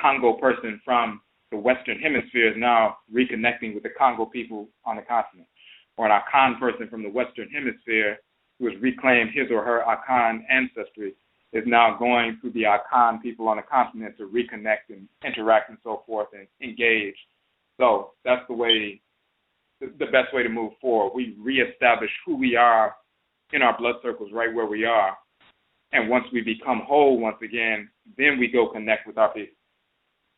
Congo person from the Western Hemisphere is now reconnecting with the Congo people on the continent, or an Akan person from the Western Hemisphere who has reclaimed his or her Akan ancestry is now going to the Akan people on the continent to reconnect and interact and so forth and engage. So that's the best way to move forward. We reestablish who we are in our blood circles right where we are. And once we become whole once again, then we go connect with our people.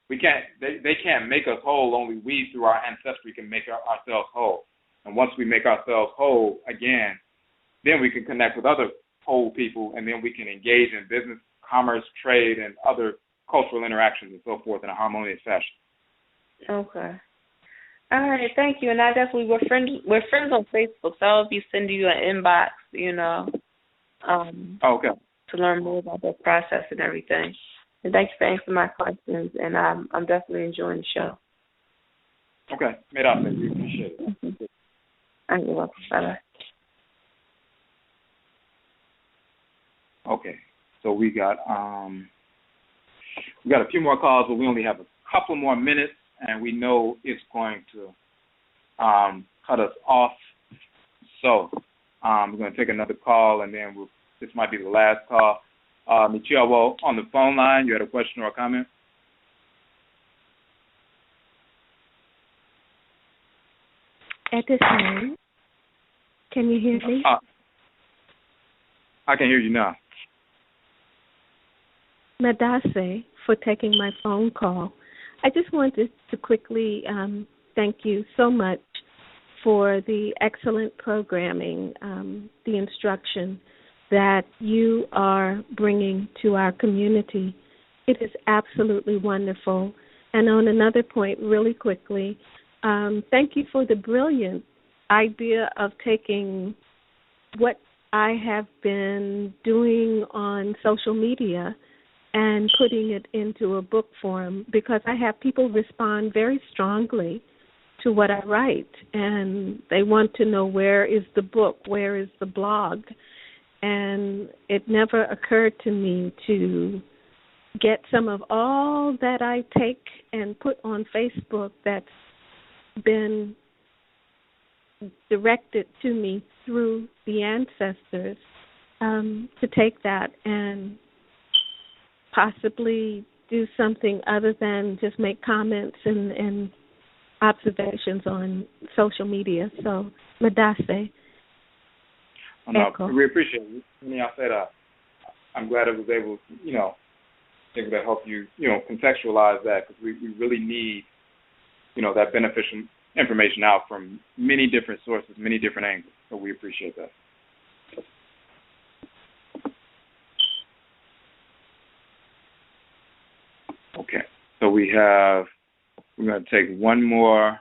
They can't make us whole, only we through our ancestry can make ourselves whole. And once we make ourselves whole again, then we can connect with other whole people, and then we can engage in business, commerce, trade, and other cultural interactions and so forth in a harmonious fashion. Okay. All right, thank you. And I definitely, we're friends on Facebook, so I'll be sending you an inbox, Okay. to learn more about the process and everything. And thanks for answering my questions, and I'm definitely enjoying the show. Okay, made up. We appreciate it. Mm-hmm. You're welcome. Bye-bye. Okay, so we got a few more calls, but we only have a couple more minutes, and we know it's going to cut us off. So we're going to take another call, and then this might be the last call. Michiawo on the phone line, you had a question or a comment? At this time, can you hear me? I can hear you now. Madase, for taking my phone call. I just wanted to quickly thank you so much for the excellent programming, the instruction that you are bringing to our community. It is absolutely wonderful. And on another point, really quickly, thank you for the brilliant idea of taking what I have been doing on social media and putting it into a book form, because I have people respond very strongly to what I write, and they want to know, where is the book, where is the blog? And it never occurred to me to get some of all that I take and put on Facebook that's been directed to me through the ancestors, to take that and possibly do something other than just make comments and observations on social media. So, Madase. We appreciate it. I said I'm glad it was able to help you, contextualize that, because we really need, that beneficial information out from many different sources, many different angles. So we appreciate that. Okay, so we're going to take one more.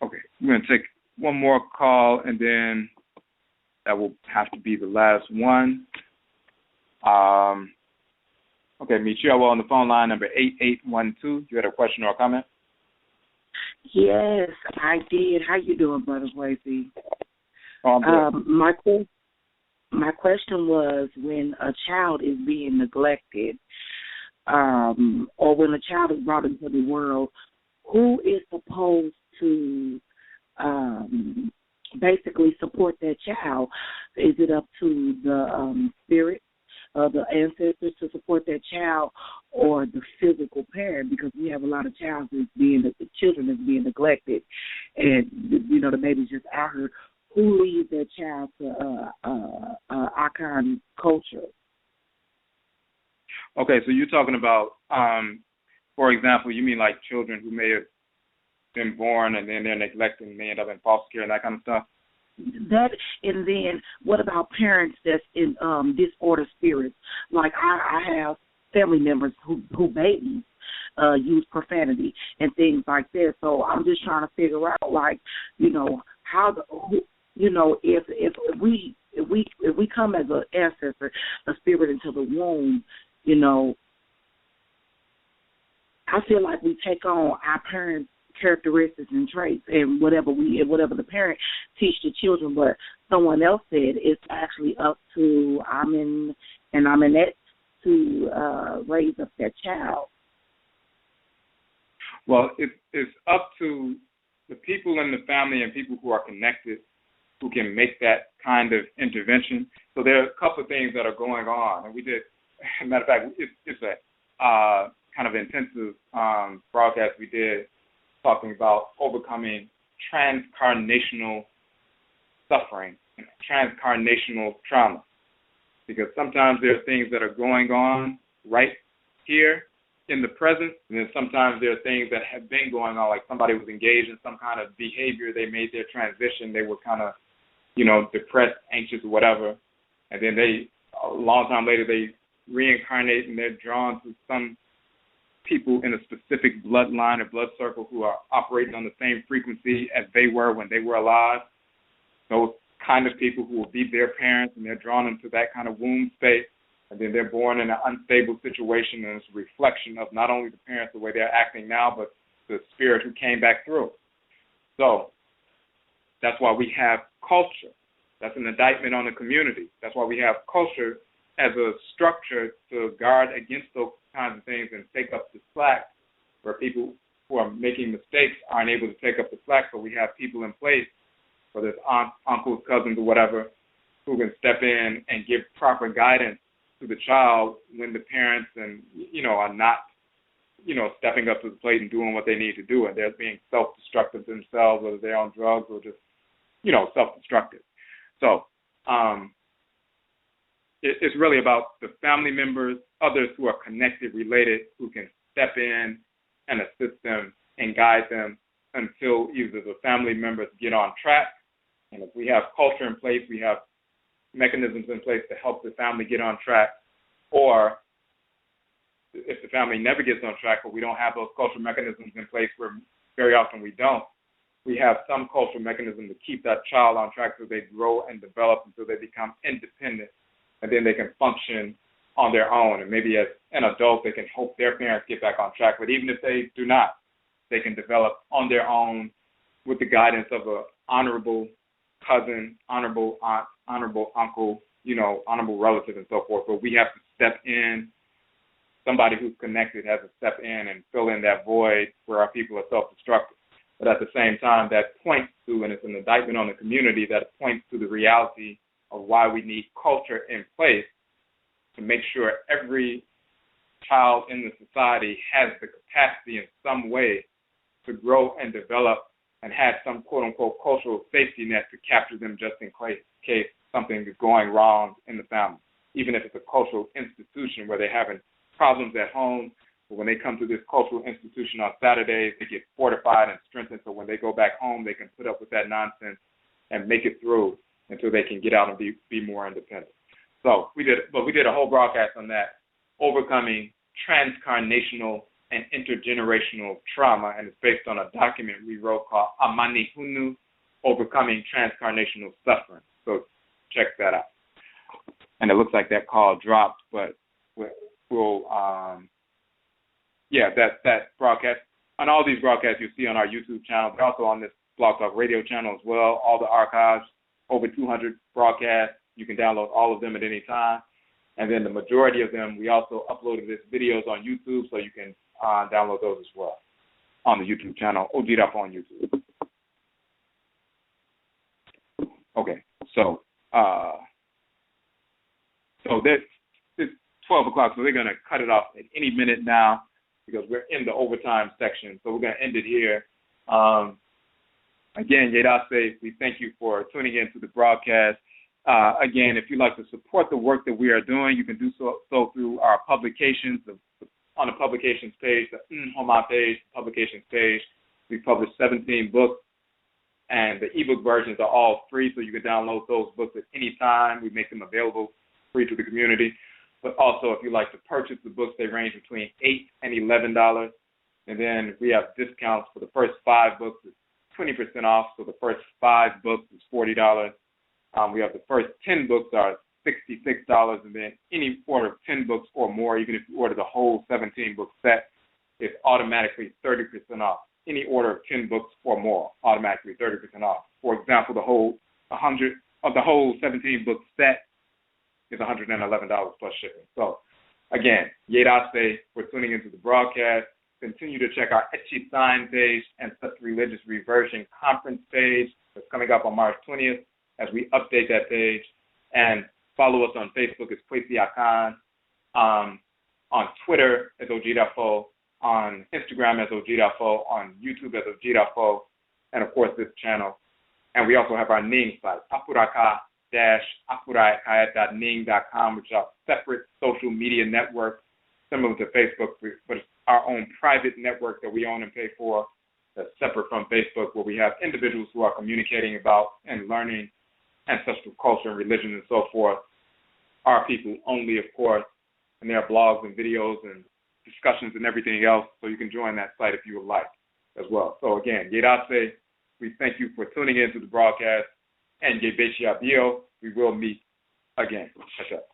Okay, we're going to take one more call, and then that will have to be the last one. Okay, Michiawa on the phone line, number 8812. You had a question or a comment? Yes, I did. How you doing, Brother Kwesi? Oh, I'm good. My question was, when a child is being neglected, or when a child is brought into the world, who is supposed to basically support that child? Is it up to the spirit of the ancestors to support that child, or the physical parent? Because we have a lot of children that's being neglected, and the baby's just out here. Who leads that child to Akan culture? Okay, so you're talking about, for example, you mean like children who may have been born and then they're neglected and they end up in foster care and that kind of stuff? That, and then what about parents that's in disorder spirits? Like I have family members who babies use profanity and things like that. So I'm just trying to figure out, like, if we come as an ancestor, a spirit into the womb, I feel like we take on our parents' characteristics and traits, and whatever the parent teach the children. But someone else said it's actually up to I'm in that to raise up their child? Well, it's up to the people in the family and people who are connected who can make that kind of intervention. So there are a couple of things that are going on. And we did, as a matter of fact, it's a kind of intensive broadcast we did talking about overcoming transcarnational suffering and transcarnational trauma. Because sometimes there are things that are going on right here in the present, and then sometimes there are things that have been going on, like somebody was engaged in some kind of behavior, they made their transition, they were kind of, depressed, anxious, or whatever, and then a long time later, they reincarnate and they're drawn to some people in a specific bloodline or blood circle who are operating on the same frequency as they were when they were alive. Those kind of people who will be their parents, and they're drawn into that kind of womb space, and then they're born in an unstable situation, and it's a reflection of not only the parents, the way they're acting now, but the spirit who came back through. So that's why we have culture. That's an indictment on the community. That's why we have culture as a structure to guard against those kinds of things and take up the slack, where people who are making mistakes aren't able to take up the slack. So we have people in place, whether it's aunts, uncles, cousins, or whatever, who can step in and give proper guidance to the child when the parents are not, stepping up to the plate and doing what they need to do, and they're being self-destructive themselves, whether they're on drugs or just, self-destructive. So it's really about the family members, others who are connected, related, who can step in and assist them and guide them until either the family members get on track, and if we have culture in place, we have mechanisms in place to help the family get on track, or if the family never gets on track but we don't have those cultural mechanisms in place, where very often we don't, we have some cultural mechanism to keep that child on track so they grow and develop until they become independent, and then they can function on their own. And maybe as an adult, they can help their parents get back on track. But even if they do not, they can develop on their own with the guidance of an honorable cousin, honorable aunt, honorable uncle, honorable relative, and so forth. But we have to step in. Somebody who's connected has to step in and fill in that void where our people are self-destructive. But at the same time, that points to, and it's an indictment on the community, that points to the reality of why we need culture in place to make sure every child in the society has the capacity in some way to grow and develop and have some quote-unquote cultural safety net to capture them just in case something is going wrong in the family, even if it's a cultural institution where they're having problems at home. But when they come to this cultural institution on Saturdays, they get fortified and strengthened, so when they go back home, they can put up with that nonsense and make it through until they can get out and be more independent. So we did a whole broadcast on that, overcoming transcarnational and intergenerational trauma, and it's based on a document we wrote called Amani Hunu, Overcoming Transcarnational Suffering. So check that out. And it looks like that call dropped, but we'll that broadcast, on all these broadcasts you see on our YouTube channel, but also on this Blog Talk Radio channel as well, all the archives, over 200 broadcasts. You can download all of them at any time. And then the majority of them, we also uploaded this videos on YouTube, so you can download those as well on the YouTube channel, Odwirafo on YouTube. Okay, so it's 12 o'clock, so they're going to cut it off at any minute now because we're in the overtime section. So we're going to end it here. Again, Yedase, we thank you for tuning in to the broadcast. Again, if you'd like to support the work that we are doing, you can do so through our publications. On the publications page, the NHOMA page, publications page, we publish 17 books, and the ebook versions are all free, so you can download those books at any time. We make them available free to the community. But also, if you'd like to purchase the books, they range between $8 and $11. And then we have discounts for the first 5 books. It's 20% off, so the first 5 books is $40. We have the first 10 books are $66, and then any order of 10 books or more, even if you order the whole 17-book set, is automatically 30% off. Any order of 10 books or more, automatically 30% off. For example, the whole 17-book set is $111 plus shipping. So Again, Yedase for tuning into the broadcast. Continue to check our Etchi Sign page, Ancestral Religious Reversion Conference page that's coming up on March 20th as we update that page. And follow us on Facebook as Kwesi Akhan, on Twitter as Odwirafo, on Instagram as Odwirafo, on YouTube as Odwirafo, and of course this channel. And we also have our Ning site, apuraka-apuraka.ning.com, which is a separate social media network similar to Facebook, but it's our own private network that we own and pay for that's separate from Facebook, where we have individuals who are communicating about and learning ancestral culture and religion and so forth. Our people only, of course, and there are blogs and videos and discussions and everything else, so you can join that site if you would like as well. So again, Yedase, we thank you for tuning in to the broadcast, and Yebeshiabio, we will meet again. That's it.